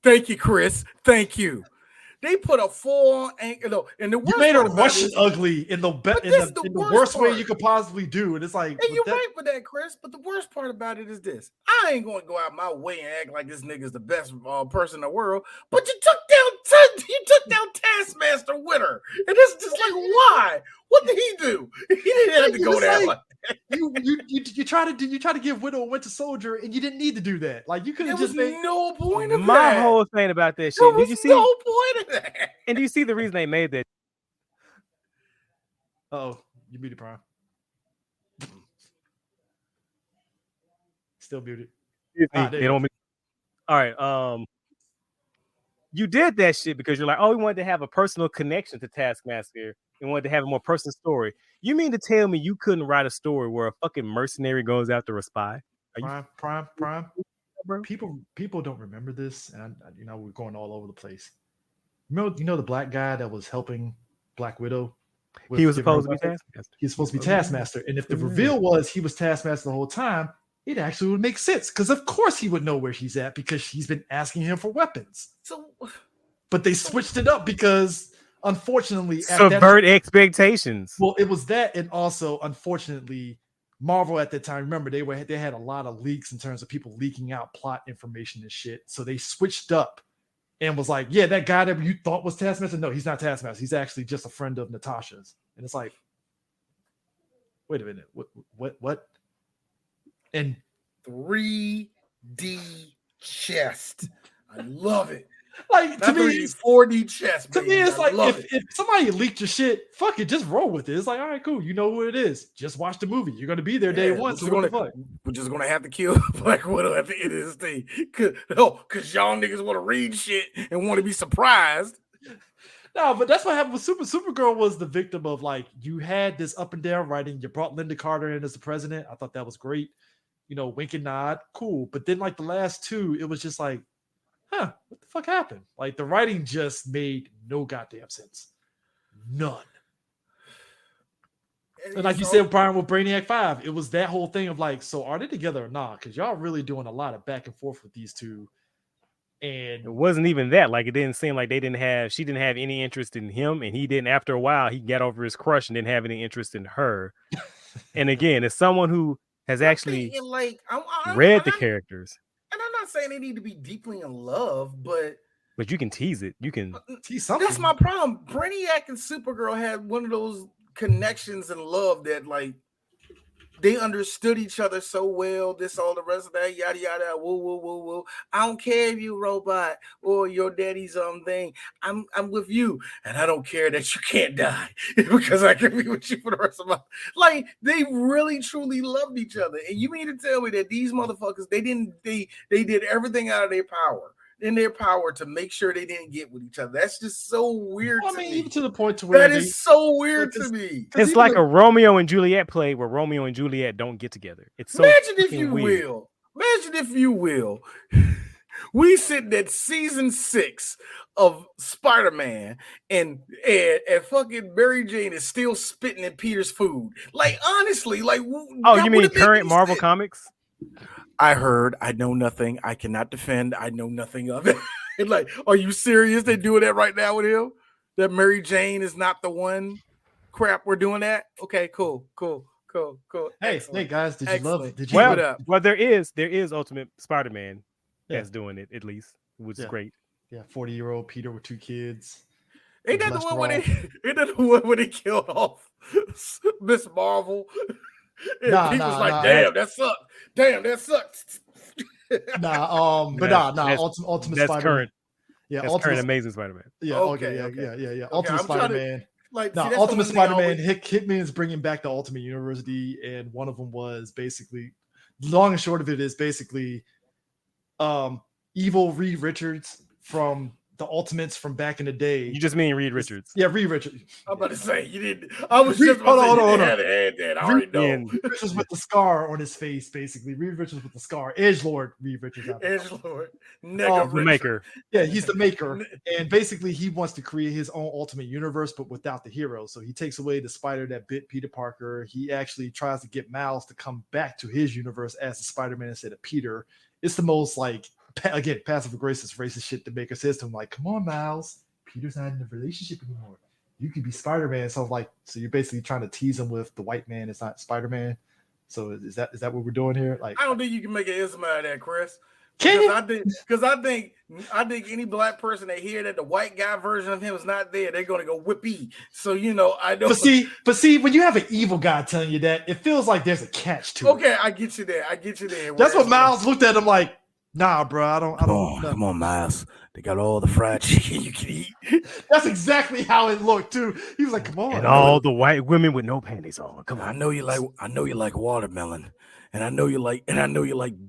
Thank you, Chris. Thank you. They put a full ankle, and the worst you made her Russian ugly in the worst way you could possibly do, and it's like, and you're right for that, Chris. But the worst part about it is this: I ain't going to go out my way and act like this nigga's the best person in the world. But you took down Taskmaster with her, and it's just like, why? What did he do? He didn't have to go there. Like you try to give Widow a Winter Soldier, and you didn't need to do that. Like you could have just made no point of my that. whole thing about that shit. Did you see? No point of that. And do you see the reason they made that? Oh, you muted Prime. Still muted. They don't. All right. You did that shit because you're like, oh, we wanted to have a personal connection to Taskmaster. We wanted to have a more personal story. You mean to tell me you couldn't write a story where a fucking mercenary goes after a spy? Prime. People don't remember this, and we're going all over the place. You know the black guy that was helping Black Widow. He was supposed to be Taskmaster. He's supposed to be Taskmaster, and if the reveal was he was Taskmaster the whole time, it actually would make sense because of course he would know where she's at because she's been asking him for weapons. But they switched it up because unfortunately subvert expectations. Well, it was that, and also unfortunately Marvel at that time, remember they had a lot of leaks in terms of people leaking out plot information and shit. So they switched up and was like, yeah, that guy that you thought was Taskmaster, no, he's not Taskmaster. He's actually just a friend of Natasha's. And it's like, wait a minute, what? And 3D chest. I love it. Like to That's me, 4D chess. to me, baby. it's I like love if somebody leaked your shit, fuck it, just roll with it. It's like, all right, cool. You know who it is. Just watch the movie. You're gonna be there day one. So what the fuck? We're just gonna have to kill Black Widow at the end of this thing. Cause y'all niggas want to read shit and want to be surprised. No, but that's what happened with Supergirl was the victim of like you had this up and down writing. You brought Linda Carter in as the president. I thought that was great. You know, wink and nod, cool. But then like the last two, it was just like, huh, what the fuck happened? Like the writing just made no goddamn sense. None. And like you said, Brian, with Brainiac 5, it was that whole thing of like, so are they together or not? Because y'all really doing a lot of back and forth with these two. And it wasn't even that. Like it didn't seem like she didn't have any interest in him, and he didn't. After a while, he got over his crush and didn't have any interest in her. And again, as someone who has actually read the characters, and I'm not saying they need to be deeply in love, but you can tease it. You can tease something. That's my problem. Brainiac and Supergirl had one of those connections and love that like they understood each other so well. This, all the rest of that, yada yada, woo woo woo woo. I don't care if you robot or your daddy's thing. I'm with you, and I don't care that you can't die because I can be with you for the rest of my life. Like they really truly loved each other. And you mean to tell me that these motherfuckers they did everything out of their power. In their power to make sure they didn't get with each other. That's just so weird. I mean, even to the point to where that is so weird to me. It's like a Romeo and Juliet play where Romeo and Juliet don't get together. It's so imagine if you weird. will. Imagine if you will. We sitting at season 6 of Spider-Man and fucking Mary Jane is still spitting at Peter's food. Like honestly, like you mean current Marvel comics? I heard, I know nothing. I cannot defend. I know nothing of it. Like, are you serious? They're doing that right now with him? That Mary Jane is not the one? Crap, we're doing that? Okay, cool. Hey guys, did you love it? Did you well, there is Ultimate Spider-Man that's doing it, at least, which is great. Yeah, 40-year-old Peter with 2 kids. Ain't that the one when they killed off Miss Marvel? And people's like, damn, that sucked. Damn, that sucks. Ultimate that's Spider-Man. Current. Yeah, that's current Amazing Spider-Man. Yeah, okay. Ultimate Spider-Man. Ultimate Spider-Man. Hitman is bringing back the Ultimate University, and one of them was basically, long and short of it is basically, evil Reed Richards from the Ultimates from back in the day. You just mean Reed Richards? Yeah, Reed Richards. I'm about to say you didn't. I was just about to say you had to add that. I already know. Reed Richards with the scar on his face, basically. Reed Richards with the scar. Edgelord Reed Richards. Edgelord. The maker. Yeah, he's the maker. And basically he wants to create his own Ultimate Universe, but without the hero. So he takes away the spider that bit Peter Parker. He actually tries to get Miles to come back to his universe as the Spider-Man instead of Peter. It's the most like, again, passive aggressive racist shit the maker says to him, like, come on, Miles, Peter's not in a relationship anymore. You could be Spider-Man. So you're basically trying to tease him with the white man is not Spider-Man. So is that what we're doing here? Like, I don't think you can make an ism out of that, Chris. Can you? I think any black person that hear that the white guy version of him is not there, they're gonna go whippy. So I don't. But see, when you have an evil guy telling you that, it feels like there's a catch to it. Okay, I get you there. That's what Miles looked at him like. Nah, bro, I don't. Come on, Miles. They got all the fried chicken you can eat. That's exactly how it looked too. He was like, "Come on." And all the white women with no panties on. Come on. I know you like watermelon, and I know you like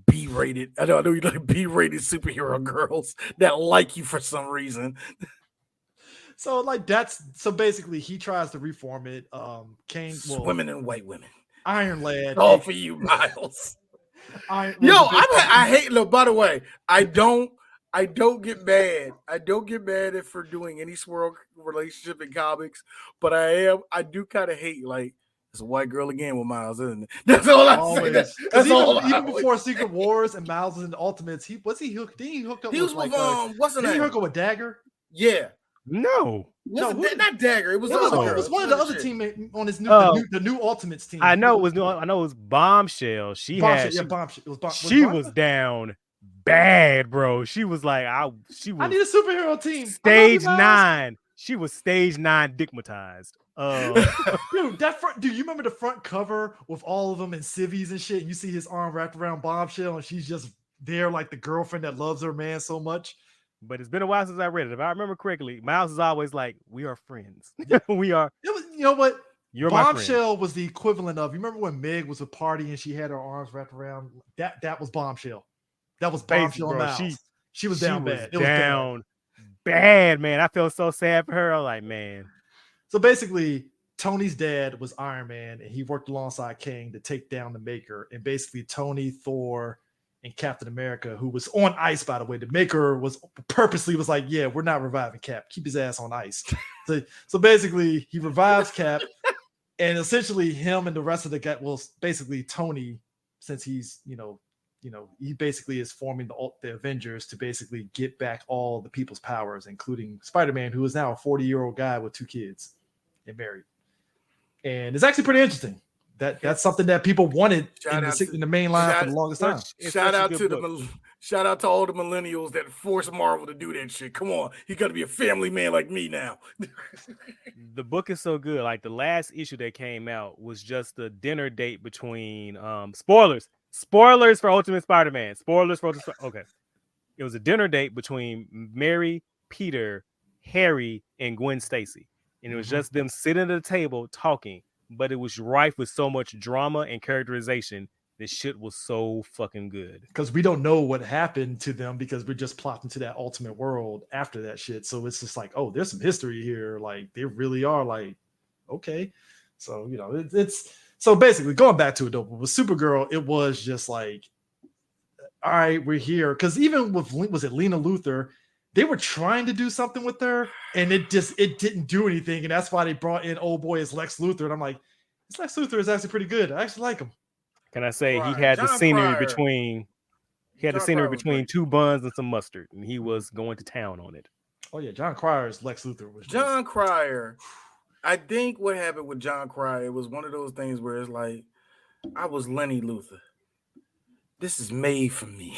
B-rated. I know you like B-rated superhero girls that like you for some reason. So basically he tries to reform it. Women and white women. Iron Lad. All for you, Miles. I hate. Look, by the way, I don't get mad. I don't get mad at for doing any swirl relationship in comics, but I do kind of hate like it's a white girl again with Miles, isn't it? That's all I say. That's even before Secret Wars and Miles was in the Ultimates, he hooked up. He was with what's the name? He hooked up with Dagger. Yeah. No, not Dagger. It was one of the other teammates on his the new Ultimates team. I know it was Bombshell. She was down bad, bro. She was like, I need a superhero team. Stage 9. She was stage 9 digmatized. Dude, you remember the front cover with all of them in civvies and shit? And you see his arm wrapped around Bombshell, and she's just there like the girlfriend that loves her man so much. but it's been a while since I read it. If I remember correctly, Miles is always like, "We are friends. we are." It was, you know what? You're my friend. Bombshell was the equivalent of. You remember when Meg was a party and she had her arms wrapped around? That was Bombshell. That was Bombshell. Bro, Miles. She was down bad. It was down bad, man. I felt so sad for her. I was like, man. So basically, Tony's dad was Iron Man, and he worked alongside King to take down the Maker. And basically, Tony, Thor, and Captain America, who was on ice, by the way, the Maker was purposely was like, "Yeah, we're not reviving Cap. Keep his ass on ice." So basically, he revives Cap, and essentially, him and the rest of the guy, well, basically Tony, since he's he basically is forming the Avengers to basically get back all the people's powers, including Spider-Man, who is now a 40-year-old guy with 2 kids and married. And it's actually pretty interesting. That's something that people wanted in the main line for the longest time. Shout out to all the millennials that forced Marvel to do that shit. Come on, you got to be a family man like me now. The book is so good. Like the last issue that came out was just a dinner date between spoilers for Ultimate Spider-Man. Okay. It was a dinner date between Mary, Peter, Harry, and Gwen Stacy. And it was just them sitting at a table talking, but it was rife with so much drama and characterization. This shit was so fucking good. Because we don't know what happened to them because we're just plopped into that ultimate world after that shit. So it's just like, oh, there's some history here. Like they really are like, okay. So, it's so basically going back to it though, with Supergirl, it was just like, all right, we're here. Because even with, was it Lena Luthor? They were trying to do something with her and it didn't do anything. And that's why they brought in old boy as Lex Luthor. And I'm like, this Lex Luthor is actually pretty good. I actually like him. Can I say he had the scenery between between 2 buns and some mustard, and he was going to town on it. Oh yeah, John Cryer's Lex Luthor was John Cryer. I think what happened with John Cryer, it was one of those things where it's like, I was Lenny Luthor. This is made for me.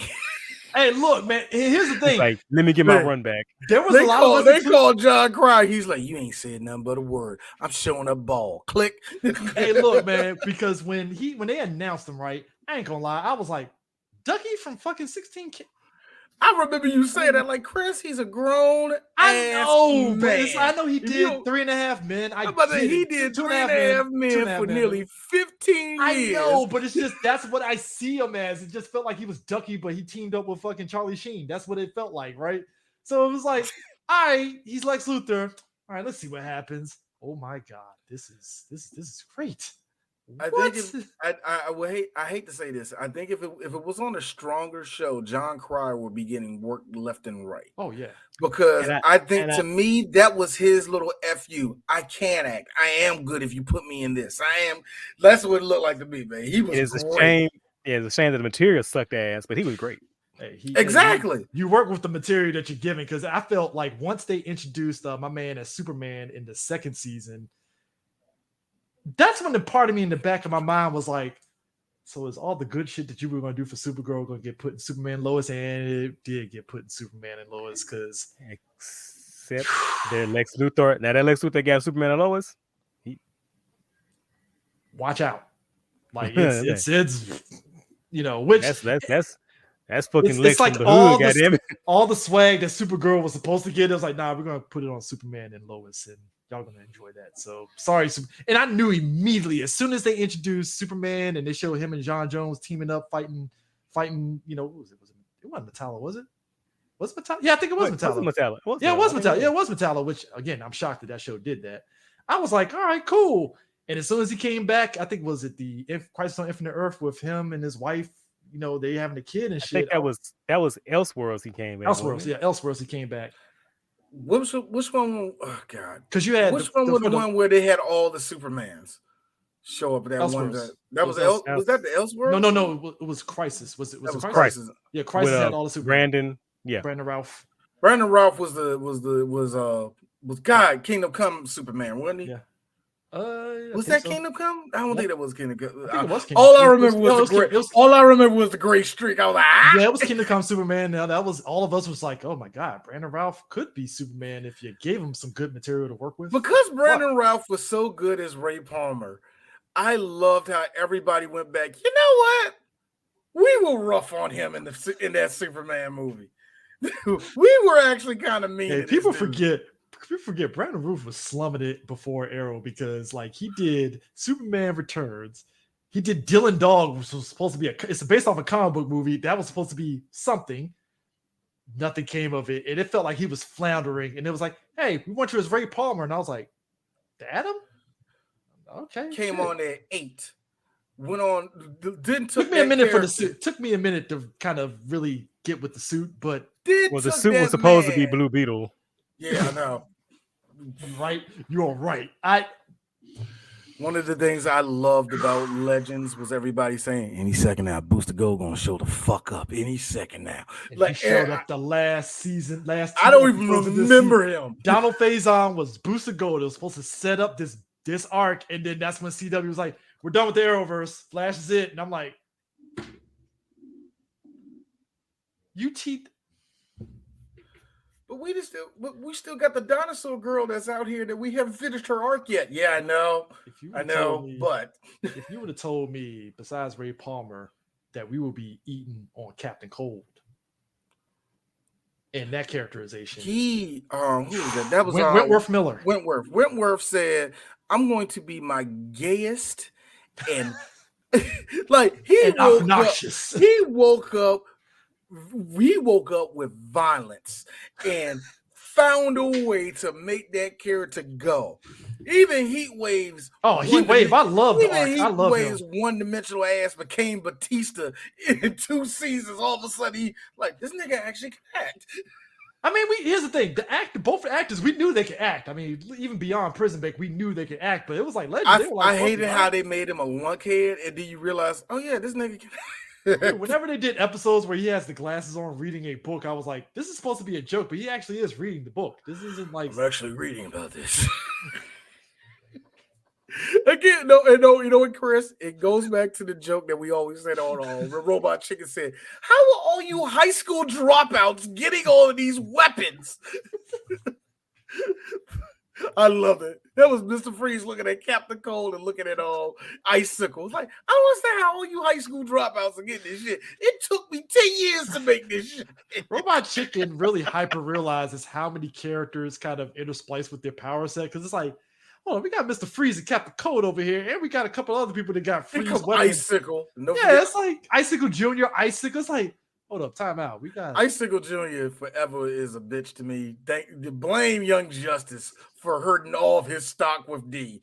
Hey, look, man. Here's the thing. Like, let me get my run back. There was a lot of they called John Cryer. He's like, you ain't said nothing but a word. I'm showing up ball. Click. Hey, look, man. Because when they announced him, right? I ain't gonna lie. I was like, Ducky from fucking 16. I remember you saying that, like, Chris, he's a grown man. I know he If did you- 3.5 Men. He did 2.5 Men for nearly 15 years. I know, but it's just that's what I see him as. It just felt like he was Ducky, but he teamed up with fucking Charlie Sheen. That's what it felt like, right? So it was like, all right, he's Lex Luthor. All right, let's see what happens. Oh my god, this is great. I think I hate to say this. I think if it was on a stronger show, John Cryer would be getting work left and right. Oh yeah, because I think to me that was his little FU. I can act. I am good if you put me in this. I am. That's what it looked like to me, man. He was. It's a shame. Yeah, it's a shame that the material sucked ass, but he was great. Hey, exactly. You work with the material that you're giving because I felt like once they introduced my man as Superman in the 2nd season. That's when the part of me in the back of my mind was like, so is all the good shit that you were going to do for Supergirl going to get put in Superman and Lois? And it did get put in Superman and Lois because except that Lex Luthor. Now that Lex Luthor got Superman and Lois, watch out. Like it's which that's fucking Lex like from the hood, goddamn it. All the swag that Supergirl was supposed to get, it was like, nah, we're going to put it on Superman and Lois and y'all gonna enjoy that. So sorry. And I knew immediately as soon as they introduced Superman and they showed him and John Jones teaming up, fighting. What was it? It wasn't Metallo, was it? Was it Metallo? Yeah, I think it was Metallo. It was Metallo. It was Metallo. Yeah, it was Metallo. Which again, I'm shocked that show did that. I was like, all right, cool. And as soon as he came back, I think was it the Crisis on Infinite Earth with him and his wife. They having a kid and shit. I think that was Elseworlds. He came back. Elseworlds. He came back. Which one? Oh God! Because you had which one was the one where they had all the Supermans show up? That Elseworlds. One that was was that the Elseworlds? No. It was Crisis. Was it Crisis? Crisis? Yeah, Crisis had all the Superman. Brandon Routh. Brandon Routh was God Kingdom Come Superman, wasn't he? Yeah. Was that Kingdom Come? I don't think that was Kingdom Come. I think it was Kingdom all I remember was the great streak. I was like, yeah, it was Kingdom Come Superman. Now that was all of us was like, oh my god, Brandon Routh could be Superman if you gave him some good material to work with. Because Brandon Routh was so good as Ray Palmer, I loved how everybody went back. You know what? We were rough on him in that Superman movie. We were actually kind of mean. Hey, to people this dude. forget Brandon Roof was slumming it before Arrow because like he did Superman Returns. He did Dylan Dog, which was supposed to be it's based off a comic book movie. That was supposed to be something. Nothing came of it. And it felt like he was floundering. And it was like, hey, we want you as Ray Palmer. And I was like, Adam? Okay. Came on at 8. Went on, took me a minute for the suit. Took me a minute to kind of really get with the suit, but the suit was supposed to be Blue Beetle. Yeah, I know. Right, you're right. One of the things I loved about Legends was everybody saying, any second now, Booster Gold gonna show the fuck up. Any second now. And like he showed up the last season, I don't even remember him. Donald Faison was Booster Gold. It was supposed to set up this arc, and then that's when CW was like, we're done with the Arrowverse. Flash is it. And I'm like, but we still got the dinosaur girl that's out here that we haven't finished her arc yet. Yeah, I know. But if you would have told me, besides Ray Palmer, that we will be eating on Captain Cold and that characterization, who was that? That was Wentworth Miller. Wentworth said, "I'm going to be my gayest and like he and woke obnoxious." Up, we woke up with violence and found a way to make that character go. Even Heat Waves. Oh, Heat Wave. I love the arc. I love Waves him. One-dimensional ass became Batista in 2 seasons. All of a sudden, he like this nigga actually can act. I mean, here's the thing: both actors, we knew they could act. I mean, even beyond Prison Break, we knew they could act. But it was like Legends. I hated how they made him a lunkhead, and then you realize, oh yeah, this nigga can. Dude, whenever they did episodes where he has the glasses on reading a book, I was like, this is supposed to be a joke, but he actually is reading the book. This isn't like I'm actually reading about this. Again, you know what, Chris? It goes back to the joke that we always said on Robot Chicken said, how are all you high school dropouts getting all of these weapons? I love it. That was Mr. Freeze looking at Captain Cold and looking at Icicle. Like, I don't understand how all you high school dropouts are getting this shit. It took me 10 years to make this shit. Robot Chicken really hyper realizes how many characters kind of intersplice with their power set, because it's like, oh, we got Mr. Freeze and Captain Cold over here, and we got a couple other people that got Freeze weapons. Icicle. It's like Icicle Jr., Icicle. It's like, hold up, time out. We got Icicle Jr. forever is a bitch to me. Blame Young Justice for hurting all of his stock with D.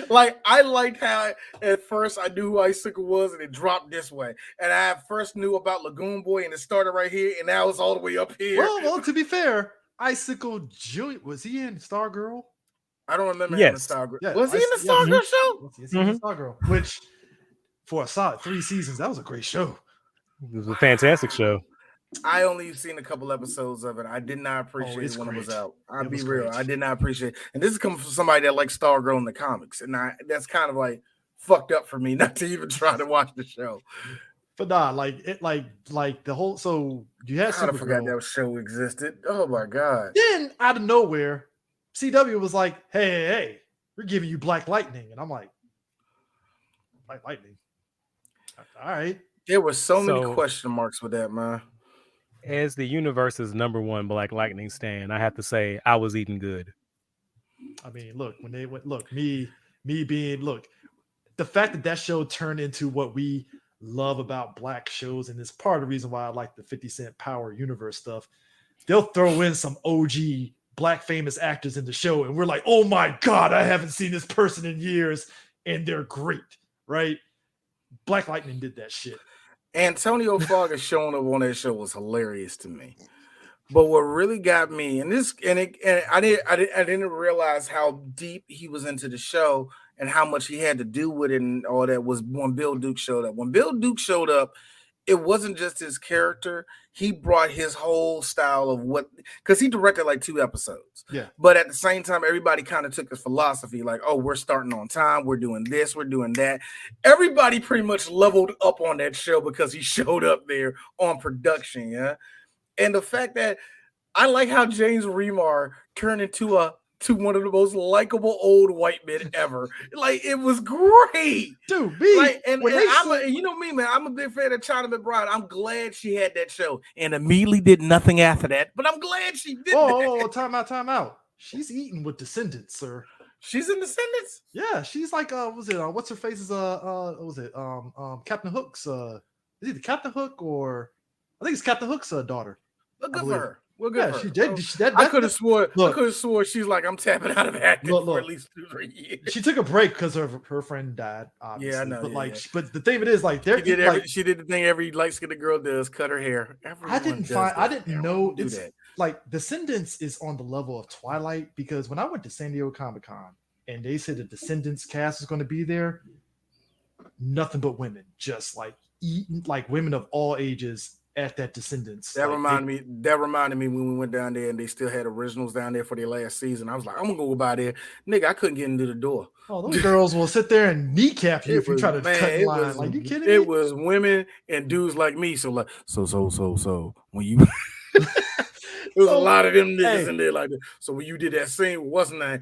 Like, I liked how at first I knew who Icicle was and it dropped this way. And I first knew about Lagoon Boy and it started right here and now it's all the way up here. Well, to be fair, Icicle Jr., was he in Stargirl? I don't remember him in the Stargirl. Yeah, was he in the Stargirl show? Yes, he was in Stargirl, which for a solid 3 seasons, that was a great show. It was a fantastic show. I only seen a couple episodes of it. I did not appreciate it when it was out. I'll be real. I did not appreciate it. And this is coming from somebody that likes Stargirl in the comics. And that's kind of like fucked up for me not to even try to watch the show. But nah, like the whole, so you had I forgot that show existed. Oh my God. Then out of nowhere, CW was like, hey, we're giving you Black Lightning. And I'm like, Black Lightning? All right. There were so many question marks with that, man. As the universe's #1 Black Lightning stan, I have to say I was eating good. I mean, look, when they went, me being, the fact that show turned into what we love about Black shows, and it's part of the reason why I like the 50 Cent Power Universe stuff. They'll throw in some OG Black famous actors in the show, and we're like, oh my God, I haven't seen this person in years, and they're great, right? Black Lightning did that shit. Antonio Fogg showing up on that show was hilarious to me. But what really got me, I didn't realize how deep he was into the show and how much he had to do with it and all that, was when Bill Duke showed up. When Bill Duke showed up, it wasn't just his character. He brought his whole style of because he directed like 2 episodes. Yeah. But at the same time, everybody kind of took his philosophy, like, oh, we're starting on time. We're doing this. We're doing that. Everybody pretty much leveled up on that show because he showed up there on production. Yeah. And the fact that I like how James Remar turned into a to one of the most likable old white men ever. Like, it was great. Dude, me. Like, and you know me, man. I'm a big fan of China McBride. I'm glad she had that show and immediately did nothing after that. But I'm glad she did that. Oh, time out. She's eating with Descendants, sir. She's in Descendants? Yeah, she's like was it what's her face's what was it? Captain Hook's is it Captain Hook or I think it's Captain Hook's daughter. Well, good for her. Well, good for her. She did. I could have swore she's like, I'm tapping out of acting for at least 2-3 years. She took a break because her friend died. Obviously. Yeah, I know. But but the thing of it is, like, she did the thing every light-skinned girl does, cut her hair. I didn't know it's that. Like Descendants is on the level of Twilight, because when I went to San Diego Comic-Con and they said the Descendants cast is going to be there, nothing but women, just like eating, like women of all ages at that Descendants. That reminded me when we went down there and they still had originals down there for their last season. I was like, I'm gonna go by there. Nigga, I couldn't get into the door. Oh, those girls will sit there and kneecap you if you try to cut in line. Like, you kidding me? It was women and dudes like me. So like, so when you there was a lot of them niggas in there like that. So when you did that scene, wasn't I?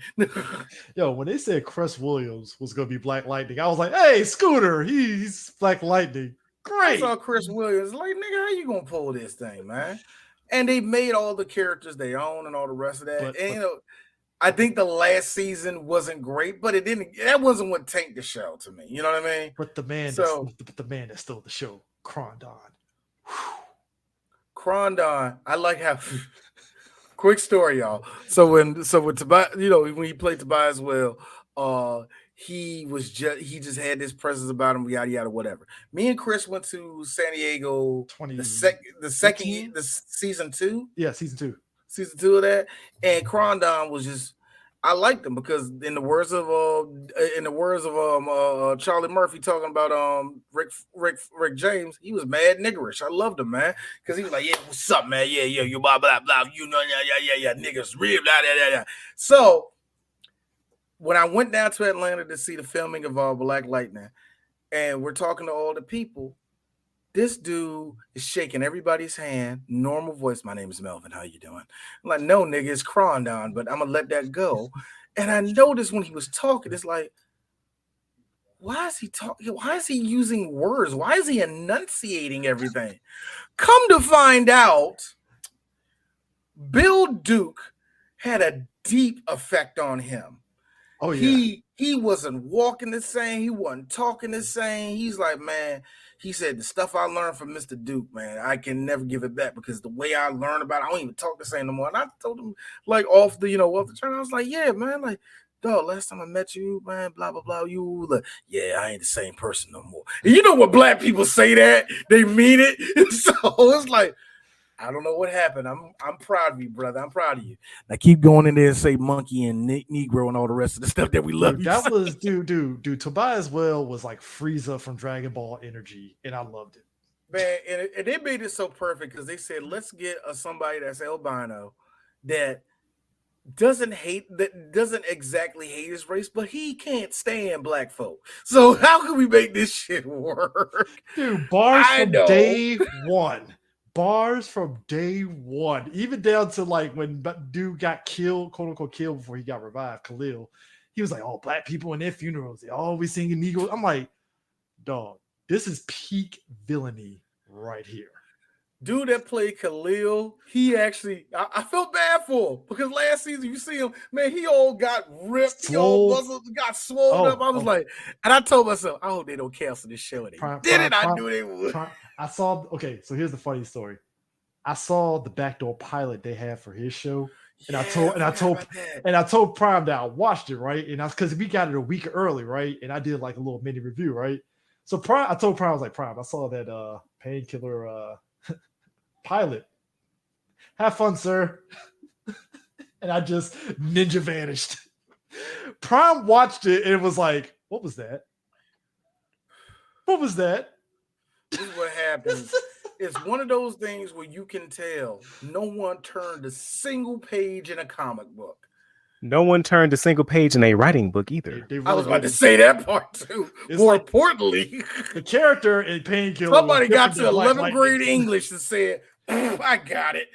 Yo, when they said Chris Williams was gonna be Black Lightning, I was like, hey, Scooter, he's Black Lightning. Great. I saw Chris Williams like, nigga, how you gonna pull this thing, man? And they made all the characters they own and all the rest of that. And you know, I think the last season wasn't great, but that wasn't what tanked the show to me. You know what I mean? But the man that stole the show, Crondon. Crondon, I like how quick story, y'all. So when Tobias, you know, when he played Tobias well, he just had this presence about him, yada yada, whatever. Me and Chris went to San Diego the season 2. Yeah, season 2 of that, and Crondon was just, I liked him because in the words of Charlie Murphy talking about Rick James, he was mad niggerish. I loved him, man, because he was like, yeah, what's up, man? Yeah, you blah blah blah, you know, yeah, niggas real blah blah blah. So when I went down to Atlanta to see the filming of Black Lightning, and we're talking to all the people, this dude is shaking everybody's hand, normal voice. My name is Melvin. How you doing? I'm like, no, nigga, it's Crondon, but I'm gonna let that go. And I noticed when he was talking, it's like, why is he talking? Why is he using words? Why is he enunciating everything? Come to find out, Bill Duke had a deep effect on him. Oh yeah. He wasn't walking the same. He wasn't talking the same. He's like, man, he said, the stuff I learned from Mr. Duke, man, I can never give it back because the way I learned about it, I don't even talk the same no more. And I told him, like, off the channel, I was like, yeah, man, like, dog, last time I met you, man, blah, blah, blah, you, like, yeah, I ain't the same person no more. And you know what black people say that? They mean it. So it's like, I don't know what happened. I'm proud of you, brother. I'm proud of you. Now keep going in there and say monkey and Negro and all the rest of the stuff that we love. That was dude. Tobias Well was like Frieza from Dragon Ball energy, and I loved it. Man, and they made it so perfect because they said, let's get somebody that's albino that doesn't exactly hate his race, but he can't stand black folk. So how can we make this shit work? Dude, bars from day one. Bars from day one, even down to like when dude got killed, quote unquote killed before he got revived, Khalil. He was like, oh, black people in their funerals, they always singing Negro. I'm like, dog, this is peak villainy right here. Dude that played Khalil, he actually, I felt bad for him because last season you see him, man, he all got ripped, he all muscles got swollen up. I was like, and I told myself, I hope they don't cancel this show. And I knew they would. So here's the funny story. I saw the backdoor pilot they had for his show, and I told Prime that I watched it, right? And because we got it a week early, right? And I did like a little mini review, right? So I told Prime, I was like, Prime, I saw that Painkiller pilot. Have fun, sir. And I just ninja vanished. Prime watched it and was like, what was that? What was that? This is what happens. It's one of those things where you can tell no one turned a single page in a comic book. No one turned a single page in a writing book either. I was about to say that part too. More importantly, the character in Painkiller. Somebody got to 11th grade English and said, I got it.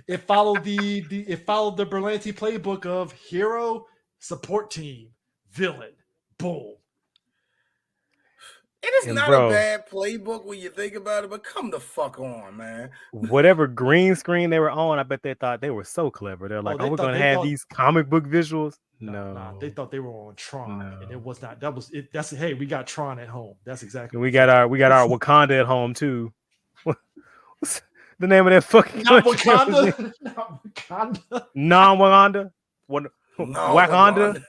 It followed the Berlanti playbook of hero, support team, villain, boom. It is And not bro, a bad playbook when you think about it, but come the fuck on, man. whatever green screen they were on, I bet they thought they were so clever. They're like, they we're thought- gonna they have thought- these comic book visuals. Nah, they thought they were on Tron, and it No. was not. That was it. That's hey, we got Tron at home. That's exactly. And we got our Wakanda at home too. What's the name of that fucking Not country? Wakanda. Not Wakanda. Non-Wakanda? What? No, Wakanda?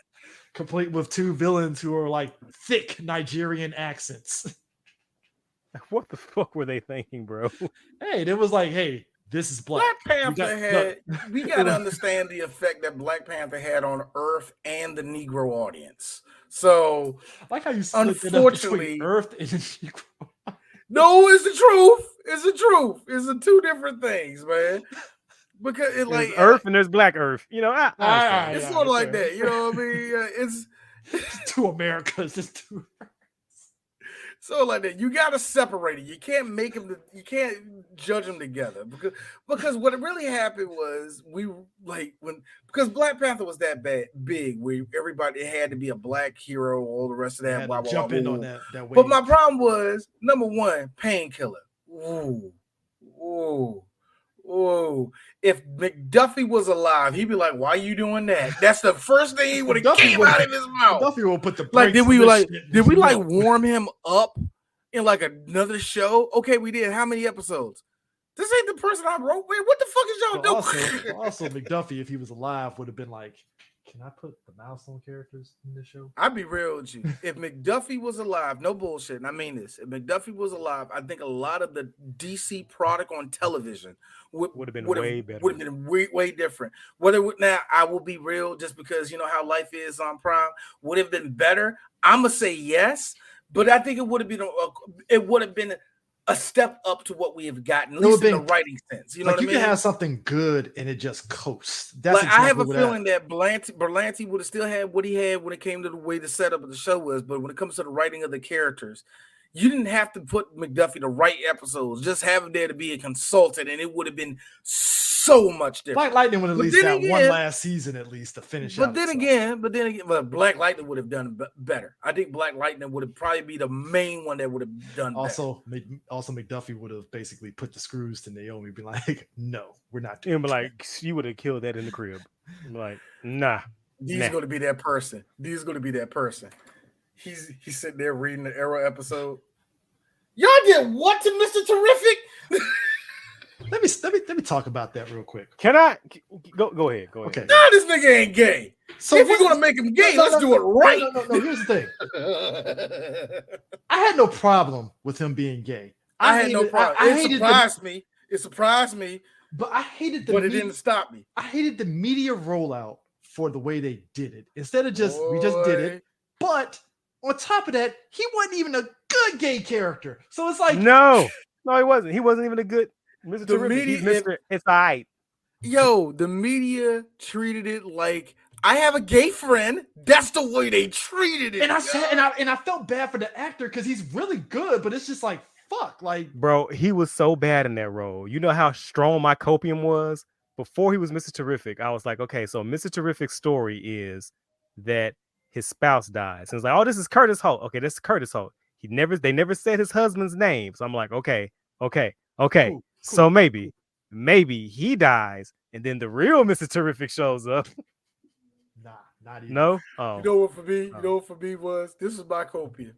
Complete with two villains who are like thick Nigerian accents. What the fuck were they thinking, bro? Hey, it was like, hey, this is black. Black Panther we got to understand the effect that Black Panther had on Earth and the Negro audience. So, I like how you split unfortunately, it up between Earth and the Negro. no, it's the truth. It's the truth. It's the two different things, man. Because it like There's Earth and there's Black Earth. You know, I understand. it's sort of like that. You know what I mean? It's two Americas. Just two. so like that. You got to separate it. You can't make them. You can't judge them together because what really happened was because Black Panther was that big where everybody had to be a black hero, all the rest of that. Blah, blah, jump blah, in blah. on that way. But my problem was number one, Painkiller. Ooh. If McDuffie was alive, he'd be like, "Why are you doing that?" That's the first thing he would have came out of his mouth. McDuffie will put the Like, did we like warm him up in like another show? Okay, we did. How many episodes? This ain't the person I wrote with. What the fuck is y'all doing? Also, McDuffie, if he was alive, would have been like, "Can I put the mouse on characters in this show?" I'd be real with you. If McDuffie was alive, no bullshit, and I mean this. If McDuffie was alive, I think a lot of the DC product on television would have been way better. Would have been way different. Now, I will be real, just because you know how life is on Prime. Would have been better. I'm gonna say yes, but I think it would have been a step up to what we have gotten, at least in the writing sense. You know what I mean? You can have something good and it just coasts. That's like, I have a feeling that Berlanti would have still had what he had when it came to the way the setup of the show was, but when it comes to the writing of the characters, you didn't have to put McDuffie to write episodes. Just have him there to be a consultant, and it would have been so much different. Black Lightning would at least have one last season at least to finish. But then again, Black Lightning would have done better. I think Black Lightning would have probably be the main one that would have done also better. Also, McDuffie would have basically put the screws to Naomi, be like, "No, we're not doing." And be like, "You would have killed that in the crib." I'm like, nah. He's going to be that person. He's going to be that person. He's sitting there reading the Arrow episode. Y'all did what to Mr. Terrific? Let me talk about that real quick. Can I go ahead? Go ahead. Okay. No, this nigga ain't gay. So if you're gonna make him gay, let's do it right. No. Here's the thing. I had no problem with him being gay. I had no problem. It surprised me. But I hated it didn't stop me. I hated the media rollout for the way they did it. Instead of we just did it. But on top of that, he wasn't even a good gay character. So it's like no, he wasn't. He wasn't even a good Mr. Terrific. He's Mr. It's all right. Yo, the media treated it like I have a gay friend. That's the way they treated it. And I felt bad for the actor because he's really good, but it's just like fuck, like bro, he was so bad in that role. You know how strong my copium was before he was Mr. Terrific. I was like, okay, so Mr. Terrific's story is that his spouse dies, and it's like, oh, this is Curtis Holt. Okay, this is Curtis Holt. They never said his husband's name, so I'm like, okay. Cool. So maybe he dies, and then the real Mr. Terrific shows up. Nah, not even. No. Oh. You know what for me? You know what for me was? This was my copium.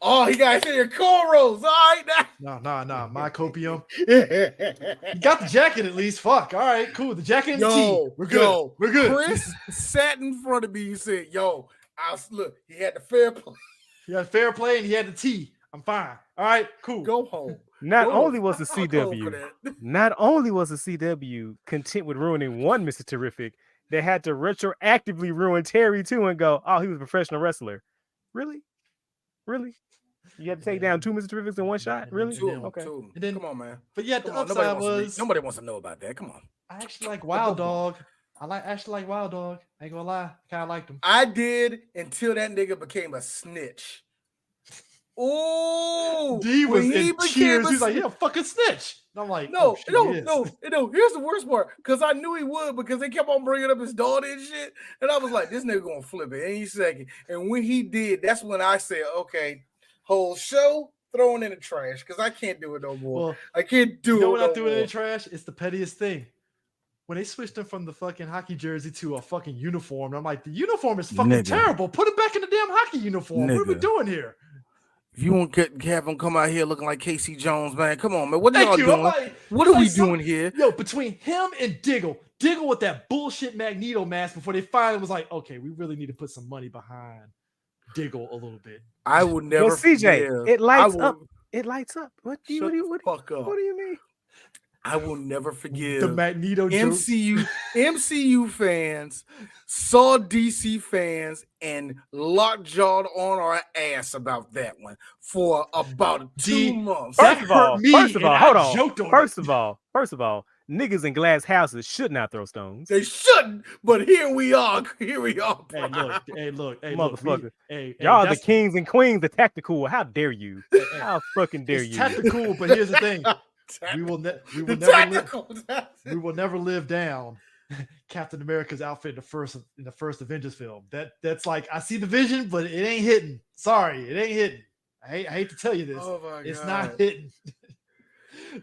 Oh, he got here cornrows. All right, now. No. My copium. You got the jacket at least. Fuck. All right, cool. The jacket and the tee. We're good. We're good. Chris sat in front of me. He said, "Yo, look. He had the fair play. He had fair play, and he had the tee. I'm fine. All right, cool. Go home." Not only was the CW content with ruining one Mr. Terrific, they had to retroactively ruin Terry too and go, oh, he was a professional wrestler. Really? You had to take down two Mr. Terrifics in one shot? Really? Okay. Come on, man. But yeah, the upside was nobody wants to know about that. Come on. I actually like Wild Dog. I like Wild Dog. I ain't gonna lie. I kind of liked him. I did until that nigga became a snitch. Oh, D was in became tears. a He's like, snitch. "Yeah, fucking snitch." And I'm like, No, "Oh, shit, he is." no. Here's the worst part, because I knew he would, because they kept on bringing up his daughter and shit, and I was like, "This nigga gonna flip it any second." And when he did, that's when I said, "Okay, whole show thrown in the trash, because I can't do it no more. Well, I can't do you know it what no I threw it in more." the trash? It's the pettiest thing. When they switched him from the fucking hockey jersey to a fucking uniform, I'm like, the uniform is fucking Nigga. terrible. Put it back in the damn hockey uniform. What are we Nigga. doing here? If you won't have him come out here looking like Casey Jones, man, come on, man. What are Thank y'all you. doing? I'm like, What it's are we like some- doing here? Yo, between him and Diggle with that bullshit Magneto mask before they finally was like, okay, we really need to put some money behind Diggle a little bit. I would never. But CJ, forgive. it lights I will- up. It lights up. What do Shut you the fuck up. what do you mean? I will never forgive The Magneto jokes. MCU fans saw DC fans and lockjawed on our ass about that one for about 2 months. That First of all, hurt me, hold and I on. joked on First it. of all, niggas in glass houses should not throw stones. They shouldn't, but here we are. Here we are. Hey, look, Motherfucker. Hey, Y'all are the that's- kings and queens of tactical. How dare you? How fucking dare it's you? tactical, but here's the thing: we will never live down Captain America's outfit in the first Avengers film. That's like, I see the vision, but it ain't hitting. Sorry, it ain't hitting. I hate to tell you this. Oh my It's God. not hitting.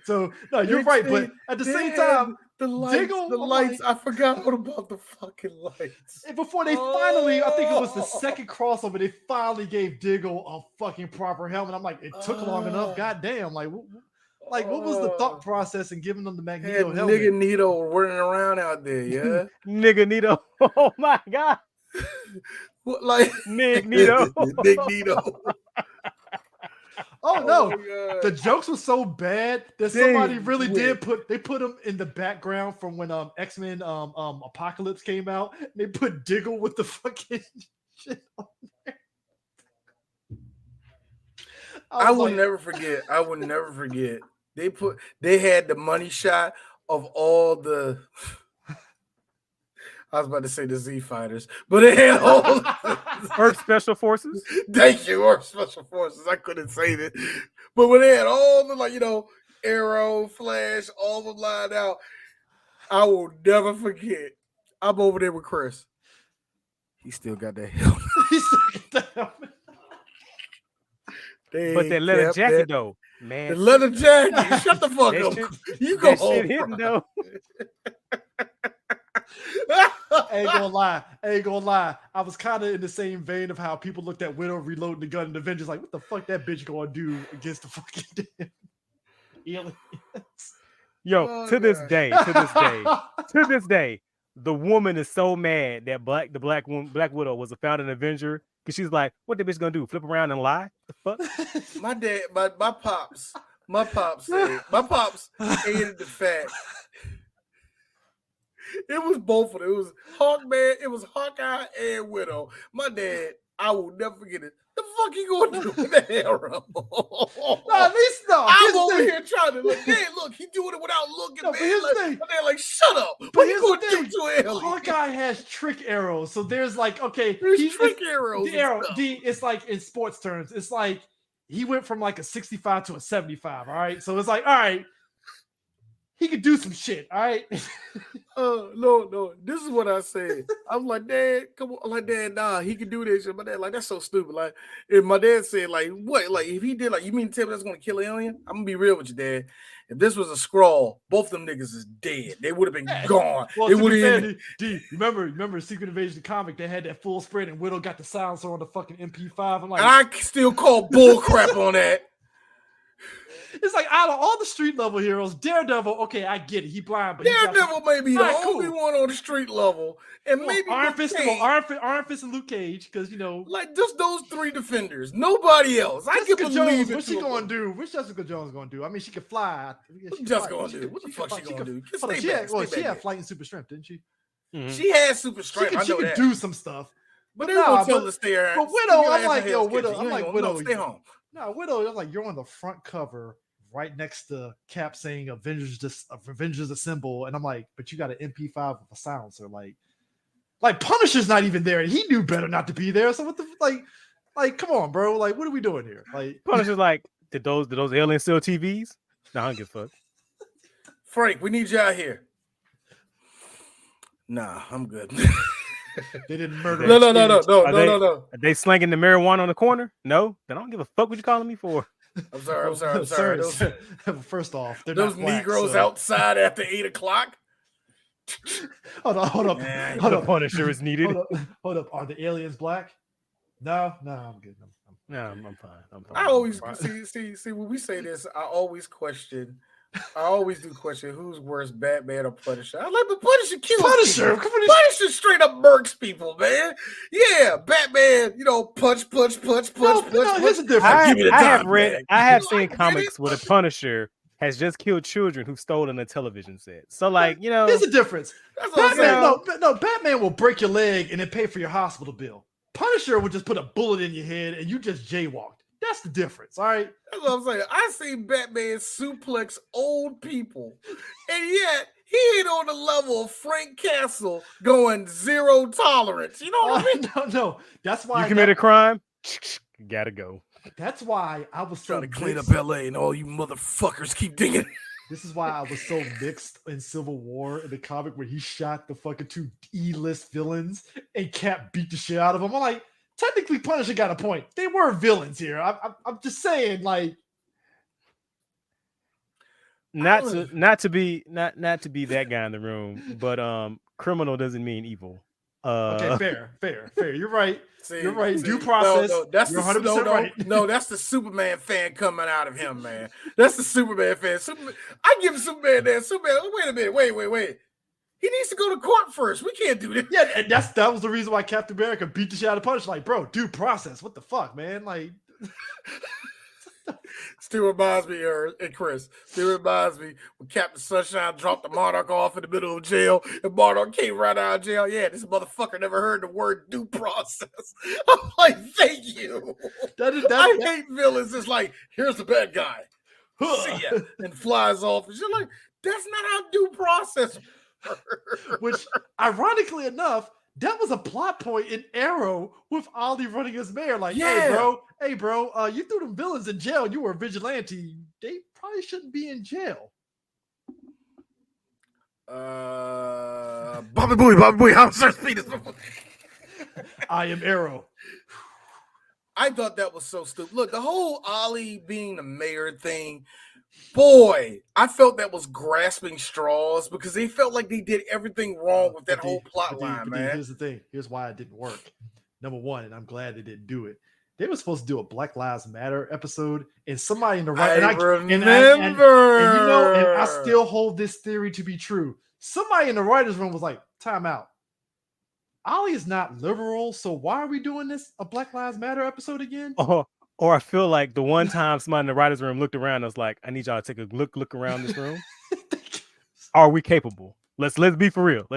So no, you're right, but at the same time, the lights, Diggle, the I'm lights. like- I forgot all about the fucking lights. and before they finally, I think it was the second crossover, they finally gave Diggle a fucking proper helmet. I'm like, it took long enough. Goddamn, like what was the thought process in giving them the Had Magneto helmet? nigga Nito running around out there, yeah. Nigga Nito. Oh my god. What, like Nick Nito. Nick Nito. Oh no, my God. the jokes were so bad that Damn, somebody really wait. did put him in the background from when X-Men Apocalypse came out. They put Diggle with the fucking shit on there. I was will like, never forget. I will never forget. They had the money shot of all the. I was about to say the Z fighters, but they had all. Earth Special Forces. Thank you, or Special Forces. I couldn't say that, but when they had all the Arrow, Flash, all of them lined out, I will never forget. I'm over there with Chris. He still got that helmet. he said the helmet. But that leather jacket though, man. The leather jacket. Shut the fuck That up. shit- You go That home. shit hitting though. I ain't gonna lie. I was kind of in the same vein of how people looked at Widow reloading the gun in Avengers, like, what the fuck that bitch gonna do against the fucking damn aliens? Yo, Oh, to this gosh. day, the woman is so mad that the Black Widow was a founding Avenger because she's like, what the bitch gonna do? Flip around and lie? The fuck? My dad, my pops hated the fact. It was both of them. It was Hawkman, it was Hawkeye and Widow. My dad, I will never forget it. The fuck you gonna do with the Arrow? No, at least no. I'm over here trying to Dad, look, he doing it without looking, No, but here's the man. thing. My dad like, shut up. But What here's you the gonna do to Ellie? Hawkeye has trick arrows, so there's like, okay, There's trick arrows. the arrow. It's like in sports terms, it's like he went from like a 65 to a 75. All right, so it's like, all right, he could do some shit. All right. No. This is what I said. I'm like, Dad, come on. I'm like, Dad, nah, he can do this shit. My dad, like, that's so stupid. Like, if my dad said, like, what? Like, if he did, like, you mean to tell me that's gonna kill an alien? I'm gonna be real with you, Dad. If this was a scroll, both them niggas is dead. They would have been gone. Well, It to would be fair, have D, remember Secret Invasion comic? They had that full spread, and Widow got the silencer on the fucking MP5. I'm like, and I still call bull crap on that. it's like out of all the street level heroes, Daredevil. Okay, I get it. He blind, but he got Daredevil may be the Alright, only cool. one on the street level, and Well, maybe Iron Luke Fist, Cage. Iron Fist and Luke Cage, because Like just those three defenders, nobody else. I can Jessica believe Jones. it. What's she gonna do? What's Jessica Jones gonna do? I mean, she can fly. What's Jessica gonna do? What the fuck she gonna do? Hold on, Stay back, she stay had back. flight and super strength, didn't she? Mhm. She has super strength. I She know could that. do some stuff. But they Nah, gonna tell but- her to stay there. but Widow, I'm like, yo, Widow, I'm like, Widow, stay home. No, Widow, I'm like, you're on the front cover, right next to Cap saying Avengers Assemble, and I'm like, but you got an MP5 with a silencer, like Punisher's not even there, and he knew better not to be there. So what the like? Like, come on, bro. Like, what are we doing here? Like, Punisher's like, did those aliens steal TVs? No, I don't give a fuck. Frank, we need you out here. Nah, I'm good. they didn't murder. No. Are they slanging the marijuana on the corner? No, then I don't give a fuck what you calling me for. I'm sorry. First off, those Negroes outside after 8 o'clock. Hold up. Man, Hold the up. Punisher is needed. Hold up. Are the aliens black? No, I'm good. I'm fine. I always see when we say this, I always do question who's worse, Batman or Punisher. I like, but Punisher kills Punisher. people. Punisher straight up murks people, man. Yeah, Batman, punch. No, here's the difference. I have seen comics where the Punisher has just killed children who've stolen a television set. So, like, here's the difference. That's what Batman, no, Batman will break your leg and then pay for your hospital bill. Punisher would just put a bullet in your head and you just jaywalked. That's the difference, all right? That's what I'm saying. I seen Batman suplex old people, and yet he ain't on the level of Frank Castle going 0 tolerance. You know what I mean? No. That's why you commit a crime, gotta go. That's why I was so trying to clean up LA, and all you motherfuckers keep digging. This is why I was so mixed in Civil War in the comic where he shot the fucking 2 E-list villains and Cap beat the shit out of them. I'm like, technically, Punisher got a point. They were villains here. I'm just saying, like, not to be that guy in the room, but criminal doesn't mean evil. Okay, fair. You're right. You're right. See, due process. No, that's you're 100% right. No, that's the Superman fan coming out of him, man. That's the Superman fan. I give Superman that. Superman. Wait a minute. Wait. He needs to go to court first. We can't do this. Yeah, and that was the reason why Captain America beat the shit out of Punisher. Like, bro, due process. What the fuck, man? Like, Still reminds me, and Chris, when Captain Sunshine dropped the Monarch off in the middle of jail, and Monarch came right out of jail. Yeah, this motherfucker never heard the word due process. I'm like, thank you. I hate villains. It's like, here's the bad guy. See ya. And flies off. And you're like, that's not how due process works. Which, ironically enough, that was a plot point in Arrow with Ollie running as mayor. Like, hey, bro, you threw them villains in jail. You were a vigilante. They probably shouldn't be in jail. Bobby Booey, how much speed is I am Arrow. I thought that was so stupid. Look, the whole Ollie being the mayor thing, boy, I felt that was grasping straws because they felt like they did everything wrong with that whole plot line, man. Here's the thing. Here's why it didn't work. Number one, and I'm glad they didn't do it. They were supposed to do a Black Lives Matter episode, and somebody in the right. I remember. And I still hold this theory to be true. Somebody in the writers' room was like, "Time out. Ollie is not liberal, so why are we doing this a Black Lives Matter episode again?" Or I feel like the one time somebody in the writers' room looked around, I was like, I need y'all to take a look around this room. Are we capable? Let's be for real.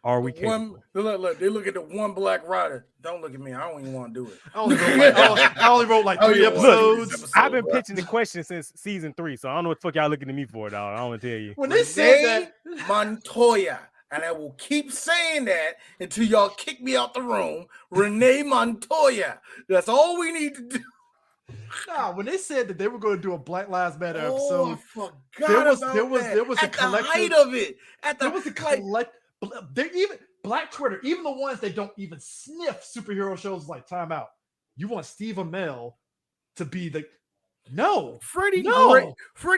Are we capable? Look, they look at the one black writer. Don't look at me. I don't even want to do it. I only wrote like 3 episodes. I've been pitching the question since season 3, so I don't know what the fuck y'all looking at me for, dog. I don't want to tell you. When they said that, Montoya. And I will keep saying that until y'all kick me out the room. Renee Montoya. That's all we need to do. Nah, when they said that they were going to do a Black Lives Matter episode, I forgot there was a at collective. The height of it. There was a collective. Even Black Twitter, even the ones that don't even sniff superhero shows, like, time out. You want Steve Amell to be the. No, Freddie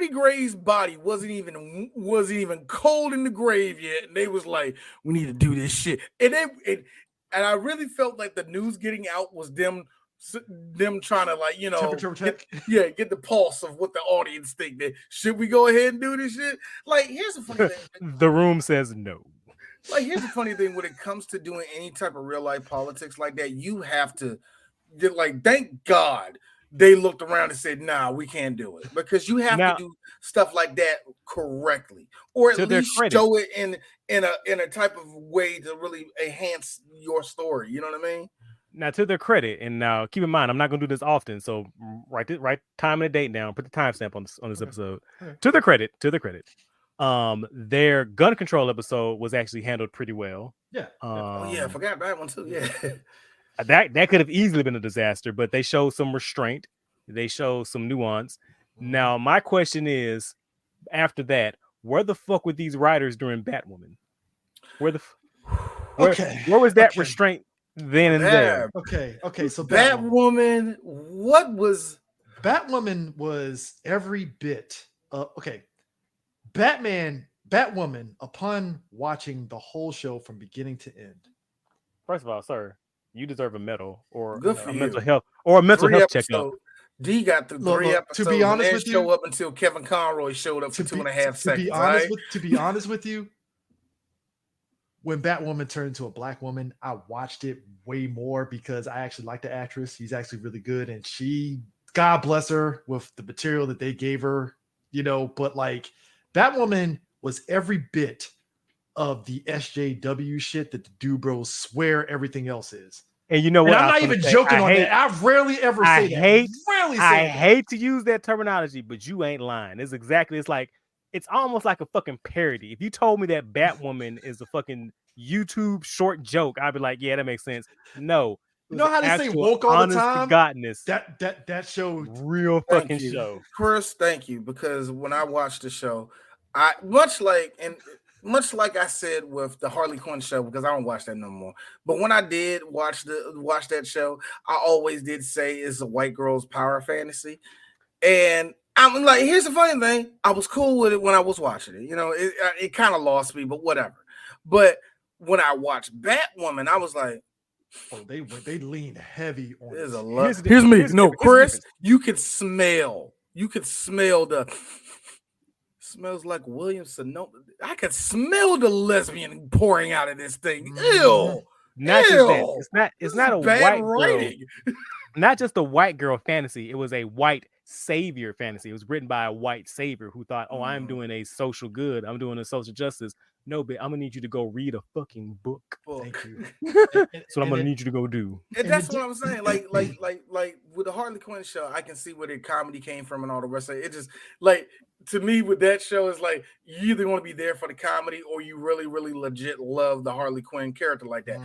Gray's body wasn't even cold in the grave yet, and they was like, "We need to do this shit." And I really felt like the news getting out was them trying to, like, temperature check. Get the pulse of what the audience think. That should we go ahead and do this shit? Like, here's the funny thing. The room says no. Like, here's the funny thing: when it comes to doing any type of real life politics like that, you have to thank God they looked around and said, "Nah, we can't do it," because you have to do stuff like that correctly, or at least show it in a type of way to really enhance your story. You know what I mean? Now, to their credit, and now keep in mind, I'm not going to do this often, so write time and a date down, put the timestamp on this episode. Okay. To their credit, their gun control episode was actually handled pretty well. Yeah. I forgot that one too. Yeah. That could have easily been a disaster, but they showed some restraint. They showed some nuance. Now, my question is, after that, where the fuck were these writers during Batwoman? Where was that restraint then and there? Okay. So Batwoman, Batwoman was every bit Batwoman, upon watching the whole show from beginning to end. First of all, sir, you deserve a medal or a mental health checkup. D got through 3 episodes. To be honest with you, show up until Kevin Conroy showed up for 2.5 seconds. To be honest with you, when Batwoman turned into a black woman, I watched it way more because I actually like the actress. She's actually really good, and God bless her with the material that they gave her, But like, Batwoman was every bit of the SJW shit that the Dude Bros swear everything else is. And you know what? I'm not even joking on that. I rarely ever say that. I hate to use that terminology, but you ain't lying. It's almost like a fucking parody. If you told me that Batwoman is a fucking YouTube short joke, I'd be like, yeah, that makes sense. No. You know how they say woke all the time? Godness. That show, real fucking show. Chris, thank you. Because when I watched the show, much like I said with the Harley Quinn show, because I don't watch that no more. But when I did watch that show, I always did say it's a white girl's power fantasy. And I'm like, here's the funny thing. I was cool with it when I was watching it. It kind of lost me, but whatever. But when I watched Batwoman, I was like, they leaned heavy on there's it. a lot. Here's me. No, Chris, you could smell the smells like William Sonoma. I could smell the lesbian pouring out of this thing. Ew. Not just that. It's not a bad white writing. Girl. Not just a white girl fantasy. It was a white savior fantasy. It was written by a white savior who thought, oh, I'm doing a social good. I'm doing a social justice. No, but I'm gonna need you to go read a fucking book. Thank you. So I'm gonna need you to go do. And that's what I'm saying. Like with the Harley Quinn show, I can see where the comedy came from and all the rest of it. It just like to me with that show is like you either want to be there for the comedy or you really, really legit love the Harley Quinn character like that.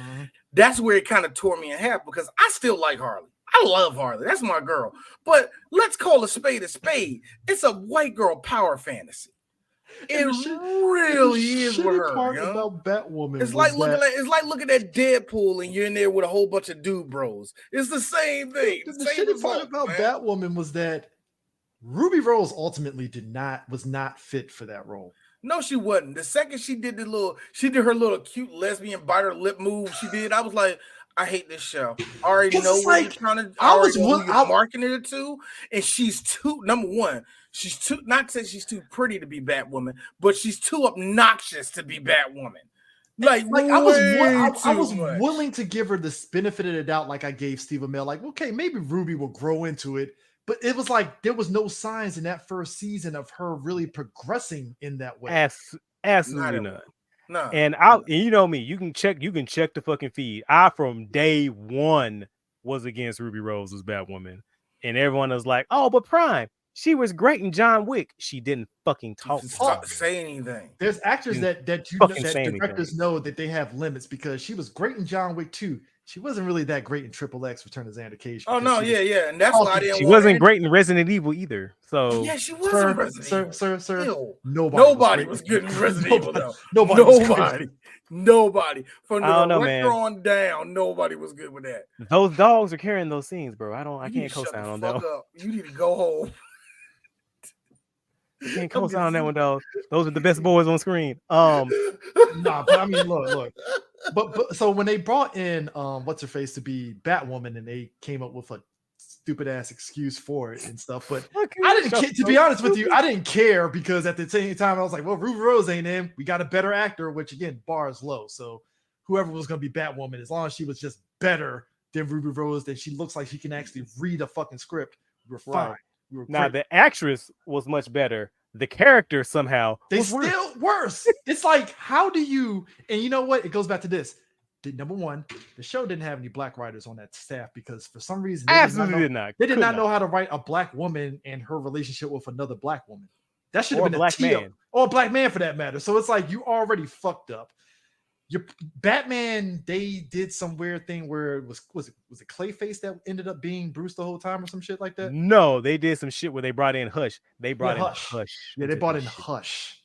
That's where it kind of tore me in half because I still like Harley. I love Harley. That's my girl. But let's call a spade a spade. It's a white girl power fantasy. It really is with her. Part about Batwoman. It's like looking at Deadpool and you're in there with a whole bunch of dude bros. It's the same thing. The shitty part about Batwoman was that Ruby Rose ultimately was not fit for that role. No, she wasn't. The second she did her little cute lesbian bite her lip move, I was like, I hate this show. I already know what you're trying to. I already know who you're marketing it to, and she's too. Number one, she's too. Not to say she's too pretty to be Batwoman, but she's too obnoxious to be Batwoman. Like I was willing to give her the benefit of the doubt, like I gave Steve Amell. Like, okay, maybe Ruby will grow into it, but it was like there was no signs in that first season of her really progressing in that way. Absolutely none. No. And you know me, you can check the fucking feed. I from day one was against Ruby Rose as Batwoman. And everyone was like, oh, but Prime, she was great in John Wick. She didn't fucking say anything. There's actors that directors know that they have limits because she was great in John Wick 2. She wasn't really that great in Triple X Return of Xander Cage. Oh no, yeah, and that's why I didn't. She wasn't great in Resident Evil either. So yeah, she wasn't Resident Evil. Sir. Nobody was good in Resident Evil though. Nobody. From the director on down, nobody was good with that. Those dogs are carrying those scenes, bro. I can't co-sign on that. You need to go home. You can't co-sign on that one, dog. Those are the best boys on screen. Nah, but I mean, look. But so when they brought in what's her face to be Batwoman and they came up with a stupid ass excuse for it and stuff, but I didn't. To be honest with you, I didn't care because at the same time I was like, well, Ruby Rose ain't in. We got a better actor, which again, bar is low. So whoever was going to be Batwoman, as long as she was just better than Ruby Rose, that she looks like she can actually read a fucking script, we're fine. Now the actress was much better. The character somehow was still worse. It's like, how do you? And you know what? It goes back to this. Number one, the show didn't have any black writers on that staff because for some reason they did not know how to write a black woman and her relationship with another black woman. That should have been a black man or a black man for that matter. So it's like you already fucked up. your Batman, they did some weird thing where it was it Clayface that ended up being Bruce the whole time or some shit like that? No, they did some shit where they brought in Hush. They brought in Hush. Hush. Yeah, they into brought this in shit. Hush.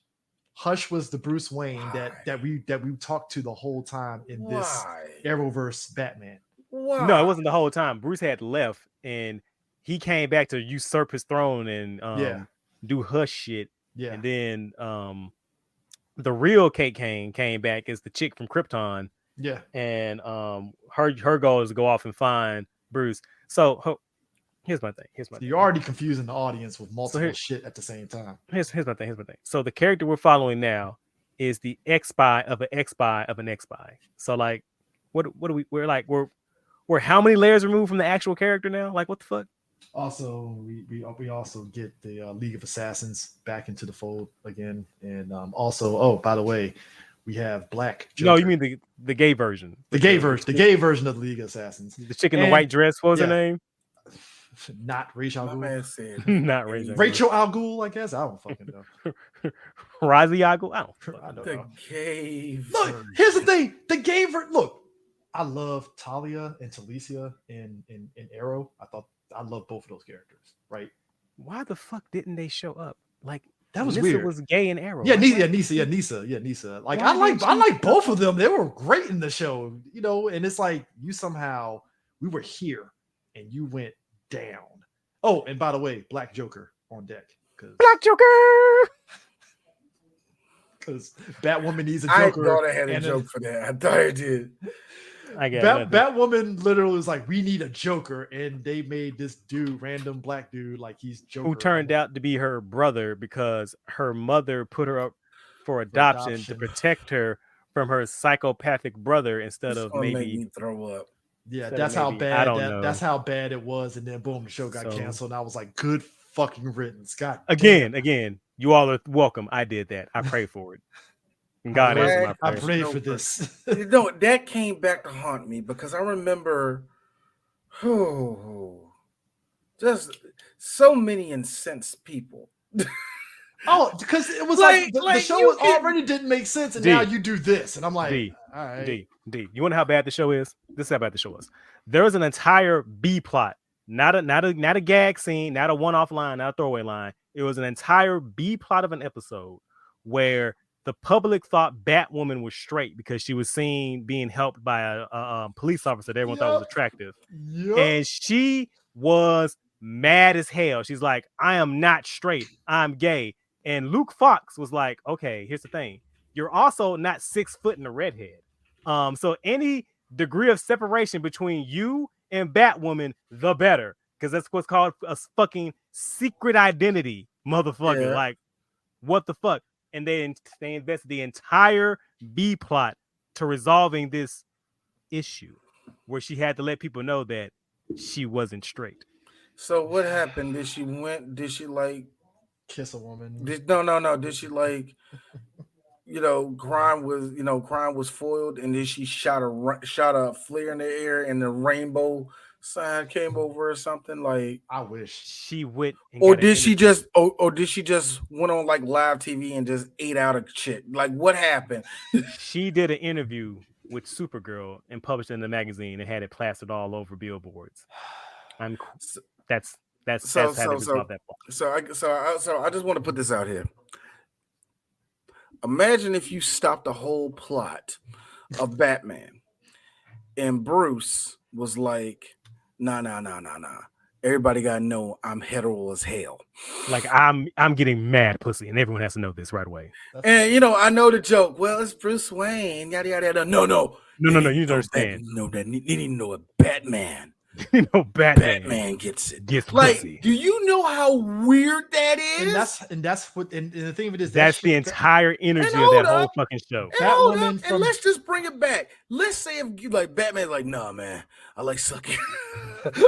Hush was the Bruce Wayne that we talked to the whole time in this Arrowverse Batman. Why? No, it wasn't the whole time. Bruce had left and he came back to usurp his throne and do Hush shit. Yeah. And then the real Kate Kane came back as the chick from Krypton. Yeah. And her goal is to go off and find Bruce. So here's my thing. You're already confusing the audience with multiple shit at the same time. Here's my thing. So the character we're following now is the ex-spy of an ex-spy of an ex-spy. So like, what do we? We're how many layers removed from the actual character now? Like, what the fuck? Also, we also get the League of Assassins back into the fold again, and also, oh, by the way, we have Black Joker. No, you mean the gay version? The gay version of the League of Assassins. The chick in the white dress. What was her name? Not Rachel Al Ghul. Said, not Rachel. Rachel Al Ghul, I guess. I don't fucking know. Razi Al Ghul. I don't the know. gay. Look, here's the thing. The gay version. Look, I love Talia and Talicia in Arrow. I love both of those characters. Right? Why the fuck didn't they show up? Like that was Nissa weird. Was gay in Arrow. Yeah, Nisa. Like I like both of them. They were great in the show. You know, and it's like we were here and you went down. Oh, and by the way, Black Joker on deck. Black Joker. Because Batwoman needs a Joker. I thought I had a joke for that. I thought I did. I get Batwoman literally was like, we need a Joker, and they made this dude, random black dude, like he's Joker. Who turned out to be her brother because her mother put her up for adoption to protect her from her psychopathic brother instead of maybe make me throw up. Yeah, that's how bad that's how bad it was, and then boom, the show got canceled, and I was like, good fucking riddance. God again, you all are welcome. I did that. I pray for it. And God answered my prayer. I prayed for this. You know, that came back to haunt me because I remember just so many incensed people. Oh, because it was like the show already didn't make sense, and now you do this, and I'm like, all right. D. You wonder how bad the show is? This is how bad the show is. There was an entire B plot, not a gag scene, not a one-off line, not a throwaway line. It was an entire B plot of an episode where the public thought Batwoman was straight because she was seen being helped by a police officer that everyone thought was attractive, and she was mad as hell. She's like, I am not straight, I'm gay. And Luke Fox was like, okay, here's the thing. You're also not 6 foot in a redhead. So any degree of separation between you and Batwoman, the better. Because that's what's called a fucking secret identity, motherfucker. Yeah. Like, what the fuck? And they invested the entire B plot to resolving this issue where she had to let people know that she wasn't straight. So what happened? Did she like kiss a woman? No. Did she like, crime was foiled, and then she shot a flare in the air, and the rainbow sign came over or something? Like, I wish she went. Or did she just went on like live TV and just ate out a shit? Like, what happened? She did an interview with Supergirl and published it in the magazine and had it plastered all over billboards. That's how they resolve that part. So I just want to put this out here. Imagine if you stopped the whole plot of Batman and Bruce was like, nah. Everybody gotta know I'm hetero as hell. Like, I'm getting mad pussy, and everyone has to know this right away. And I know the joke. Well, it's Bruce Wayne. Yada yada yada. No. You need to understand. They need to know a Batman. Batman gets like pussy. Do you know how weird that is? And that's what and the thing of it is that's the entire energy of that whole fucking show. And let's just bring it back. Let's say if you like Batman's like, nah, man, I like sucking.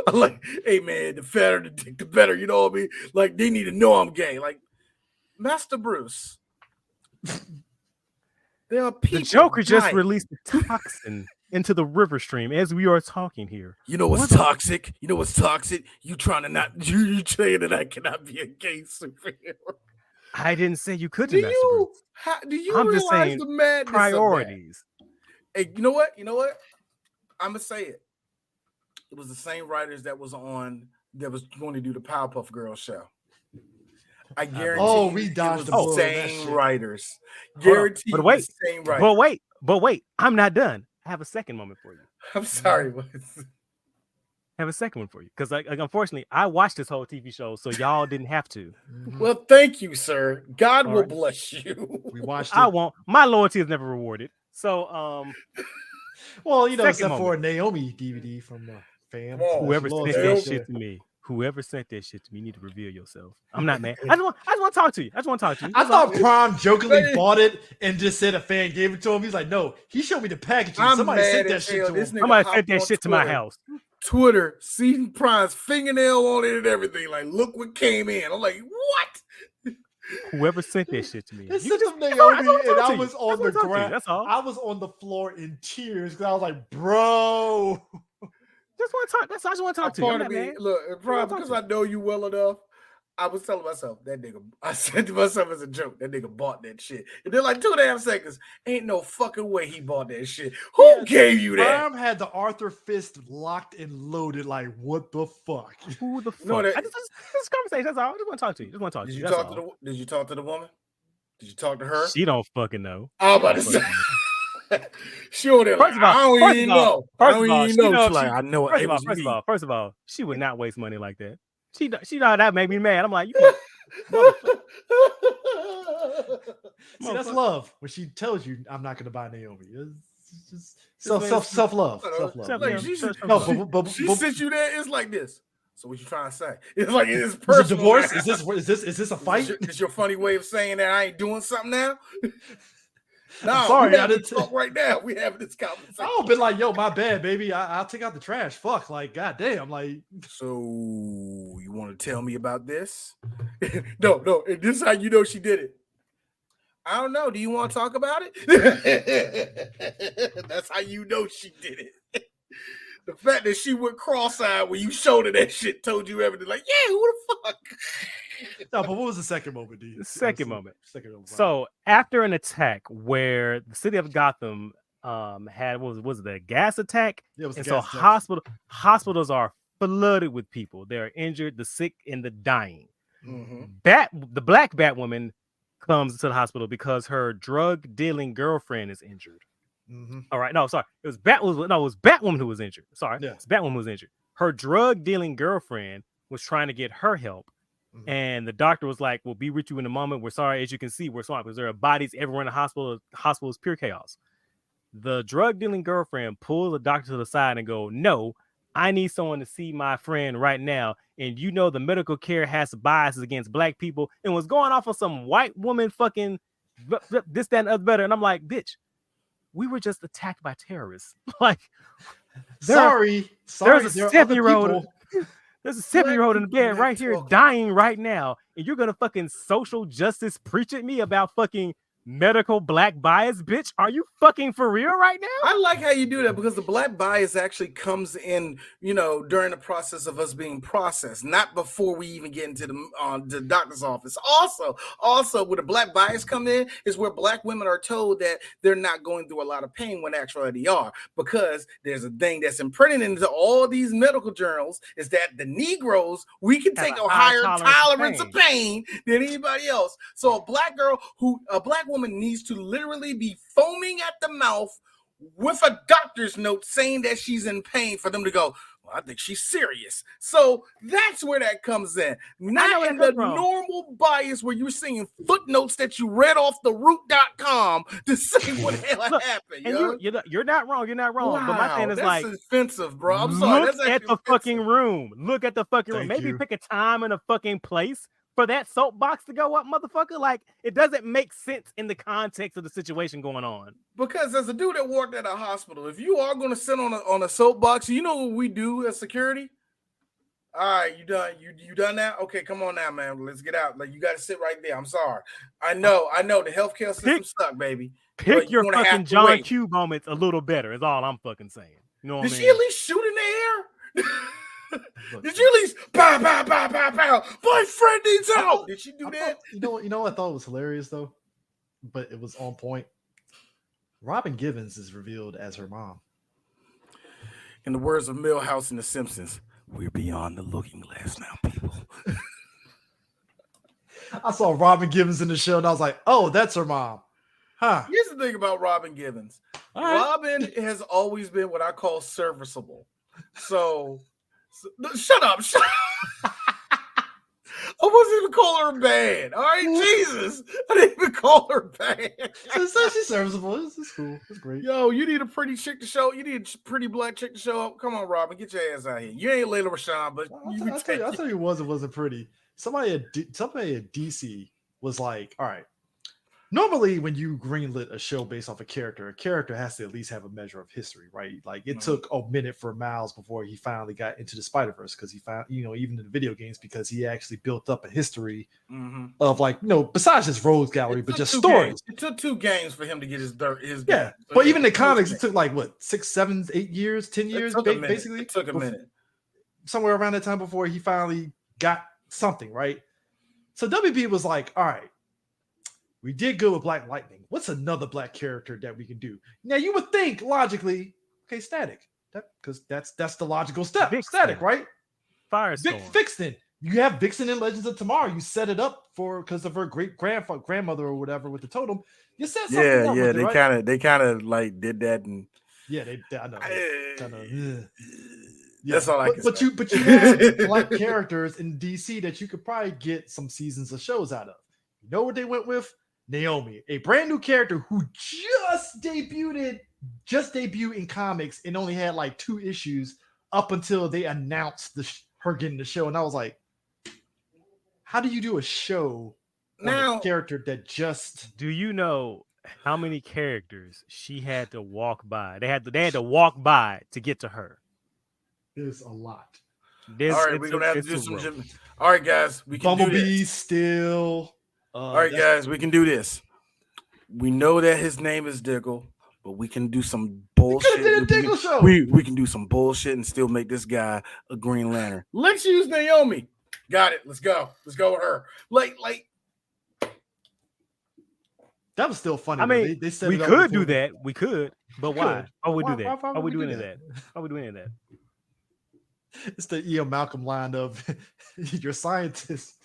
I like, hey man, the fatter the dick, the better. You know what I mean? Like, they need to know I'm gay. Like, Master Bruce. There are people. The Joker just released a toxin into the river stream as we are talking here. You know what's toxic? You trying to not you saying that I cannot be a gay superhero. I didn't say you couldn't. Do you I'm realize just saying the madness priorities? Hey, you know what? I'm gonna say it. It was the same writers that was going to do the Powerpuff Girls show. I guarantee we dodged the the bullet on that same shit. writers. Hold on, Guarantee but wait, the same writers. but wait, I'm not done. I have a second moment for you. I'm sorry. I have a second one for you because, like, unfortunately, I watched this whole TV show, so y'all didn't have to. Well, thank you, sir. God All will right. bless you. We watched it. I won't. My loyalty is never rewarded. So, well, you know, second except moment. for a Naomi DVD from fam. Whoever She sent loves that it. shit to me, you need to reveal yourself. I'm not mad. I just want to talk to you. I thought Prime jokingly Hey. bought it and just said a fan gave it to him. He's like, no, he showed me the packaging. I'm Somebody mad sent that as shit hell. to This him. nigga Somebody hopped sent that on shit to my Twitter. house. Twitter, seeing Prime's fingernail on it and everything. Like, look what came in. I'm like, what? Whoever sent that shit to me. It You sent just- them that's all I Naomi, wanna and talk I to you. was That's on what the I talk to you. ground. That's all. I was on the floor in tears because I was like, bro. Just want to talk. That's all I just want to talk to you. Part I'm of not me, mad. look, Prime, talk because to I know you well enough, I was telling myself, that nigga, I said to myself as a joke, that nigga bought that shit. And then like 2.5 seconds, ain't no fucking way he bought that shit. Who gave you that? Prime had the Arthur fist locked and loaded. Like, what the fuck? Who the fuck? No, that- this conversation. That's all. I just want to talk to you. Just want to talk to Did you. you That's talk all. to the? Did you talk to the woman? Did you talk to her? She don't fucking know. I'm about to She say. don't fucking know. Sure, they're like, First of all- I don't first even of all- know. I First don't of all, even she know. know She's like, I know it was me. First of all, she would not waste money like that. She know that made me mad. I'm like, you can't. Motherfucker. See, that's love. When she tells you, I'm not going to buy Naomi. It's just Just self love. Self-love. Like, Yeah. she No, sent you there. It's like this. So what you trying to say? It's like it's is it personal. divorce? now. Is this a fight? Is your funny way of saying that I ain't doing something now? No, I'm sorry, we I having didn't this talk right now. We having this conversation. I've been like, yo, my bad, baby. I'll take out the trash. Fuck, like, goddamn, like. So you want to tell me about this? No. And this is how you know she did it. I don't know. Do you want to talk about it? That's how you know she did it. The fact that she went cross-eyed when you showed her that shit told you everything. Like, yeah, who the fuck? No, but what was the second moment, dude? The second moment. Second moment. So after an attack where the city of Gotham had was it a gas attack? Yeah, it was the And so gas attack. hospitals are flooded with people. They're injured, the sick, and the dying. Mm-hmm. The black Batwoman comes to the hospital because her drug dealing girlfriend is injured. Mm-hmm. All right, no, sorry, it was Batwoman who was injured. Sorry, Yeah. it's Batwoman who was injured. Her drug dealing girlfriend was trying to get her help, Mhm. and the doctor was like, "We'll be with you in a moment. We're sorry, as you can see, we're sorry because there are bodies everywhere in the hospital. The hospital is pure chaos." The drug dealing girlfriend pulls the doctor to the side and go, "No, I need someone to see my friend right now. And you know the medical care has biases against black people," and was going off on some white woman fucking this, that, and other better. And I'm like, bitch, we were just attacked by terrorists. Like, Sorry, there's a there are other 7-year-old. people. There's a 7-year-old in the people bed not right here talking. dying right now, and you're gonna fucking social justice preach at me about fucking medical black bias, bitch? Are you fucking for real right now? I like how you do that because the black bias actually comes in, during the process of us being processed, not before we even get into the doctor's office. Also, where the black bias come in is where black women are told that they're not going through a lot of pain when actually they are, because there's a thing that's imprinted into all these medical journals is that the Negroes, we can Have take a a high higher tolerance of pain than anybody else. So a black woman needs to literally be foaming at the mouth with a doctor's note saying that she's in pain for them to go, well, I think she's serious. So that's where that comes in. Not in the normal bias where you're seeing footnotes that you read off the root.com to say what the hell happened. And you're not wrong. You're not wrong. Wow, but my thing is that's like, offensive, bro. I'm sorry. Look at the fucking room. Look at the fucking room. Thank Maybe you. pick a time and a fucking place for that soapbox to go up, motherfucker. Like, it doesn't make sense in the context of the situation going on. Because as a dude that worked at a hospital, if you are going to sit on a soapbox, you know what we do as security? All right, you done? You done now? Okay, come on now, man. Let's get out. Like, you got to sit right there. I'm sorry. I know. The healthcare system suck, baby. Pick your gonna have fucking to John wait. Q moments a little better. Is all I'm fucking saying. You know what I Did mean? she at least shoot in the air? Did you at least pow, pow, pow, pow, pow? My friend needs help. Did she do that? You know what I thought was hilarious though, but it was on point. Robin Givens is revealed as her mom. In the words of Milhouse and The Simpsons, we're beyond the looking glass now, people. I saw Robin Givens in the show, and I was like, "Oh, that's her mom." Huh. Here's the thing about Robin Givens. All right. Robin has always been what I call serviceable. So shut up. I wasn't even call her bad. All right, Jesus. I didn't even call her bad. So she's serviceable. It's cool. It's great. Yo, you need a pretty chick to show. You need a pretty black chick to show up. Come on, Robin, get your ass out here. You ain't Layla Rashawn, but I'll tell you, it wasn't pretty. Somebody at DC was like, all right. Normally, when you greenlit a show based off a character has to at least have a measure of history, right? Like it took a minute for Miles before he finally got into the Spider-Verse because he found, even in the video games, because he actually built up a history of like, besides just rogues gallery, but just stories. Games. It took 2 games for him to get his yeah. game. But even in the comics, it took like what 6, 7, 8 years, 10 years, basically. It took a minute. Somewhere around that time before he finally got something, right? So WB was like, all right. We did good with Black Lightning. What's another black character that we can do? Now you would think logically, okay, Static, because that's the logical step. Vixen. Static, right? Firestorm. Vixen. You have Vixen in Legends of Tomorrow. You set it up because of her great grandmother or whatever with the totem. You set something up with it, they kind of like did that, and I know. That's all I can say. But you have black characters in DC that you could probably get some seasons of shows out of. You know what they went with? Naomi, a brand new character who just debuted in comics and only had like 2 issues up until they announced her getting the show. And I was like, how do you do a show now, a character that just... Do you know how many characters she had to walk by? They had to walk by to get to her. There's a lot. All right, we're gonna have to do some gym. All right, guys, we can Bumblebee do this. Still. All right, guys, we can do this. We know that his name is Diggle, but we can do some bullshit. We can do some bullshit and still make this guy a Green Lantern. Let's use Naomi. Got it. Let's go. Let's go with her. Like. That was still funny. I mean, they said we could do that. We could, but why? Why would we do that? Why are we doing that? Why are we doing that? It's the Ian Malcolm line of your scientist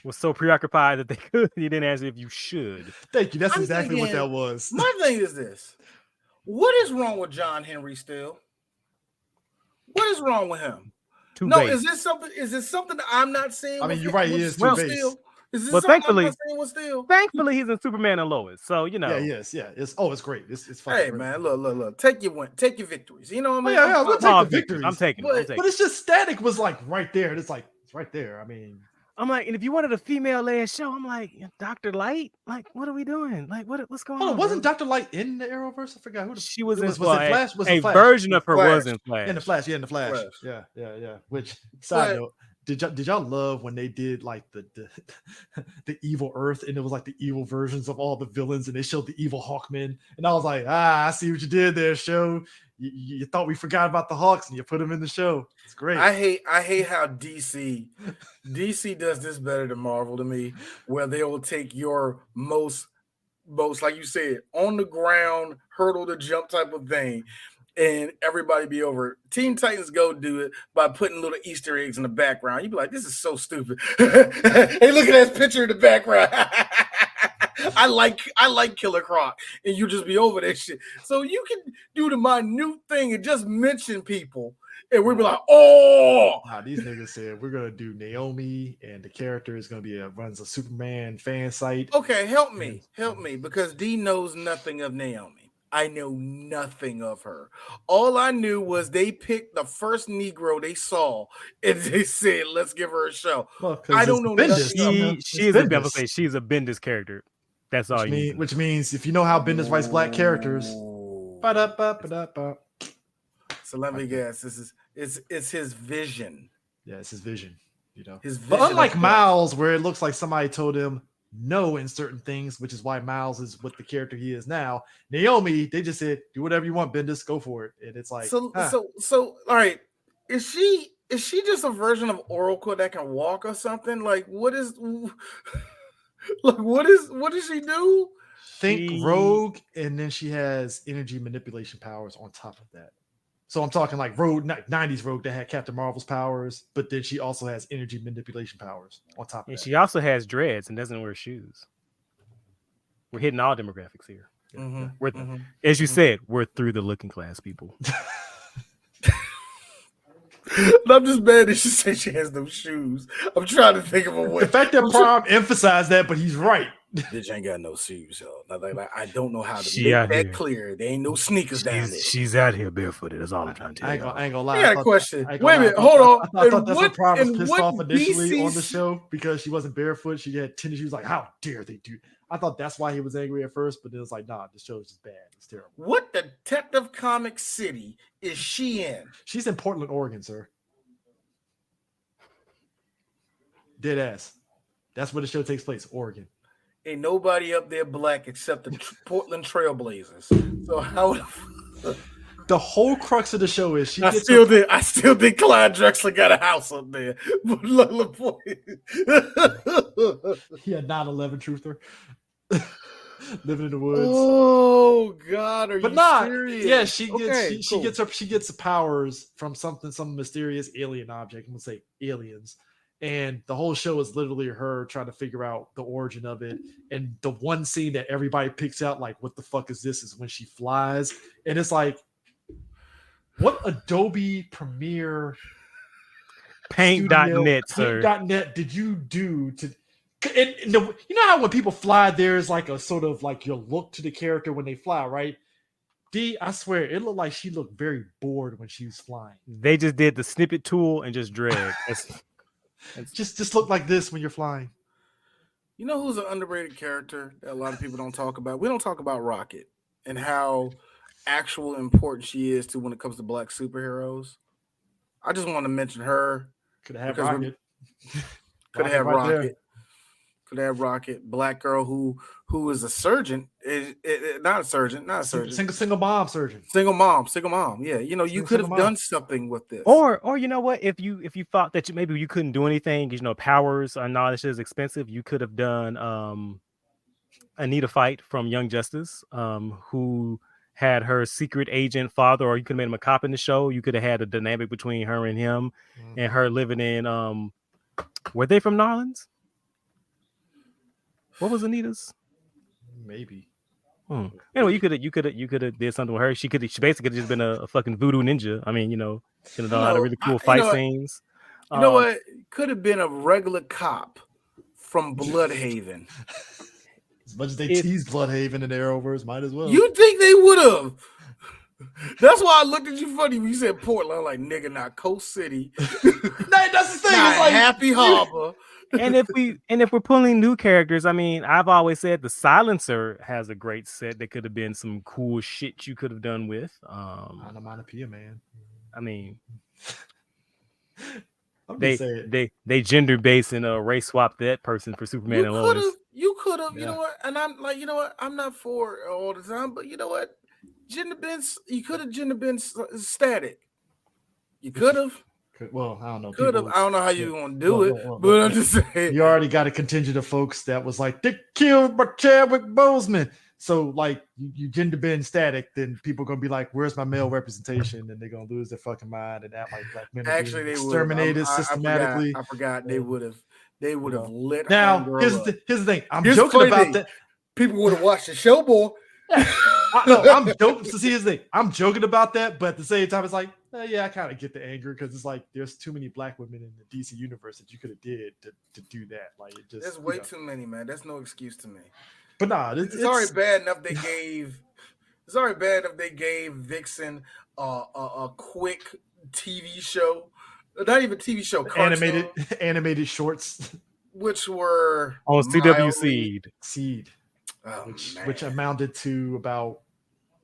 was so preoccupied that you didn't ask if you should. Thank you. That's exactly what that was. My thing is this. What is wrong with John Henry Still? What is wrong with him? Is this something that I'm not seeing? I mean, you're right. He is too base. Is this thankfully he's in Superman and Lois. So Yeah, yes, yeah. It's great. It's fun. Hey man, look. Take your victories. You know what I mean? Yeah, we'll take the victories. I'm taking it. But it's just Static was like right there. It's right there. I mean, I'm like, and if you wanted a female-led show, I'm like, Dr. Light? Like, what are we doing? Like, what's going on? Wasn't Dr. Light in the Arrowverse? I forgot who she was in. Was it Flash? A version of her was in Flash. In the Flash, in the Flash. Yeah. Which, side note, did y'all love when they did like the evil Earth, and it was like the evil versions of all the villains, and they showed the evil Hawkmen, and I was like, I see what you did there, show. You thought we forgot about the Hawks, and you put them in the show. It's great. I hate how DC does this better than Marvel to me, where they will take your most like you said, on the ground, hurdle to jump type of thing, and everybody be over it. Teen Titans Go do it by putting little Easter eggs in the background. You'd be like, this is so stupid. Hey, look at that picture in the background. I like Killer Croc, and you just be over that shit. So you can do the minute thing and just mention people, and we'll be like, oh. Nah, these niggas said we're gonna do Naomi, and the character is gonna be runs a Superman fan site. Okay, help me, because D knows nothing of Naomi. I know nothing of her. All I knew was they picked the first Negro they saw, and they said, let's give her a show. Well, I don't know nothing. She's a Bendis character. That's all which means if you know how Bendis writes black characters, so let me guess. It's his vision. Yeah, it's his vision. His vision. But unlike Miles, where it looks like somebody told him no in certain things, which is why Miles is what the character he is now. Naomi, they just said, do whatever you want, Bendis, go for it. And it's like, so all right. Is she just a version of Oracle that can walk or something? Like what does she do? Think Rogue, and then she has energy manipulation powers on top of that. So I'm talking like Rogue 90s Rogue that had Captain Marvel's powers, but then she also has energy manipulation powers on top of that. She also has dreads and doesn't wear shoes. We're hitting all demographics here. As you said, we're through the looking class people. I'm just mad that she said she has them shoes. I'm trying to think of a way. The fact that Prime emphasized that, but he's right. Bitch ain't got no shoes, yo. Like, I don't know how to make that clear. There ain't no sneakers down there. She's out here barefooted. That's all I'm trying to tell you. I ain't gonna lie. I got a question. Wait a minute. Hold on. I thought that's what Prime was pissed off initially DC on the show because she wasn't barefoot. She had tennis shoes. Like, how dare they do? I thought that's why he was angry at first, but it was like, nah, the show is just bad. It's terrible. What Detective Comics city is she in? She's in Portland, Oregon, sir. Dead ass. That's where the show takes place, Oregon. Ain't nobody up there black except the Portland Trailblazers. So how the whole crux of the show is I still think Clyde Drexler got a house up there. But look, he had 9/11 truther. Living in the woods. Oh God, are you serious? Yeah, she gets the powers from some mysterious alien object. I'm gonna say aliens. And the whole show is literally her trying to figure out the origin of it. And the one scene that everybody picks out, like, what the fuck is this, is when she flies. And it's like, what Adobe Premiere Paint.net, sir. Paint.net did you do to... you know how when people fly, there's like a sort of like your look to the character when they fly, right? I swear, it looked like she looked very bored when she was flying. They just did the snippet tool and just drag. Just look like this when you're flying. You know who's an underrated character that a lot of people don't talk about? We don't talk about Rocket and how actual important she is to when it comes to black superheroes. I just want to mention her. Could have Rocket. Could have Rocket. Could have Rocket. Black girl who is a surgeon. Not a surgeon. Single mom surgeon. Single mom. Yeah. You know, you could have done something with this. Or you know what? If you thought that maybe you couldn't do anything, you know, powers and all this shit is expensive, you could have done Anita Fight from Young Justice, who had her secret agent father, or you could have made him a cop in the show. You could have had a dynamic between her and him, and her living in were they from Narlands? What was Anita's? Maybe. Anyway, you could have did something with her. She basically just been a fucking voodoo ninja. I mean, you know, could have done a lot of really cool fight scenes. You know what? Could have been a regular cop from Bloodhaven. As much as they tease Bloodhaven and Arrowverse, might as well. You think they would have? That's why I looked at you funny when you said Portland. I'm like, nigga, not Coast City. That's the thing. Not like, Happy Harbor. And if we're pulling new characters, I mean, I've always said the Silencer has a great set. That could have been some cool shit you could have done with. Onomatopoeia, man. I mean, they gender based and race swap that person for Superman and Lois. You could have, you know what? And I'm like, you know what? I'm not for it all the time, but you know what? You could have gender been static. You could have. Well, I don't know. Could have. I don't know how you're gonna do it, but I'm just saying. You already got a contingent of folks that was like, they killed Chadwick Boseman. So, like, you gender bend static, then people are gonna be like, "Where's my male representation?" And they're gonna lose their fucking mind and act like black men are being exterminated systematically. I forgot they would have. They would have lit. Now, here's the thing. I'm joking about that. People would have watched the show, boy. I'm joking. So see, here's the thing. I'm joking about that, but at the same time, it's like, yeah, I kind of get the anger because it's like there's too many black women in the DC universe that you could have did to do that. Like, it just there's way too many, man. That's no excuse to me. But nah, it's already bad enough they gave. It's already bad enough they gave Vixen a quick TV show, not even TV show, animated shorts, which were on CW Seed. Which amounted to about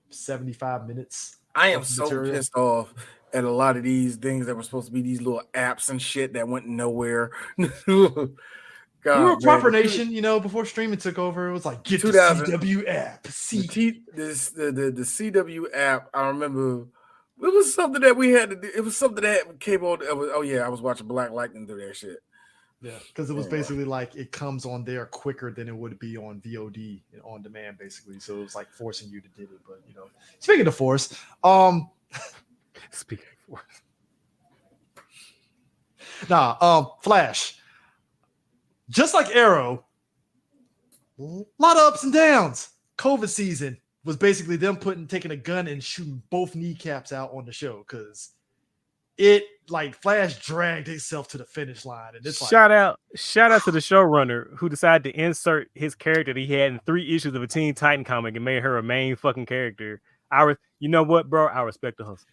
75 minutes. I am so pissed off at a lot of these things that were supposed to be these little apps and shit that went nowhere. God, we were a proper nation, you know, before streaming took over. It was like, get the CW app. The CW app, I remember it was something that we had to do. It was something that came on. I was watching Black Lightning through that shit. Yeah, because it was basically like it comes on there quicker than it would be on VOD on demand, basically. So it was like forcing you to do it. But speaking of force, Speaking of force. Flash, just like Arrow, a lot of ups and downs. COVID season was basically them taking a gun and shooting both kneecaps out on the show because Flash dragged himself to the finish line, and it's shout out to the showrunner who decided to insert his character that he had in 3 issues of a Teen Titan comic and made her a main fucking character. You know what, bro? I respect the hustle.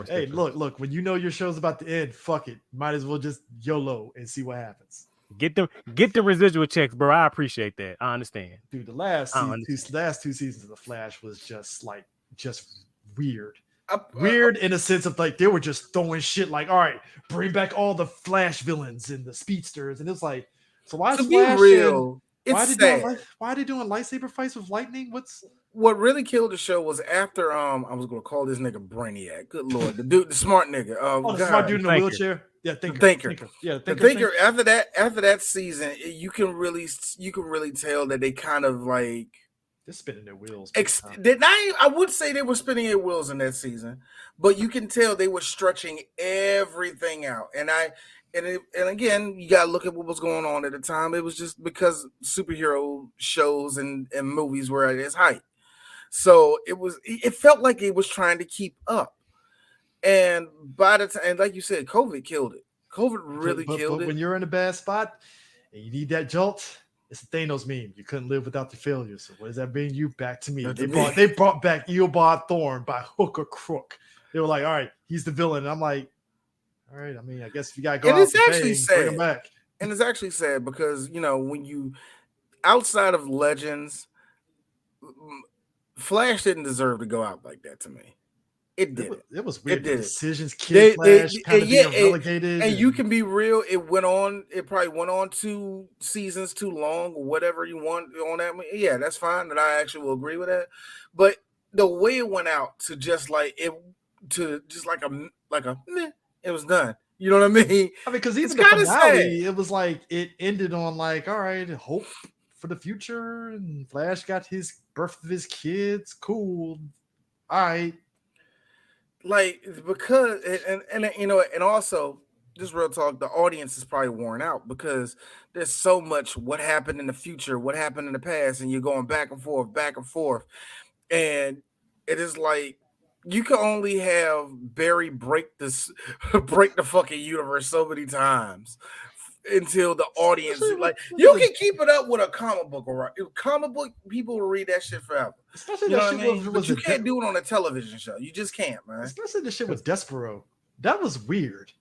Hey, look, when you know your show's about to end, fuck it. Might as well just YOLO and see what happens. Get the residual checks, bro. I appreciate that. I understand. Dude, the last 2 seasons of The Flash was just weird. Weird in a sense of they were just throwing shit all right, bring back all the Flash villains and the speedsters, and it's like, so why is Flash real? Why are they doing lightsaber fights with lightning? What really killed the show was after I was gonna call this nigga Brainiac. Good lord, the smart nigga. The smart dude in the wheelchair. Yeah, thinker. Yeah, the thinker. After that season, you can really tell that they kind of they're spinning their wheels. I would say they were spinning their wheels in that season, but you can tell they were stretching everything out. And again, you gotta look at what was going on at the time. It was just because superhero shows and movies were at its height. So it felt like it was trying to keep up. And by the time, like you said, COVID killed it. COVID really killed it. When you're in a bad spot and you need that jolt, it's a Thanos meme. You couldn't live without the failure. So what does that mean? You back to me. They brought back Eobard Thorne by hook or crook. They were like, all right, he's the villain. And I'm like, all right. I mean, I guess if you gotta go. And it's actually sad. Bring him back. And it's actually sad because when you outside of Legends, Flash didn't deserve to go out like that to me. It did. It was weird. The decisions, Flash kind of being relegated. And you can be real. It probably went on 2 seasons too long or whatever you want on that. Yeah, that's fine. And I actually will agree with that. But the way it went out to just it was done. You know what I mean? Because even the finale, it was it ended on all right, hope for the future, and Flash got his birth of his kids. Cool. All right. Because and also just real talk, the audience is probably worn out because there's so much what happened in the future, what happened in the past, and you're going back and forth, and it is you can only have Barry break the fucking universe so many times until the audience you can keep it up with a comic book, all right? Comic book people will read that shit forever. Especially you know what I mean? But you can't do it on a television show. You just can't, man. Especially the shit with Despero. That was weird.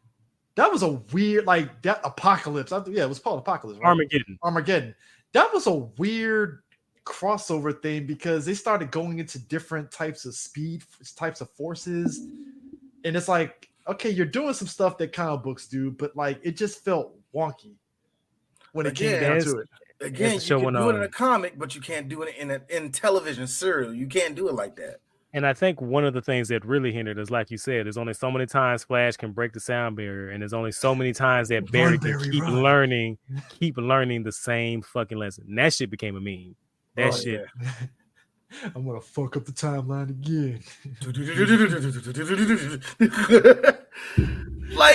That was a weird that Apocalypse. It was called Apocalypse. Right? Armageddon. That was a weird crossover thing because they started going into different types of types of forces, and it's okay, you're doing some stuff that comic books do, but it just felt wonky when it came down to it. Again, you can do it in a comic, but you can't do it in television serial. You can't do it like that. And I think one of the things that really hindered is, like you said, there's only so many times Flash can break the sound barrier, and there's only so many times that Barry can keep learning the same fucking lesson. And that shit became a meme. That shit. Yeah. I'm gonna fuck up the timeline again.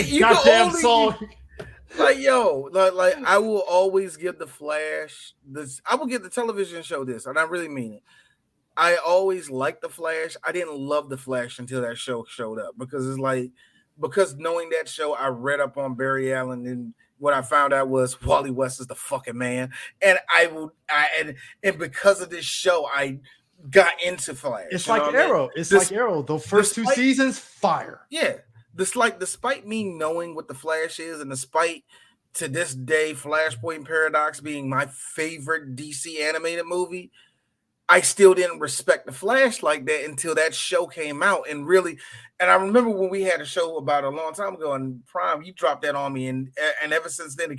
You goddamn song. I will always give the Flash this. I will give the television show this, and I really mean it. I always liked the Flash. I didn't love the Flash until that show showed up because because knowing that show, I read up on Barry Allen, and what I found out was Wally West is the fucking man, and and because of this show, I got into Flash. It's like Arrow. It's like Arrow. The first 2 seasons, fire. Yeah. Despite me knowing what the Flash is, and despite to this day Flashpoint Paradox being my favorite DC animated movie, I still didn't respect the Flash like that until that show came out. And I remember when we had a show about a long time ago in Prime, you dropped that on me, and ever since then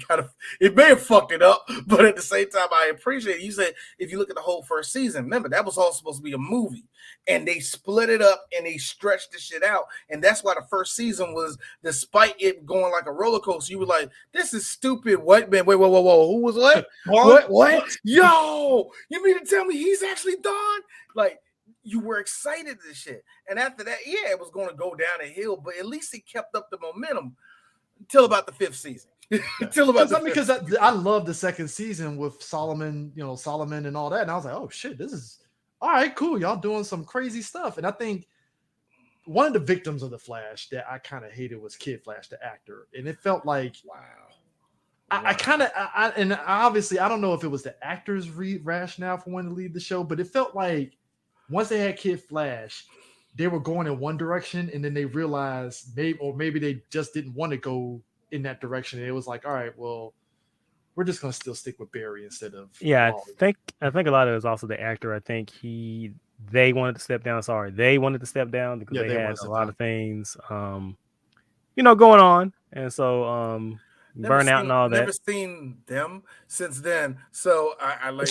it may have fucked it up, but at the same time I appreciate it. You said if you look at the whole first season, remember that was all supposed to be a movie, and they split it up and they stretched the shit out, and that's why the first season was, despite it going like a roller coaster, you were like, this is stupid. What, man? Wait, whoa, who was what? What? Yo, you mean to tell me he's actually Dawn? Like, you were excited to shit. And after that, yeah, it was going to go down a hill, but at least it kept up the momentum until about the 5th season. Because I love the 2nd season with Solomon and all that. And I was like, oh shit, this is all right, cool. Y'all doing some crazy stuff. And I think one of the victims of the Flash that I kind of hated was Kid Flash, the actor. And it felt like, wow. And obviously I don't know if it was the actor's rationale for wanting to leave the show, but it felt like once they had Kid Flash, they were going in one direction, and then they realized maybe they just didn't want to go in that direction. And it was like, all right, well, we're just gonna still stick with Barry instead of I think a lot of it was also the actor. I think they wanted to step down. They wanted to step down because they had a lot of things going on, and so burnout and all that. Never seen them since then. So I like,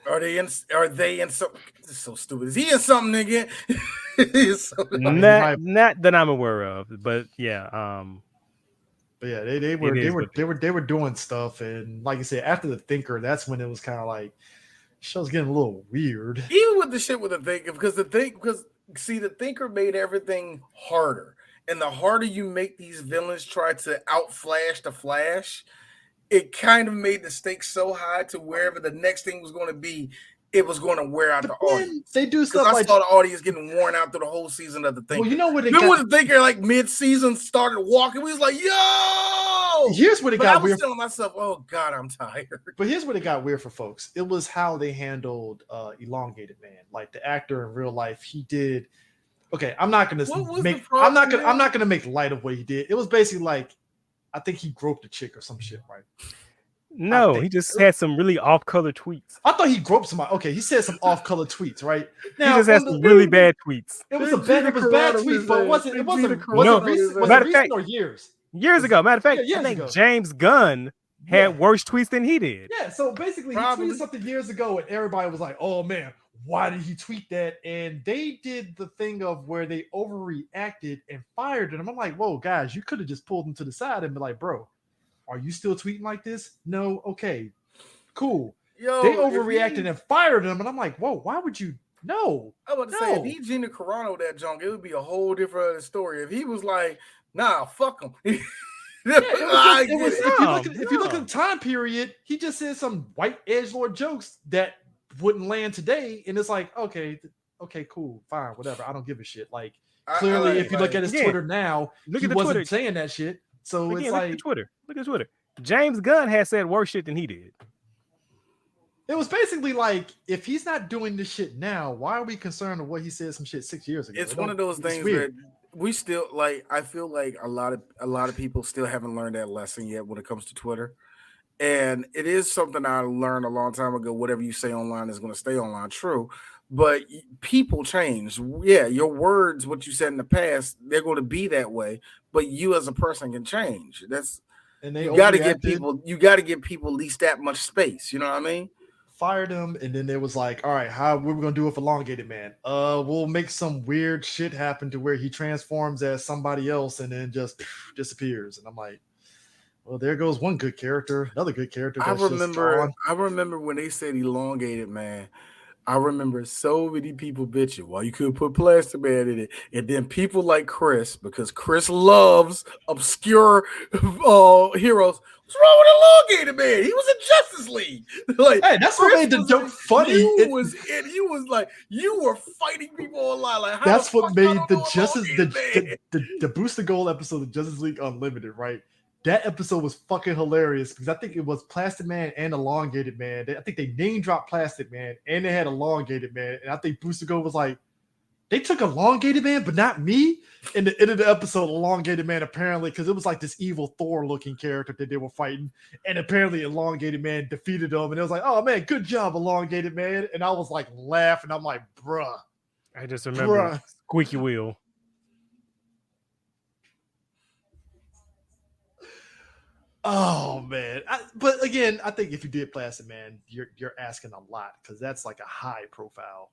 are they in some, this is so stupid. Is he in something again? Not that I'm aware of, but yeah. But yeah, they were doing stuff, and like I said, after the Thinker, that's when it was kind of like show's getting a little weird. Even with the shit with the Thinker, because the Thinker made everything harder. And the harder you make these villains try to outflash the Flash, it kind of made the stakes so high to wherever the next thing was going to be, it was going to wear out the audience. They do stuff like, I saw the audience getting worn out through the whole season of the Thinker. Well, you know what? Remember the Thinker like mid-season started walking? We was like, yo! Here's what it got weird. I was telling myself, oh God, I'm tired. But here's what it got weird for folks. It was how they handled Elongated Man. Like the actor in real life, he did. Okay, I'm not gonna make light of what he did. It was basically like, I think he groped a chick or some shit, right? No, he just had some really off-color tweets. I thought he groped somebody. Okay, he said some off-color tweets, right? Now, he just had some really bad tweets. It was bad tweets, but it wasn't recent or years? Years ago. Matter of fact, I think James Gunn had worse tweets than he did. Yeah, so basically he tweeted something years ago and everybody was like, oh man, why did he tweet that? And they did the thing of where they overreacted and fired him. I'm like, whoa, guys, you could have just pulled him to the side and be like, bro, are you still tweeting like this? No, okay, cool. They overreacted and fired him, and I'm like, whoa, why would you? No. I was about to say, if he Gina Carano that junk, it would be a whole different story. If he was like, nah, fuck him. If you look at the time period, he just said some white edgelord jokes that wouldn't land today, and it's like, okay, cool, fine, whatever. I don't give a shit. Like clearly, if you look at his Twitter now, he wasn't saying that shit. So it's like look at Twitter. James Gunn has said worse shit than he did. It was basically like, if he's not doing this shit now, why are we concerned with what he said some shit 6 years ago? It's one of those things that we still like. I feel like a lot of people still haven't learned that lesson yet when it comes to Twitter. And it is something I learned a long time ago. Whatever you say online is going to stay online. True. But people change. Yeah, your words, what you said in the past, they're going to be that way. But you as a person can change. You got to give people at least that much space. You know what I mean? Fired him, and then there was like, all right, how we're going to do it for Elongated Man? We'll make some weird shit happen to where he transforms as somebody else and then just disappears. And I'm like, well, there goes one good character, another good character. I remember when they said Elongated Man. I remember so many people bitching, well, you could put Plastic Man in it. And then people like Chris, because Chris loves obscure heroes. What's wrong with Elongated Man? He was in Justice League. Like, hey, that's what made the joke funny. He was like, you were fighting people online. Like, that's what made the Booster Gold episode of Justice League Unlimited, right? That episode was fucking hilarious because I think it was Plastic Man and Elongated Man. I think they name dropped Plastic Man and they had Elongated Man. And I think Booster Gold was like, they took Elongated Man, but not me. In the end of the episode, Elongated Man apparently, because it was like this evil Thor-looking character that they were fighting, and apparently Elongated Man defeated them, and it was like, oh man, good job, Elongated Man. And I was like laughing. I'm like, bruh. I just remember Squeaky Wheel. Oh man. But again, I think if you did Plastic Man, you're asking a lot, because that's like a high profile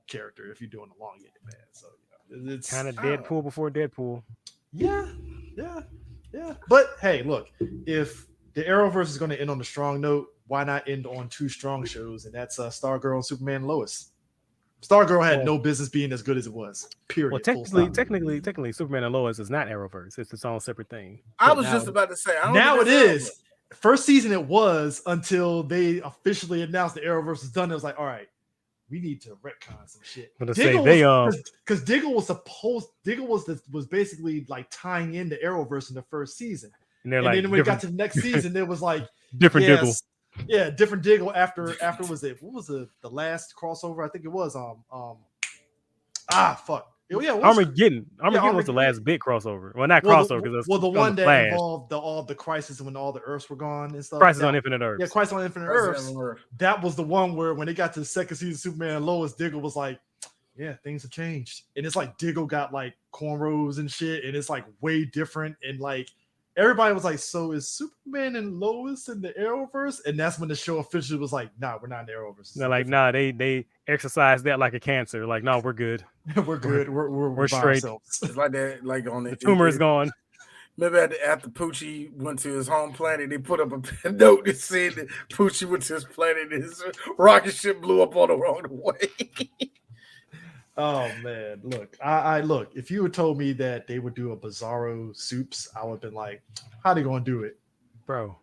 character if you're doing Elongated Man. So it's kind of Deadpool before Deadpool. Yeah. But hey, look, if the Arrowverse is going to end on a strong note, why not end on two strong shows? And that's Stargirl and Superman and Lois. Stargirl had no business being as good as it was. Period. Well, technically, Superman and Lois is not Arrowverse. It's its own separate thing. I was just about to say. Now it is. First season it was, until they officially announced the Arrowverse is done. It was like, all right, we need to retcon some shit. Because Diggle was basically like tying in the Arrowverse in the first season, and then when we got to the next season, it was like different Diggle. Yeah, different Diggle. After was it? What was the last crossover? I think it was fuck. Yeah, Armageddon. Armageddon was the last big crossover. Well, not crossover, because the one that involved all the crisis when all the Earths were gone and stuff. Crisis on Infinite Earths. Yeah, Crisis on Infinite Earths. That was the one where when they got to the second season of Superman and Lois, Diggle was like, yeah, things have changed. And it's like Diggle got like cornrows and shit, and it's like way different. And like everybody was like, so is Superman and Lois in the Arrowverse? And that's when the show officially was like, nah, we're not in the Arrowverse. They're like, nah, they exercise that like a cancer. Like, no, we're good. We're good. We're straight. It's like that, like on the tumor is gone. Maybe after Poochie went to his home planet, they put up a note that said that Poochie went to his planet and his rocket ship blew up on the wrong way. Oh man, look, I look. If you had told me that they would do a Bizarro Soups, I would have been like, "How they gonna do it, bro?"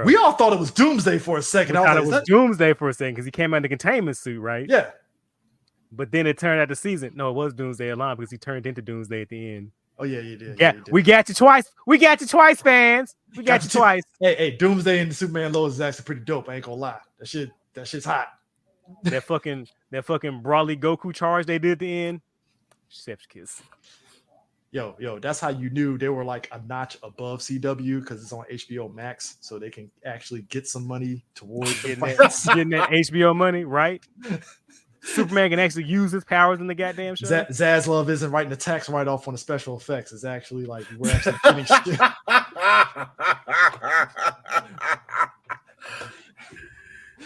We all thought it was Doomsday for a second. I thought it was Doomsday for a second because he came out in the containment suit, right? Yeah. But then it turned out the season. No, it was Doomsday Alarm because he turned into Doomsday at the end. Oh yeah, you did. Yeah, we got you twice. We got you twice, fans. We got you twice. Hey, Doomsday and Superman Lois is actually pretty dope. I ain't gonna lie. That shit's hot. That fucking Broly Goku charge they did at the end. Chef's kiss. Yo, that's how you knew they were like a notch above CW, because it's on HBO Max, so they can actually get some money towards getting that HBO money, right? Superman can actually use his powers in the goddamn show. Zaslav isn't writing the tax write-off on the special effects. It's actually like we're actually getting shit.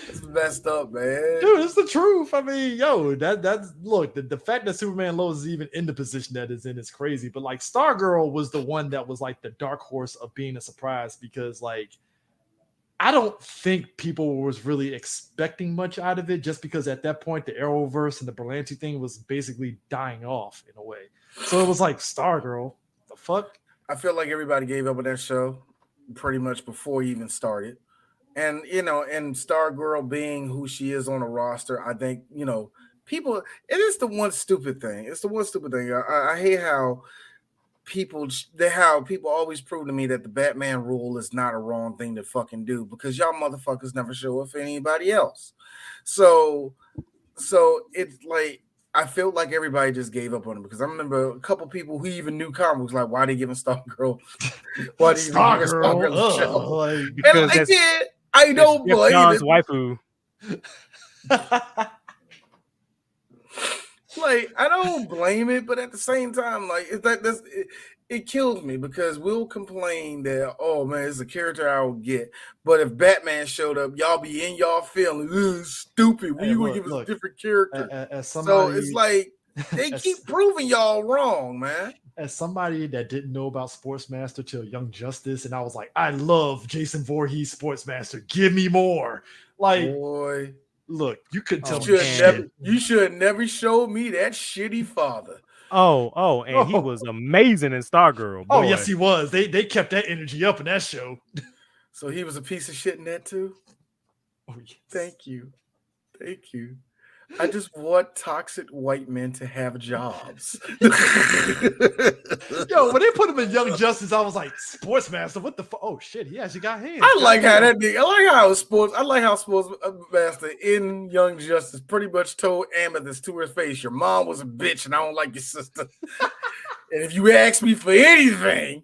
It's messed up, man. Dude, it's the truth. I mean, that's look, the fact that Superman Lois is even in the position that is in is crazy. But like Stargirl was the one that was like the dark horse of being a surprise, because like I don't think people was really expecting much out of it, just because at that point the Arrowverse and the Berlanti thing was basically dying off in a way. So it was like Stargirl. The fuck? I feel like everybody gave up on that show pretty much before he even started. And, and Stargirl being who she is on a roster, I think, people, it is the one stupid thing. It's the one stupid thing. I hate how people always prove to me that the Batman rule is not a wrong thing to fucking do, because y'all motherfuckers never show up for anybody else. So it's like, I felt like everybody just gave up on it, because I remember a couple people who even knew comics like, why they giving Stargirl? Why they giving Stargirl the show? Because I don't blame John's waifu. Like, I don't blame it, but at the same time, like, it kills me, because we'll complain that, oh man, it's a character I will get, but if Batman showed up, y'all be in y'all feelings, stupid. When you gonna give us a different character? So it's like they keep proving y'all wrong, man. As somebody that didn't know about Sportsmaster till Young Justice, and I was like, I love Jason Voorhees Sportsmaster. Give me more. Like, boy, look, you could tell you should never show me that shitty father. And he was amazing in Stargirl. Boy. Oh, yes, he was. They kept that energy up in that show. So he was a piece of shit in that too. Oh, yes. Thank you. I just want toxic white men to have jobs. Yo, when they put him in Young Justice, I was like, Sportsmaster, what the fuck? Oh shit, he actually got hands. I like how that nigga. I like how Sportsmaster in Young Justice pretty much told Amethyst to her face, "Your mom was a bitch, and I don't like your sister. And if you ask me for anything,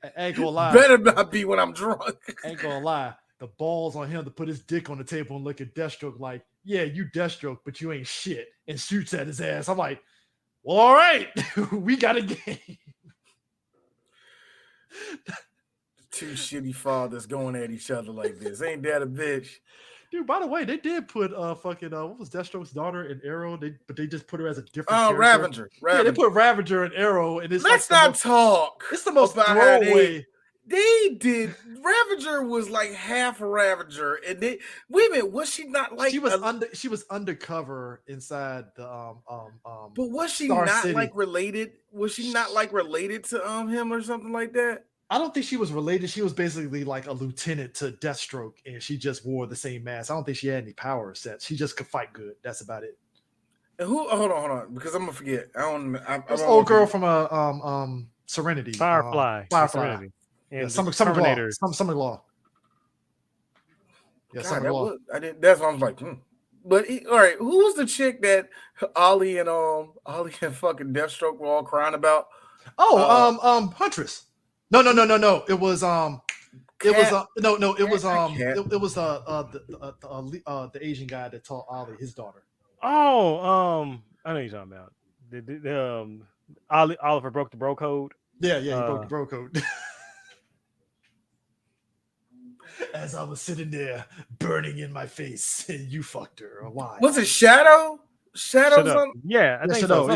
I ain't gonna lie. better not be when I'm drunk." Ain't gonna lie. The balls on him to put his dick on the table and look at Deathstroke like, yeah, you Deathstroke, but you ain't shit, and shoots at his ass. I'm like, well, all right, we got a game. Two shitty fathers going at each other like this. Ain't that a bitch? Dude, by the way, they did put fucking what was Deathstroke's daughter in Arrow? But they just put her as a different character. Ravager. Yeah, they put Ravager in Arrow, and it's let's like not talk. It's the most about throwaway. They did. Ravager was like half Ravager, and they wait a minute. Was she not like she was undercover inside the But was she Star not City. like related? Was she not like related to him or something like that? I don't think she was related. She was basically like a lieutenant to Deathstroke, and she just wore the same mask. I don't think she had any power sets. She just could fight good. That's about it. And who? Hold on, because I'm gonna forget. This old girl from Serenity, Firefly. Serenity. And some Terminator. Summer Law. Yeah, Summer Law. That's what I was like. But all right, who was the chick that Ollie and fucking Deathstroke were all crying about? Oh, Huntress. No. It was the Asian guy that taught Ollie his daughter. Oh, I know you're talking about. The Oliver broke the bro code. Yeah, he broke the bro code. As I was sitting there burning in my face, and you fucked her. Or why? Was it Shadow? Shadow? Yeah, I think so.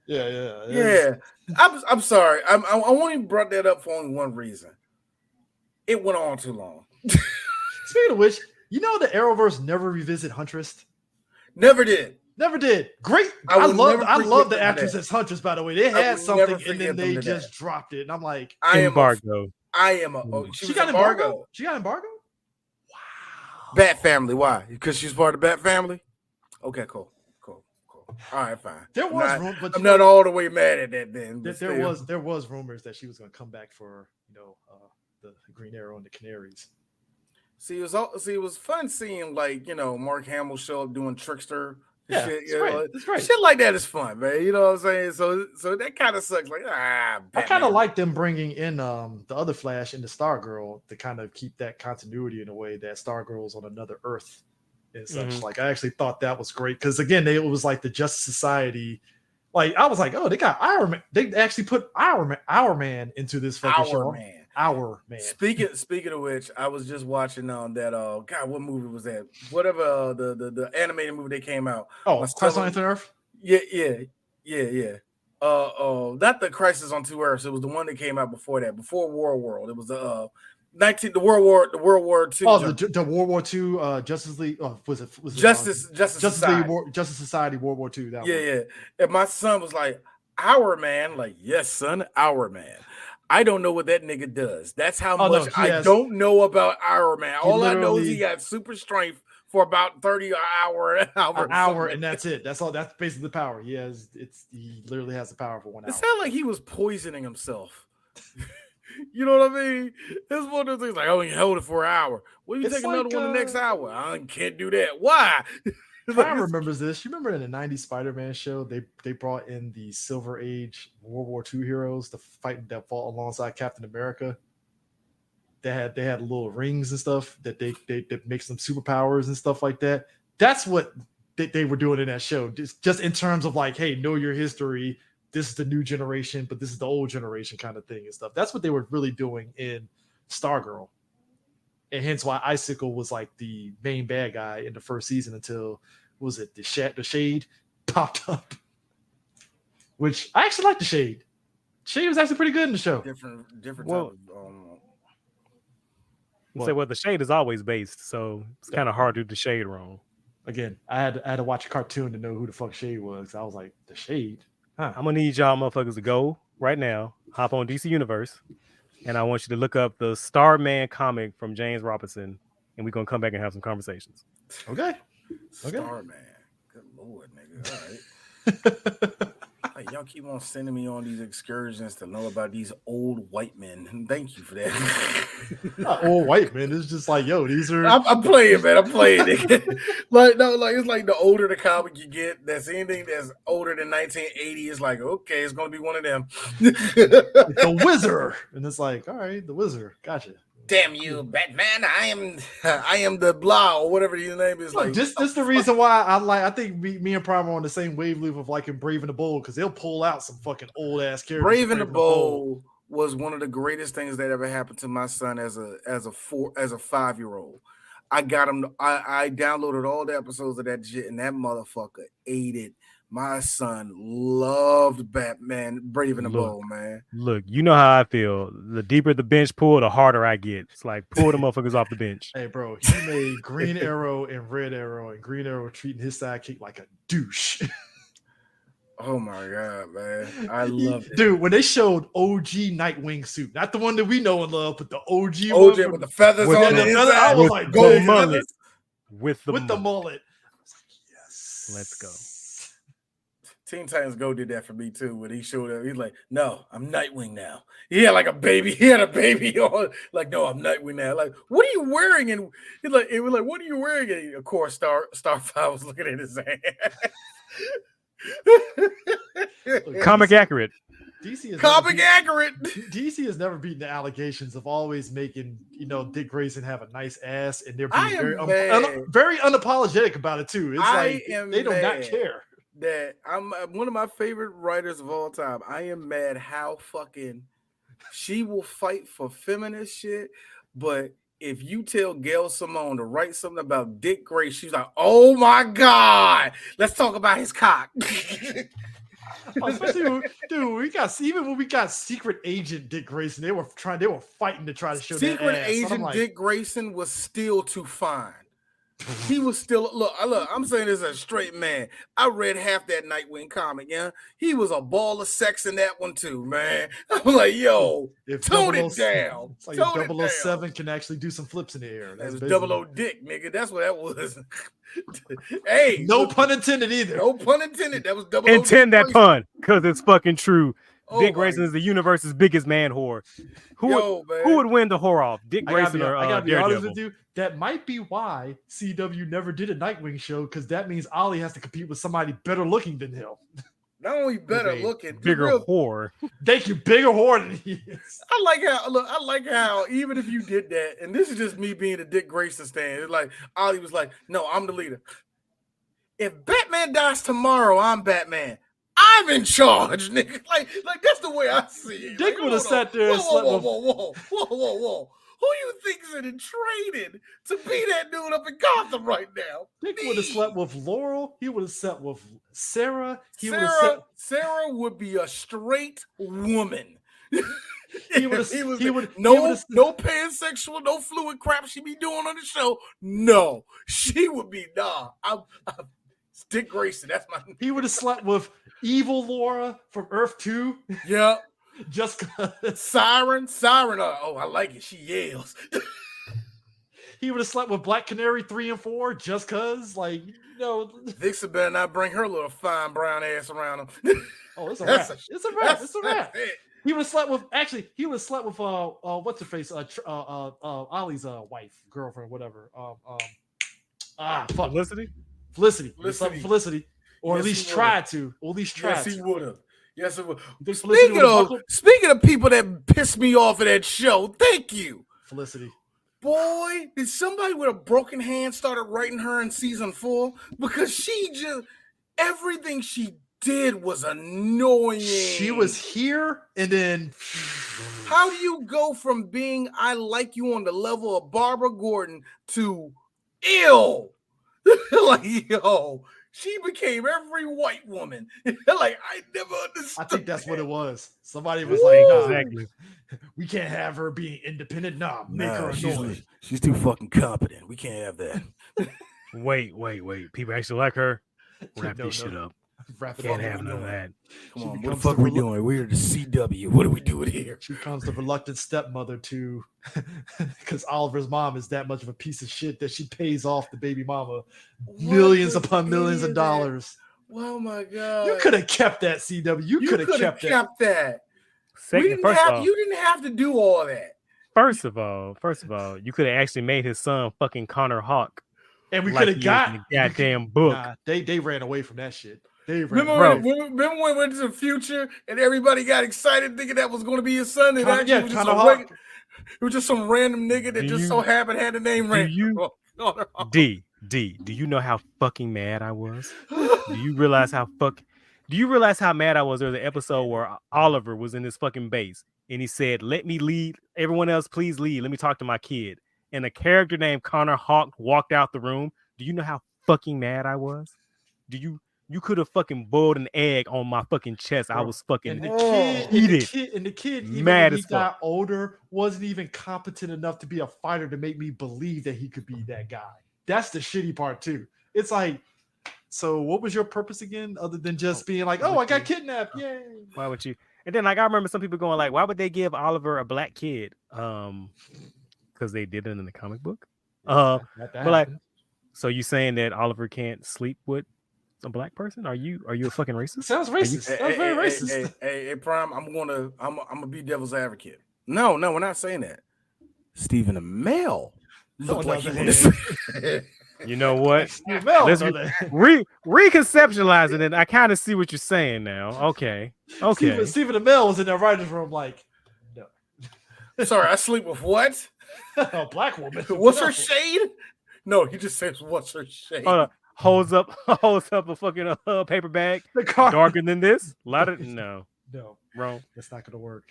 Yeah. I'm sorry. I only brought that up for only one reason. It went on too long. Speaking of which, you know the Arrowverse never revisit Huntress. Never did. Great. I love the actress as Huntress. By the way, they had something and then they just dropped it, and I'm like, embargo. She got embargo. She got embargo. Wow. Bat Family. Why? Because she's part of the Bat Family. Okay, cool. All right, fine. There was room, but I'm not all the way mad at that. Then there was rumors that she was going to come back for the Green Arrow and the Canaries. See, it was fun seeing Mark Hamill show up doing Trickster. Yeah, shit, it's great. Shit like that is fun, man. You know what I'm saying? So that kind of sucks. Like, I kind of like them bringing in the other Flash and the Stargirl to kind of keep that continuity in a way that Stargirl's on another Earth and such. Mm-hmm. Like, I actually thought that was great because again, it was like the Justice Society. Like, I was like, oh, they got Iron Man. They actually put Our Man into this fucking show. Our Man. Speaking of which, I was just watching that God, what movie was that? Whatever the animated movie that came out. Oh, Crisis on Infinite Earth? Yeah. Not the Crisis on Two Earths. It was the one that came out before that, before War World. It was the World War II. Oh, the World War II Justice League. Oh, was it Justice Society. Justice Society World War II. Yeah. And my son was like, Our Man. Like, yes, son, Our Man. I don't know what that nigga does. That's how much I don't know about Iron Man. All I know is he got super strength for about 30 an hour, and that's it. That's all. That's basically the power he has. He literally has the power for 1 hour. It sounded like he was poisoning himself. You know what I mean? It's one of those things like, oh, you hold it for an hour. Well, you take another one the next hour. I can't do that. Why? Brian remembers this. You remember in the 90s Spider-Man show, they brought in the Silver Age World War II heroes to fight that fought alongside Captain America. They had little rings and stuff that that makes them superpowers and stuff like that. That's what they were doing in that show. Just in terms of like, hey, know your history. This is the new generation, but this is the old generation kind of thing and stuff. That's what they were really doing in Stargirl. And hence why Icicle was like the main bad guy in the first season until, was it the Shade popped up, which I actually like the Shade. Shade was actually pretty good in the show. Different. Well, the Shade is always based, so it's kind of hard to do the Shade wrong. Again, I had to watch a cartoon to know who the fuck Shade was. I was like, the Shade? Huh. I'm gonna need y'all motherfuckers to go right now, hop on DC Universe, and I want you to look up the Starman comic from James Robinson, and we're gonna come back and have some conversations. Okay. Starman. Good lord, nigga. All right. Like, y'all keep on sending me on these excursions to know about these old white men. Thank you for that. Not old white men. It's just like, yo, these are. I'm playing, man. I'm playing. Like, no, like it's like the older the comic you get, that's anything that's older than 1980 is like, okay, it's gonna be one of them. The Wizard, and it's like, all right, the Wizard, gotcha. Damn you, Batman! I am the blah or whatever his name is. Like this is the reason why I think me and Prime are on the same wavelength of liking Brave and the Bold, because they'll pull out some fucking old ass characters. Brave and the Bold was one of the greatest things that ever happened to my son as a 5-year-old. I got him. I downloaded all the episodes of that shit, and that motherfucker ate it. My son loved Batman, Brave and the Bold, man. Look, you know how I feel. The deeper the bench pull, the harder I get. It's like pull the motherfuckers off the bench. Hey, bro, he made Green Arrow and Red Arrow, and Green Arrow treating his sidekick like a douche. Oh my god, man! I love it, dude. When they showed OG Nightwing suit, not the one that we know and love, but the OG one with the feathers on the inside, I was like, gold mullet with the mullet. I was like, yes, let's go. Teen Titans Go did that for me too. When he showed up, he's like, "No, I'm Nightwing now." He had like a baby. He had a baby on. Like, "No, I'm Nightwing now." Like, "What are you wearing?" And he like, it was like, "What are you wearing?" And of course, Starfire was looking at his hand. Comic accurate. DC has never beaten the allegations of always making Dick Grayson have a nice ass, and they're being very unapologetic about it too. It's like they do not care. That I'm one of my favorite writers of all time. I am mad how fucking she will fight for feminist shit, but if you tell Gail Simone to write something about Dick Grayson, she's like, "Oh my god, let's talk about his cock." Especially, when we got Secret Agent Dick Grayson, they were fighting to try to show Secret that ass. Agent Dick Grayson was still too fine. He was still look. I'm saying this as a straight man. I read half that Nightwing comic. Yeah, he was a ball of sex in that one too, man. I'm like, yo, tone it down. It's like 007 can actually do some flips in the air. That was 00 Dick, nigga. That's what that was. Hey, no pun intended either. No pun intended. That was 00. Intend that pun because it's fucking true. Dick Grayson is the universe's biggest man whore. Who would win the whore off? Dick Grayson or I gotta be Daredevil? honest with you. That might be why CW never did a Nightwing show, because that means Ollie has to compete with somebody better looking than him. Not only better looking, bigger whore. Thank you, bigger whore than he is. I like how even if you did that, and this is just me being a Dick Grayson stan, it's like Ollie was like, "No, I'm the leader. If Batman dies tomorrow, I'm Batman. I'm in charge, nigga." Like that's the way I see it. Dick would have sat there and slept with. Whoa. Who you think's in traded to be that dude up in Gotham right now? Dick would have slept with Laurel. He would have slept with Sarah. Sarah would be a straight woman. No pansexual, no fluid crap she be doing on the show. No, she would be it's Dick Grayson. That's my. He would have slept with evil Laura from Earth 2. Yep. Just cause. Siren. I like it. She yells. He would have slept with Black Canary 3 and 4 just cause, Vixen better not bring her little fine brown ass around him. Oh, it's a wrap. It's a wrap. He would have slept with. Actually, he would have slept with what's her face? Ollie's wife, girlfriend, whatever. Fuck. Felicity. Felicity, or at least tried to. Yes, he would have. Yes, it would. Speaking of people that pissed me off of that show, thank you, Felicity. Boy, did somebody with a broken hand started writing her in season 4? Because she just everything she did was annoying. She was here, and then how do you go from being I like you on the level of Barbara Gordon to ill? Like, yo, she became every white woman. Like, I never understood. I think that's what it was. Somebody was like, nah, exactly. We can't have her being independent. Make her annoying. She's too fucking competent. We can't have that. Wait. People actually like her? Wrap this shit up. Wrap it Can't up. have none of that. Come She on, what the becomes fuck the we relu- doing? We're the CW. What are we doing here? She becomes the reluctant stepmother to, because Oliver's mom is that much of a piece of shit that she pays off the baby mama millions What upon an millions of idiot. dollars. Oh my god! You could have kept that, CW. You could have kept that. Second, first of all, You didn't have to do all that. First of all, you could have actually made his son fucking Connor Hawk. And we like could have he is got in the goddamn book. Nah, they ran away from that shit. They ran Remember away. when we went to the future and everybody got excited thinking that was going to be his son? Connor- Actually, yeah, it was just Connor a Hawk. it was just some random nigga that Do just you- so happened had the name do random. you- Connor Hawk. D, do you know how fucking mad I was? Do you realize how mad I was? There was an episode where Oliver was in his fucking base and he said, "Let me lead. Everyone else, please lead. Let me talk to my kid." And a character named Connor Hawk walked out the room. Do you know how fucking mad I was? You could have fucking boiled an egg on my fucking chest. I was fucking And the kid, even Mad when he as fuck. got older, wasn't even competent enough to be a fighter to make me believe that he could be that guy. That's the shitty part too. It's like, so what was your purpose again, other than just being like, oh, I got kidnapped, yay? Why would you? And then like I remember some people going like, why would they give Oliver a black kid? Because they did it in the comic book. But like, so you saying that Oliver can't sleep with a black person? Are you a fucking racist? Sounds racist. Sounds very racist. Hey, Prime, I'm gonna be devil's advocate. No, we're not saying that. Stephen Amell looked like he wanted. You know what? Let's Let's reconceptualize it, and I kind of see what you're saying now. Okay. Stephen Amell was in that writer's room like, no. Sorry, I sleep with what? A black woman. What's her shade? No, he just says, "What's her shade?" Hold on. Holds up a fucking paper bag The car. darker than this. No, wrong. That's not gonna work.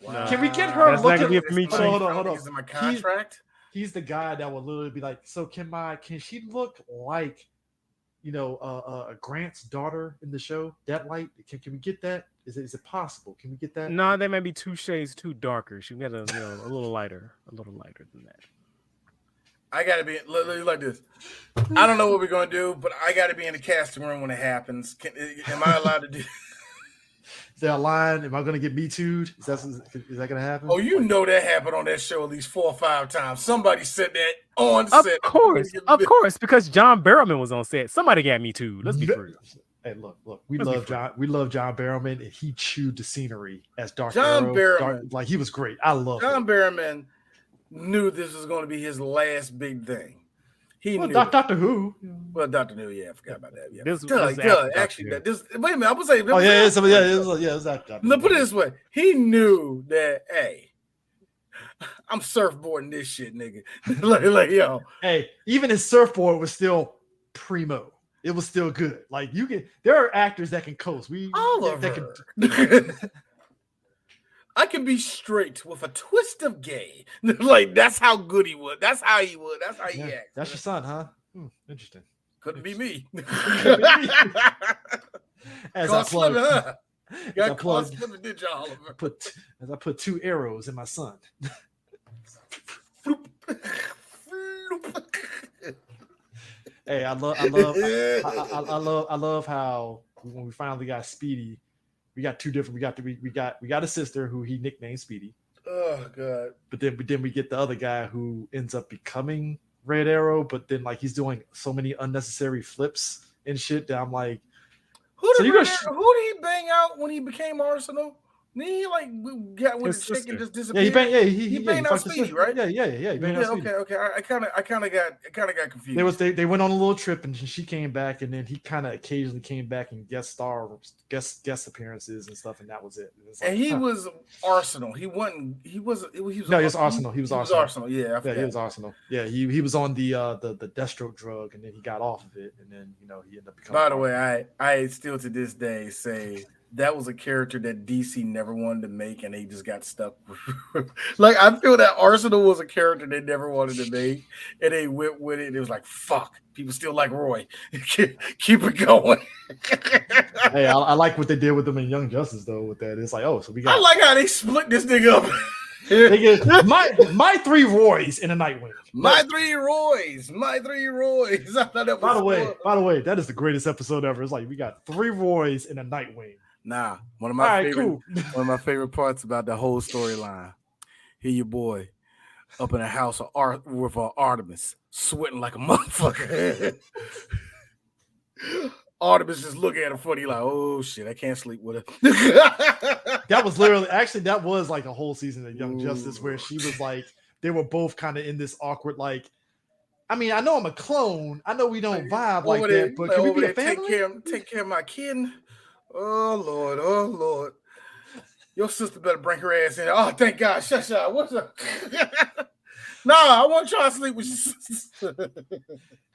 Wow. Can we get her That's not gonna looking? be for me, Hold on. Is in my contract? He's the guy that will literally be like, so can she look like, Grant's daughter in the show, That Light? Can we get that? Is it possible? Can we get that? No, they may be 2 shades too darker. She got a little lighter than that. I gotta be like this. I don't know what we're gonna do, but I gotta be in the casting room when it happens. Am I allowed to do? Is there a line? Am I going to get Me Too'd? Is that going to happen? Oh, you know that happened on that show at least 4 or 5 times. Somebody said that on set. Of course, because John Barrowman was on set. Somebody got Me Too. Let's be real. Hey, look. We love John Barrowman, and he chewed the scenery as Dark John Arrow. Barrowman. Like he was great. I love John him. Barrowman knew this was going to be his last big thing. He knew. Doctor Who. Well, Doctor Who, I forgot about that. Yeah. This Actually, wait a minute. I was saying. Oh yeah, it was that. Look, put it this way: he knew that. Hey, I'm surfboarding this shit, nigga. like, yo. Hey, even his surfboard was still primo. It was still good. Like there are actors that can coast. Oliver. I can be straight with a twist of gay. Like that's how good he would. That's how he would. That's how he acts. That's your son, huh? Interesting. Couldn't be me. As I plug, Got caught slipping, did you, Oliver? As I put 2 arrows in my son. Hey, I love how when we finally got Speedy, we got 2 different. We got a sister who he nicknamed Speedy. Oh god! But then we get the other guy who ends up becoming Red Arrow. But then like he's doing so many unnecessary flips and shit that I'm like, who did he bang out when he became Arsenal? Then he like got with his chick and just disappeared. He banged out Speedy, right? Yeah. He banged out Speedy. Okay. I kind of got confused. They went on a little trip and she came back, and then he kind of occasionally came back and guest appearances and stuff, and that was it. And he was Arsenal. He wasn't. He was. No, he was Arsenal. He was Arsenal. Yeah, he was Arsenal. Yeah, he was on the Deathstroke drug, and then he got off of it, and then he ended up becoming. By the way, I still to this day say that was a character that DC never wanted to make, and they just got stuck. Like I feel that Arsenal was a character they never wanted to make, and they went with it. It was like, fuck, people still like Roy. Keep it going. Hey, I like what they did with them in Young Justice though. With that, it's like, oh, so we got. I like how they split this nigga up. They get my 3 Roys in a Nightwing. My 3 Roys. I thought that was by the way, that is the greatest episode ever. It's like we got 3 Roys in a Nightwing. Nah, one of my favorite parts about the whole storyline. Here your boy up in a house of art with Artemis, sweating like a motherfucker. Artemis just looking at him funny, like, oh shit, I can't sleep with her. That was literally that was like a whole season of Young Justice where she was like, they were both kind of in this awkward, like, I mean, I know I'm a clone. I know we don't vibe like that, but can we be a family? Take care of my kid. Oh Lord. Your sister better bring her ass in. Oh, thank God. Shut up. What's up? Nah, I want y'all to sleep with your sister.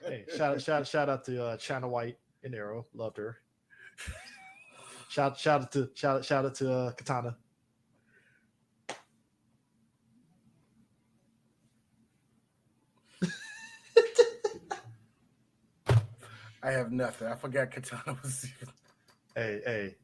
Hey, shout out to China White in Arrow. Loved her. Shout out to Katana. I have nothing. I forgot Katana was. Hey,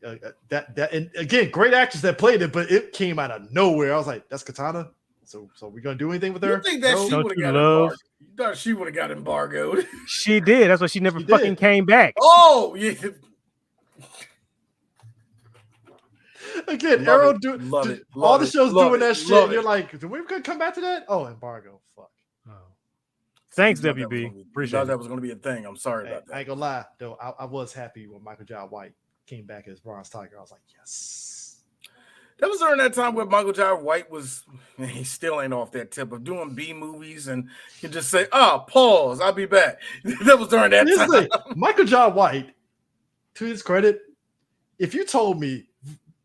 that and again, great actors that played it, but it came out of nowhere. I was like, "That's Katana." So we gonna do anything with her? You think that she would have got embargoed? You thought she would have got embargoed? She did. That's why she never fucking came back. Oh yeah. Again, Arrow all the shows doing that shit. And you're like, "Do we gonna come back to that?" Oh, embargo. Fuck. Oh. Thanks, WB. Appreciate that was going to be a thing. I'm sorry about that. I ain't gonna lie though. I was happy when Michael Jai White came back as Bronze Tiger. I was like, yes. That was during that time where Michael Jai White was, he still ain't off that tip of doing B movies and you just say, oh, pause, I'll be back. That was during that time. Michael Jai White, to his credit, if you told me,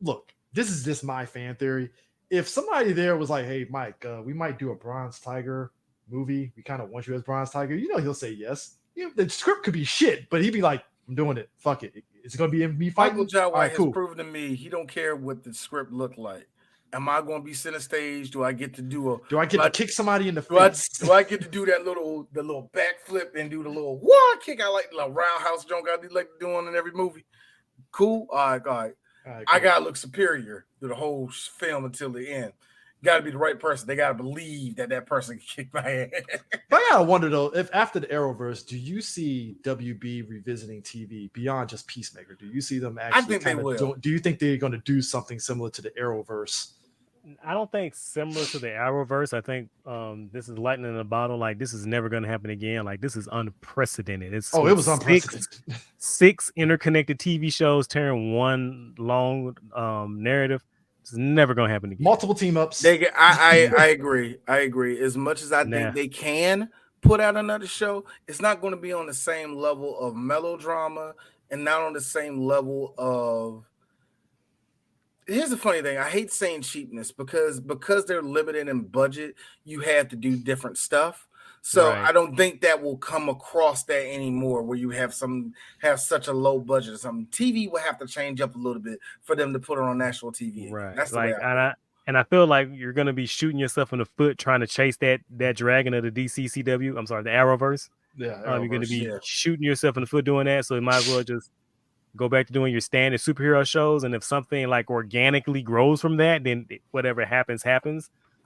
look, this is just my fan theory. If somebody there was like, hey, Mike, we might do a Bronze Tiger movie. We kind of want you as Bronze Tiger. You know, he'll say yes. The script could be shit, but he'd be like, I'm doing it. Fuck it. It's going to be me fighting. Michael Jai White has proven to me he don't care what the script looked like. Am I going to be center stage? Do I get to do to kick somebody in the face? Do I get to do the little backflip and do the little what kick? I like the roundhouse jump I like doing in every movie. Cool. All right. Cool. I gotta look superior to the whole film until the end. Got to be the right person. They got to believe that person can kick my ass. But I gotta wonder though, if after the Arrowverse, do you see WB revisiting TV beyond just Peacemaker? Do you see them actually? I think they will. Do you think they're going to do something similar to the Arrowverse? I don't think similar to the Arrowverse. I think this is lightning in a bottle. Like this is never going to happen again. Like this is unprecedented. It was unprecedented. Six interconnected TV shows tearing one long narrative. It's never going to happen again. Multiple team ups. I agree. As much as I think they can put out another show, it's not going to be on the same level of melodrama and not on the same level of. Here's the funny thing. I hate saying cheapness because they're limited in budget. You have to do different stuff. So right. I don't think that will come across that anymore where you have such a low budget or something. TV will have to change up a little bit for them to put it on national TV. Right. That's the way I feel like you're going to be shooting yourself in the foot trying to chase that dragon of the DCCW. I'm sorry, the Arrowverse. Yeah. You're going to be shooting yourself in the foot doing that. So you might as well just go back to doing your standard superhero shows. And if something like organically grows from that, then whatever happens.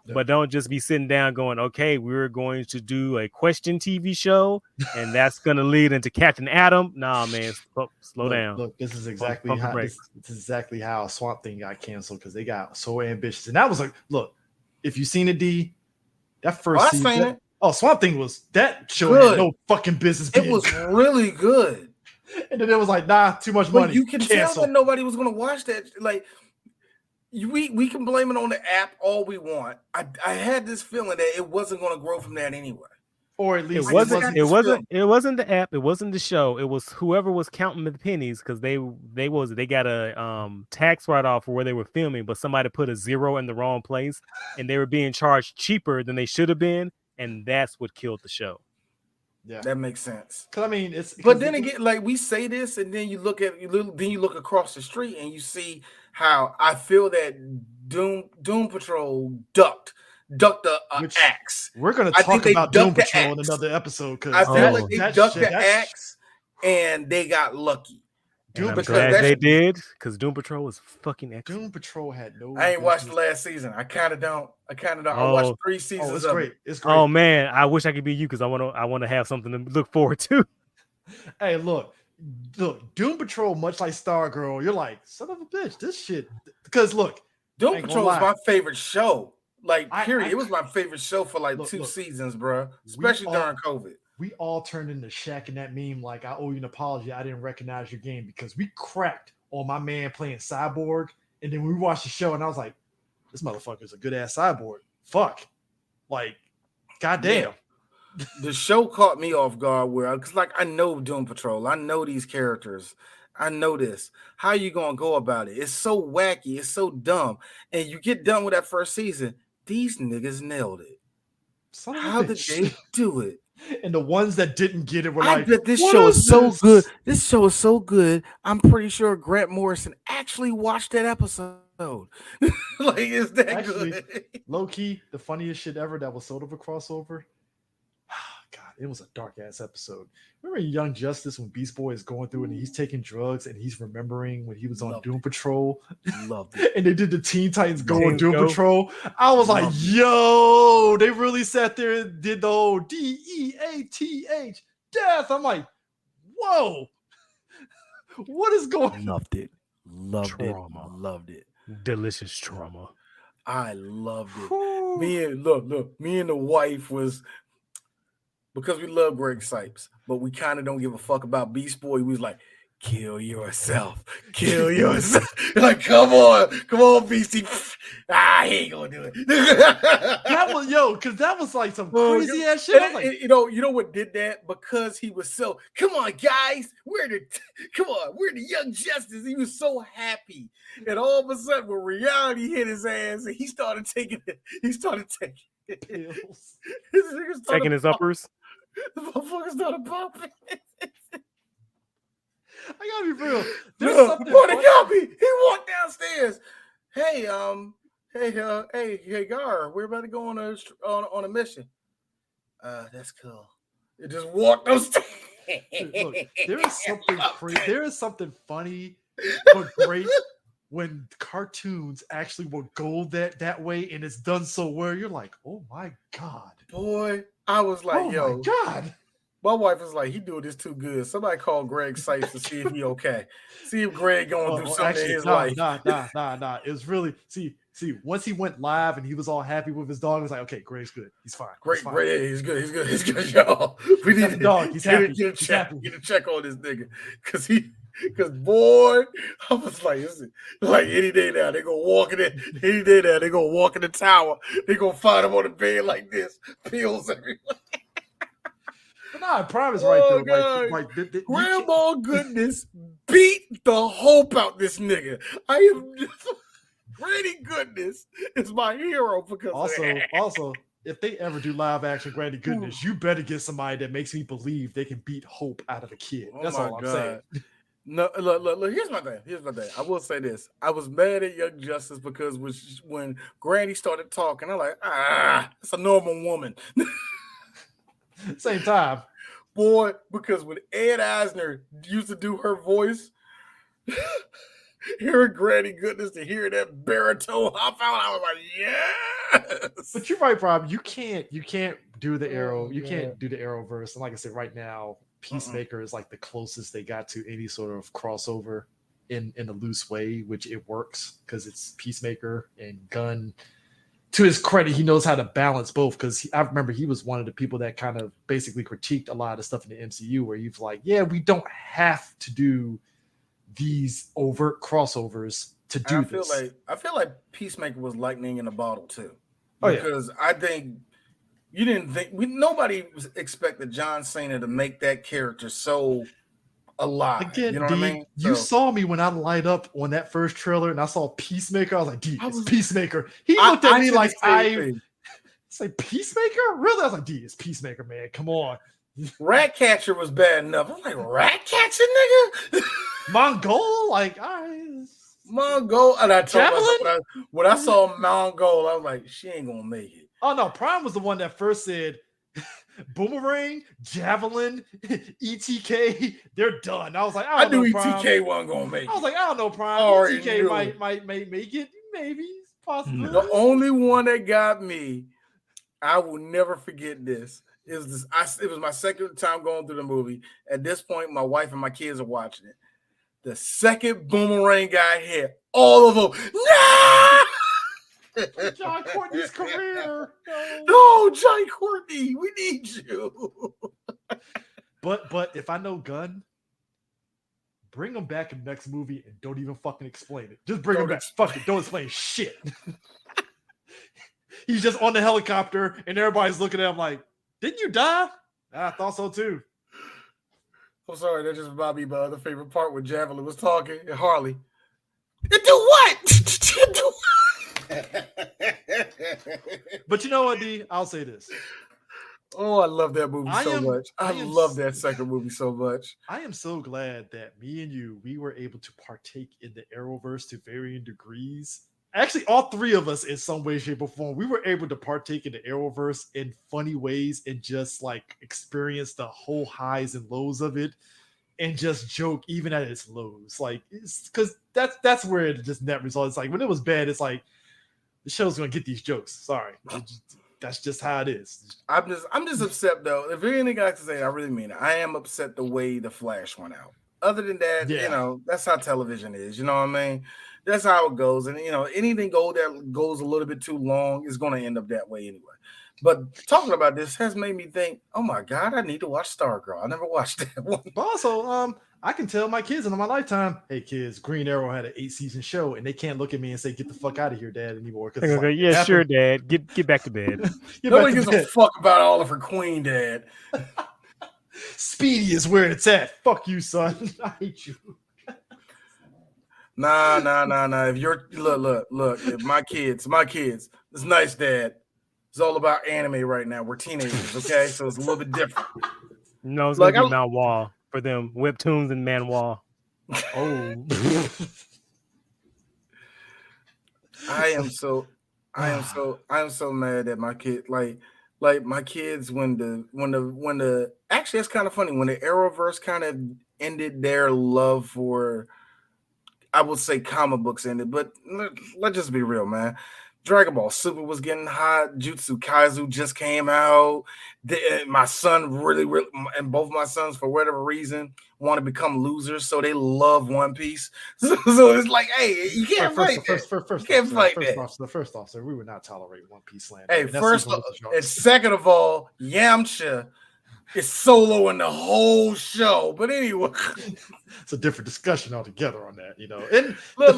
Yeah. But don't just be sitting down going, okay, we're going to do a question TV show and that's going to lead into Captain Atom. Nah, man, slow down. Look, this is exactly how Swamp Thing got canceled because they got so ambitious. And that was like, look, if you've seen it, D, that first season. Swamp Thing was that show had no fucking business. It was really good. And then it was like, nah, too much money. You can tell that nobody was going to watch that. Like, we can blame it on the app all we want. I had this feeling that it wasn't going to grow from that anyway. Or at least it wasn't the app. It wasn't the show. It was whoever was counting the pennies because they got a tax write-off for where they were filming, but somebody put a zero in the wrong place and they were being charged cheaper than they should have been, and that's what killed the show. Yeah, that makes sense. Because I mean, but then again, like we say this, and then you look across the street, and you see how I feel that Doom Patrol ducked the axe. We're going to talk about Doom Patrol in another episode because I feel like they ducked the axe, and they got lucky. And I'm because glad that's- they did, because Doom Patrol was fucking excellent. Doom Patrol had no. I ain't watched the business- last season. I kind of don't. I Oh. watched 3 seasons Oh, it's of great. it. It's great. Oh man, I wish I could be you because I want to have something to look forward to. Hey, look, Doom Patrol, much like Stargirl, you're like, son of a bitch, this shit. Because look, Doom ain't gonna Patrol was lie. my favorite show. Like, period. I- It was my favorite show for like Look, 2 look. seasons, bro. Especially all- during COVID. we all turned into Shaq in that meme. Like, I owe you an apology. I didn't recognize your game because we cracked on my man playing Cyborg. And then we watched the show and I was like, this motherfucker's a good ass cyborg. Fuck. Like, goddamn. The show caught me off guard where, because like I know Doom Patrol, I know these characters, I know this. How you gonna go about it? It's so wacky, it's so dumb, and you get done with that first season. These niggas nailed it. Son of a How did bitch. they do it? And the ones that didn't get it were I like, bet this "What show is so this?" good. This show is so good. I'm pretty sure Grant Morrison actually watched that episode. Like, is that Actually, good? Low key, the funniest shit ever that was sort of a crossover. God, it was a dark ass episode. Remember Young Justice when Beast Boy is going through and he's taking drugs and he's remembering when he was on Loved Doom Patrol Loved it. and they did the Teen Titans Go on Teens Doom Go. Patrol. I was like, Loved it. yo, they really sat there and did the whole DEATH death. I'm like, whoa, what is going on? Loved it. Loved Trauma. it. Loved it. Delicious trauma. I loved it. Me and the wife was, because we love Greg Sipes, but we kind of don't give a fuck about Beast Boy. We was like, kill yourself. Kill yourself. Like, come on, Beastie. He ain't gonna do it. That was because that was like some crazy ass shit. I was like, you know what did that? Because he was so, come on, guys, we're the Young Justice. He was so happy. And all of a sudden, when reality hit his ass, and he started taking it. pills. His nigga started Taking his uppers. The motherfucker started popping. I gotta be real. There's Look, something boy, they funny- got me. He walked downstairs. Hey, Gar, we're about to go on a mission. That's cool. It just walked upstairs. Look, there is something crazy. There is something funny but great when cartoons actually will go that way and it's done so well. You're like, oh my god, Boy, I was like, oh yo, my god. my wife was like, he doing this too good. Somebody call Greg Sipes to see if he okay. See if Greg gonna do something in his life. Nah. It was really see. Once he went live and he was all happy with his dog, it was like, okay, Greg's good. He's fine. Great, he's good, y'all. We need That's the dog. He's happy. Get a He's check. happy. Get a check on this nigga, because boy, I was like, any day now they gonna walk in it. Any day now they gonna walk in the tower. They gonna find him on the bed like this, pills everywhere. But nah, Prime is right Oh, though. God. Like you Grandma Goodness beat the hope out this nigga. I am Granny Goodness is my hero because of that. also, if they ever do live action Granny Goodness, you better get somebody that makes me believe they can beat hope out of a kid. Oh That's my all I'm God. saying. No, look. Here's my thing. I will say this. I was mad at Young Justice because when Granny started talking, I'm like, it's a normal woman. Same time. Boy, because when Ed Eisner used to do her voice, hearing Granny Goodness to hear that baritone hop out, I was like, yes. But you're right, Rob. You can't do the Arrow. Oh, You God. can't do the Arrowverse. And like I said, right now, Peacemaker is like the closest they got to any sort of crossover in a loose way, which it works because it's Peacemaker and Gunn. To his credit, he knows how to balance both because I remember he was one of the people that kind of basically critiqued a lot of stuff in the MCU where you've like, yeah, we don't have to do these overt crossovers to do this. I feel like Peacemaker was lightning in a bottle too. Oh, yeah. Because I think nobody expected John Cena to make that character so alive. Again, you know D, what I mean? you So, saw me when I light up on that first trailer and I saw Peacemaker. I was like, D, I it's was- Peacemaker. He looked at me said like the same thing. say Peacemaker? Really? I was like, D, it's Peacemaker, man. Come on. Ratcatcher was bad enough. I'm like, Ratcatcher, nigga? Mongol? Like, all right. Mongol. And I told Javelin? myself, when I saw Mongol, I was like, she ain't gonna make it. Oh no, Prime was the one that first said Boomerang, Javelin, ETK, they're done. I was like, I don't knew know, Prime. ETK wasn't gonna make I was it. like, I don't know, Prime. Already ETK knew. might make it. Maybe, possibly. The only one that got me, I will never forget this. It was my second time going through the movie. At this point, my wife and my kids are watching it. The second Boomerang guy hit, all of them. No! John Courtney's career. No, John Courtney, we need you. But if I know Gunn, bring him back in the next movie and don't even fucking explain it. Just bring him back. Fuck it. Don't explain shit. He's just on the helicopter and everybody's looking at him like, didn't you die? I thought so too. I'm sorry, that just reminded me of my other favorite part when Javelin was talking and Harley. Do what? Do But you know what, D? I'll say this. Oh, I love that movie so much. I love that second movie so much. I am so glad that me and you, we were able to partake in the Arrowverse to varying degrees. Actually, all three of us in some way, shape, or form, we were able to partake in the Arrowverse in funny ways and just like experience the whole highs and lows of it and just joke even at its lows. Like, it's because that's where it just net results. It's like when it was bad, it's like the show's gonna get these jokes. Sorry. That's just how it is. I'm just upset though. If there's anything I can say, I really mean it. I am upset the way the Flash went out. Other than that, you know, that's how television is. You know what I mean? That's how it goes. And you know, anything that goes a little bit too long is going to end up that way anyway. But talking about this has made me think, oh my God, I need to watch Stargirl. I never watched that one. But also, I can tell my kids in my lifetime, hey kids, Green Arrow had an 8-season show, and they can't look at me and say, "Get the fuck out of here, Dad," anymore. Okay, like, yeah, sure, Dad. Get back to bed. Nobody gives a fuck about Oliver Queen, Dad. Speedy is where it's at. Fuck you, son. I hate you. Nah. If you're look. If my kids, it's nice, Dad. It's all about anime right now. We're teenagers, okay? So it's a little bit different. No, it's like gonna be Manhwa for them. Webtoons and Manhwa. Oh. I am so mad at my kid. Like my kids when the actually, it's kind of funny when the Arrowverse kind of ended their love for, I would say, comic books ended, but let's just be real, man. Dragon Ball Super was getting hot. Jutsu Kaisen just came out. My son really, and both my sons, for whatever reason, want to become losers, so they love One Piece. So it's like, hey, you can't fight that. First off, sir, we would not tolerate One Piece slander. Hey, and second of all, Yamcha is solo in the whole show. But anyway, it's a different discussion altogether on that, you know. And look,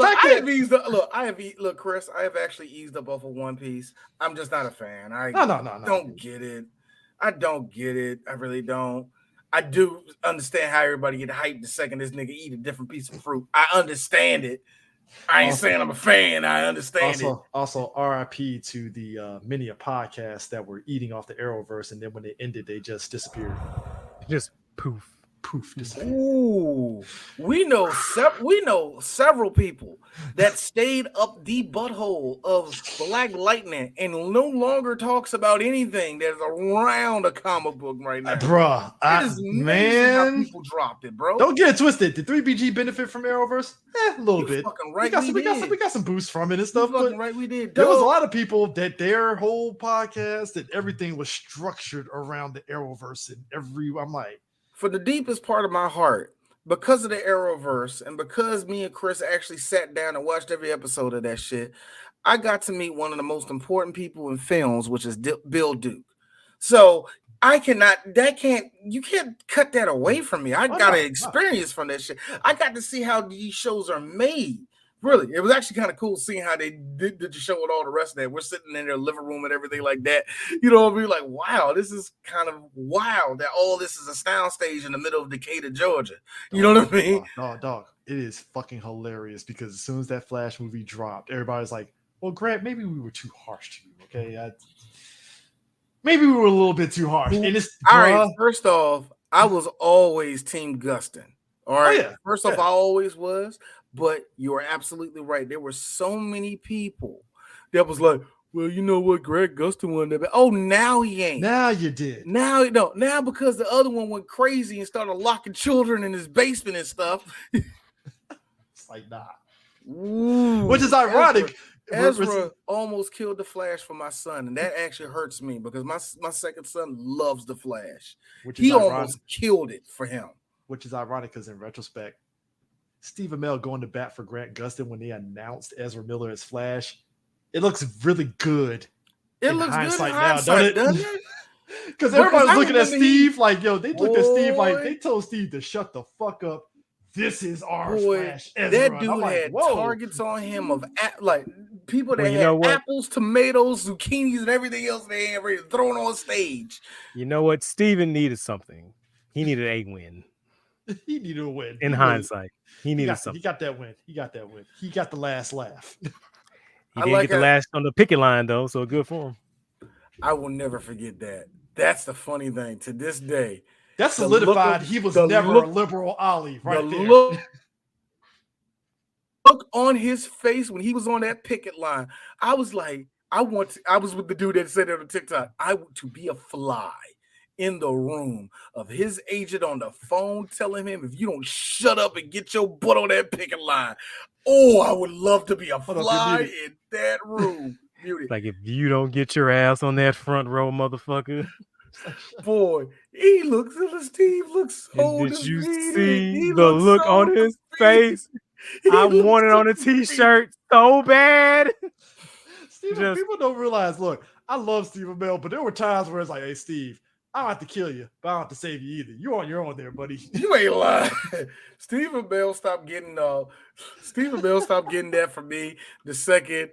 Chris, I have actually eased up off of One Piece. I'm just not a fan. No. Don't get it. I don't get it. I really don't. I do understand how everybody get hyped the second this nigga eat a different piece of fruit. I understand it. I ain't saying I'm a fan. I understand it. Also, RIP to the Minia podcast that were eating off the Arrowverse, and then when they ended, they just disappeared. Just poof. Disappeared. Ooh, we know several people that stayed up the butthole of Black Lightning and no longer talks about anything that's around a comic book right now. Bruh, man, people dropped it, bro. Don't get it twisted. Did 3BG benefit from Arrowverse? A little bit. Right, we got some boosts from it and stuff. But right, we did. There was a lot of people that their whole podcast and everything was structured around the Arrowverse, and I'm like, for the deepest part of my heart, because of the Arrowverse and because me and Chris actually sat down and watched every episode of that shit, I got to meet one of the most important people in films, which is Bill Duke. So you can't cut that away from me. I got an experience from that shit. I got to see how these shows are made. Really, it was actually kind of cool seeing how they did the show with all the rest of that. We're sitting in their living room and everything like that. You know, we're like, wow, this is kind of wild that all this is a soundstage in the middle of Decatur, Georgia. You know what I mean? Dog. It is fucking hilarious because as soon as that Flash movie dropped, everybody's like, well, Grant, maybe we were too harsh to you, okay? Maybe we were a little bit too harsh. And all right, first off, I was always Team Gustin. All right. Oh, yeah. First off, I always was. But you are absolutely right. There were so many people that was like, well, you know what, Greg Gustin won that. Oh, now he ain't. Now you did. Now no. Now because the other one went crazy and started locking children in his basement and stuff. It's like, nah. Ooh, Which is ironic. Ezra almost killed the Flash for my son, and that actually hurts me because my second son loves the Flash. He almost killed it for him. Which is ironic because in retrospect, Stephen Amell going to bat for Grant Gustin when they announced Ezra Miller as Flash, it looks really good. It looks good in hindsight, doesn't it? Because everybody's looking at Steve like, yo, they looked at Steve like they told Steve to shut the fuck up. This is our Flash. Ezra. That dude had targets on him of like people that had apples, tomatoes, zucchinis, and everything else they had ready to throw on stage. You know what? Steven needed something. He needed a win. He needed a win. In hindsight, he needed something. He got that win. He got the last laugh. He didn't get the last on the picket line though, so good for him. I will never forget that. That's the funny thing to this day. That solidified he was never a liberal Ollie right there. Look on his face when he was on that picket line. I was like, I was with the dude that said it on TikTok. I want to be a fly in the room of his agent on the phone telling him, if you don't shut up and get your butt on that picket line. Oh, I would love to be a fly in that room. Like if you don't get your ass on that front row, motherfucker. Boy, Steve looks so did you see the look on his face? I want it on a t-shirt so bad. People don't realize, look, I love Steve Amell, but there were times where it's like, hey, Steve, I don't have to kill you, but I don't have to save you either. You're on your own there, buddy. You ain't lying. Steve Amell stopped getting that from me the second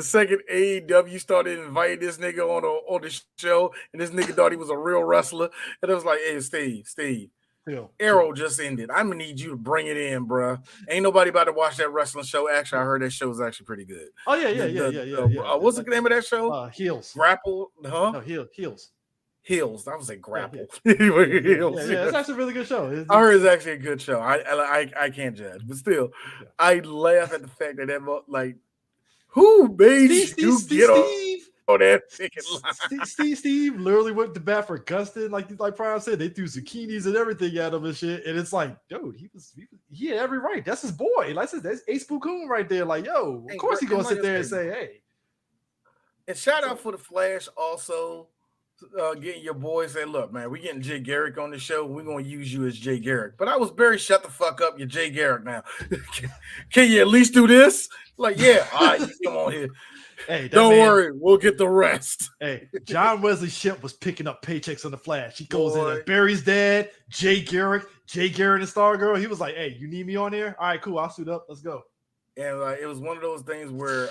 AEW started inviting this nigga on the show, and this nigga thought he was a real wrestler. And it was like, hey, Steve, Arrow just ended. I'm gonna need you to bring it in, bro. Ain't nobody about to watch that wrestling show. Actually, I heard that show is actually pretty good. Oh yeah. What's the name of that show? Heels. Grapple, huh? No, Heels. Heels. I was like Grapple. Heels. Yeah, it's actually a really good show. I heard it's actually a good show. I can't judge, but still, I laugh at the fact that like. Who made you get on that picket line? Steve literally went to bat for Gustin, like Prime said. They threw zucchinis and everything at him and shit. And it's like, dude, he had every right. That's his boy. That's Ace Spookhoon right there. Like, yo, of course he gonna sit there and say, hey. And shout out for the Flash also. Getting your boy say, look, man, we getting Jay Garrick on the show. We're gonna use you as Jay Garrick. But I was Barry, shut the fuck up, you're Jay Garrick now. Can you at least do this? Like, yeah, all right, come on here. Hey, don't worry, we'll get the rest. Hey, John Wesley Shipp was picking up paychecks on the Flash. He goes in there, Barry's dad, Jay Garrick and Stargirl. He was like, hey, you need me on there? All right, cool, I'll suit up. Let's go. And it was one of those things where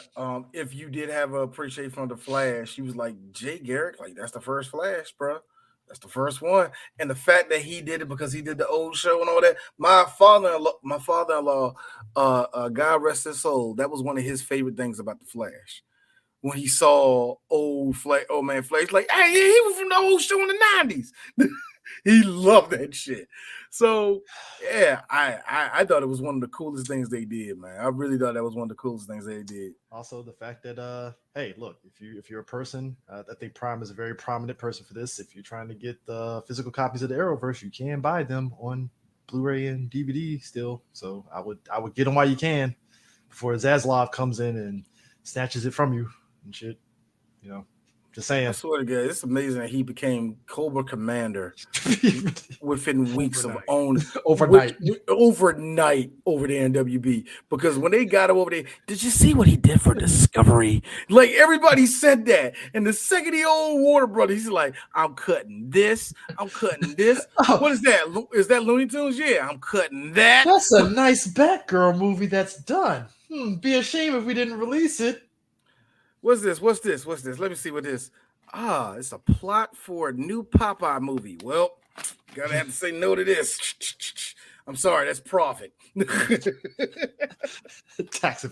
if you did have an appreciation from the Flash, he was like, Jay Garrick, like that's the first Flash, bro. That's the first one. And the fact that he did it because he did the old show and all that. My father-in-law, God rest his soul, that was one of his favorite things about the Flash. When he saw old man Flash, like, hey, he was from the old show in the 90s. He loved that shit. So yeah, I thought it was one of the coolest things they did, man. I really thought that was one of the coolest things they did. Also, the fact that hey, look, if you're a person, I think Prime is a very prominent person for this. If you're trying to get the physical copies of the Arrowverse, you can buy them on Blu-ray and DVD still. So I would get them while you can before Zaslav comes in and snatches it from you and shit. You know. Just saying. I swear to God, it's amazing that he became Cobra Commander within weeks of owning overnight over the NWB. Because when they got him over there, did you see what he did for Discovery? Like everybody said that. And the second he owned Warner Brothers, he's like, I'm cutting this. Oh. What is that? Is that Looney Tunes? Yeah, I'm cutting that. That's a nice Batgirl movie that's done. Be a shame if we didn't release it. What's this? Let me see what this. It's a plot for a new Popeye movie. Well, gotta have to say no to this. I'm sorry, that's profit. tax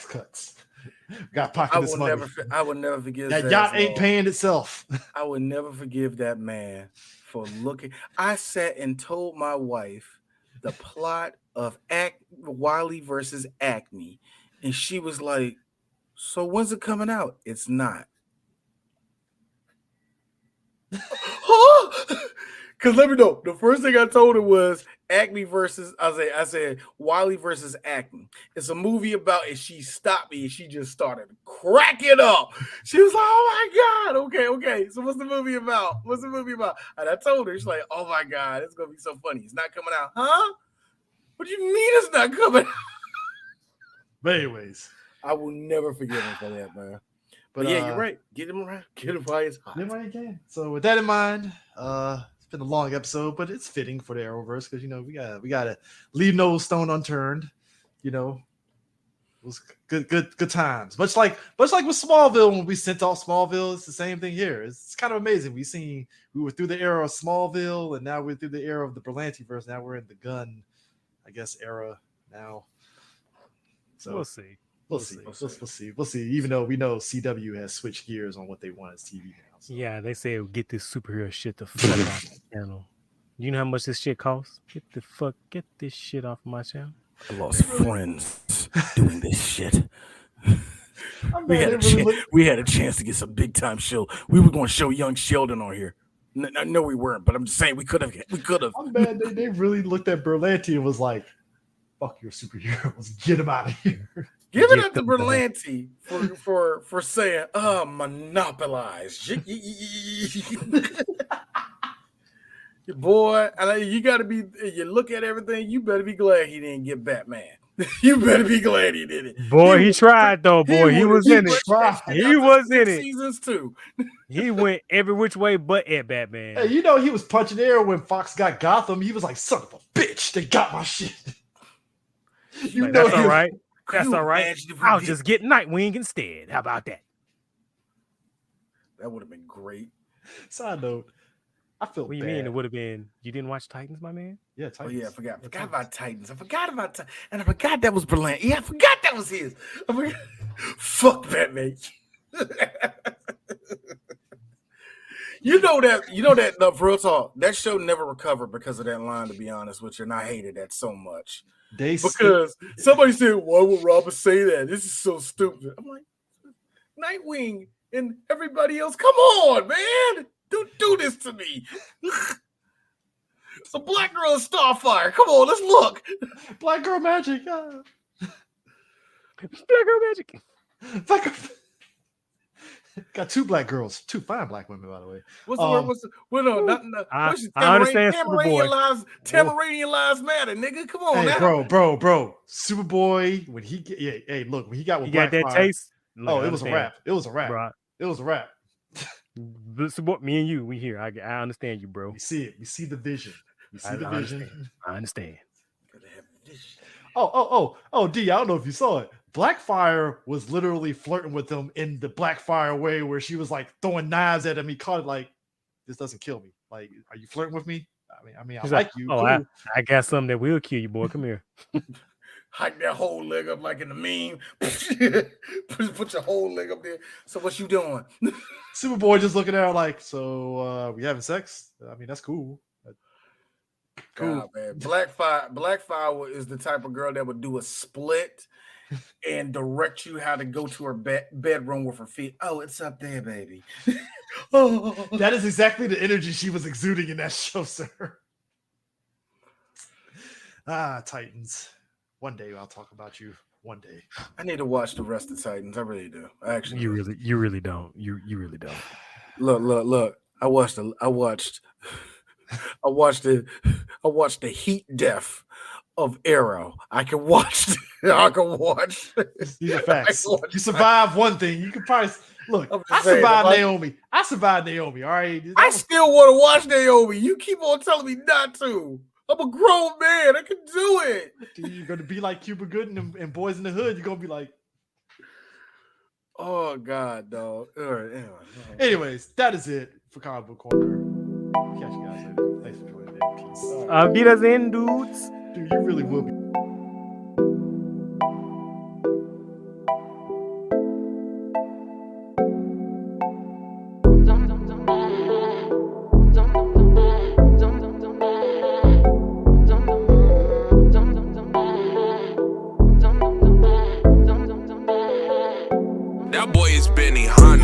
cuts. Got pocket this money. I will never forgive that yacht ain't paying itself. I will never forgive that man for looking. I sat and told my wife the plot of Wiley versus Acme, and she was like, So when's it coming out? It's not. Because let me know. The first thing I told her was Acme versus I said Wiley versus Acme. It's a movie about, and she stopped me and she just started cracking up. She was like, "Oh my God, okay. So what's the movie about? What's the movie about?" And I told her, she's like, "Oh my God, it's gonna be so funny. It's not coming out, huh? What do you mean it's not coming out?" But anyways, I will never forgive him for that, man. But yeah, you're right. Get him around. Get him while it's hot. Get him while you can. So with that in mind, it's been a long episode, but it's fitting for the Arrowverse because we gotta leave no stone unturned. It was good times. Much like with Smallville, when we sent off Smallville, it's the same thing here. It's kind of amazing. We were through the era of Smallville, and now we're through the era of the Berlantiverse. Now we're in the Gunn, I guess, era now. So We'll see. We'll see. Even though we know CW has switched gears on what they want as TV now. So. Yeah, they say get this superhero shit the fuck off the channel. You know how much this shit costs? Get this shit off my channel. I lost friends doing this shit. We had a chance to get some big time show. We were going to show young Sheldon on here. No, we weren't, but I'm just saying we could have. I'm mad they really looked at Berlanti and was like, "Fuck your superheroes, get them out of here." Give it up to Berlanti for saying, monopolize. Boy, you got to be, you look at everything, you better be glad he didn't get Batman. You better be glad he did it. Boy, he tried, though, boy. He was in it. He was in it. Seasons too. He went every which way but at Batman. Hey, he was punching air when Fox got Gotham. He was like, "Son of a bitch, they got my shit." That's all right. That's all right. I'll just get Nightwing instead. How about that? That would have been great. Side note, I feel what do you bad. mean it would have been? You didn't watch Titans, my man? Yeah, Titans. Oh yeah, I forgot about Titans. I forgot about Titans. And I forgot that was Berlanti. Yeah, I forgot that was his. Fuck Batman. You know that no, for real talk, that show never recovered because of that line, to be honest with you, and I hated that so much. Because somebody said, "Why would Robert say that? This is so stupid." I'm like, Nightwing and everybody else, come on, man. Don't do this to me. It's a black girl in Starfire. Come on, let's look. Black girl magic. Black girl magic. Black girl. Got two black girls, two fine black women, by the way. What's the word? I understand Superboy. Tamaranian lives matter, nigga. Come on, hey, now. bro. Superboy, when he got with Black that Fire, taste. Look, it was a rap. It was a rap. Bro. It was a rap. Support me and you. We here. I understand you, bro. We see it. We see the vision. We see the vision. I understand. Oh, D, I don't know if you saw it. Blackfire was literally flirting with him in the Blackfire way where she was like throwing knives at him. He caught it like, "This doesn't kill me. Like, are you flirting with me? I mean, I like you." Oh, cool. I got something that will kill you, boy. Come here. Hike that whole leg up like in the meme. Put your whole leg up there. So what you doing? Superboy just looking at her like, "So we having sex? I mean, that's cool." Cool, nah, man. Blackfire is the type of girl that would do a split and direct you how to go to her bedroom with her feet. "Oh, it's up there, baby." That is exactly the energy she was exuding in that show, sir. Titans. One day I'll talk about you. One day. I need to watch the rest of Titans. I really do. Actually, you really don't. You really don't. Look. I watched the heat death of Arrow. I can watch. These are facts. You survive one thing. You can probably look. I survived Naomi. All right. I still want to watch Naomi. You keep on telling me not to. I'm a grown man. I can do it. Dude, you're gonna be like Cuba Gooding and Boys in the Hood. You're gonna be like, "Oh God, dog." All right. Anyways, that is it for Comic Book Corner. Catch you guys later. Thanks for joining me. Peace. Wiedersehen, dudes. Dude, you really will be. Benny Hunt.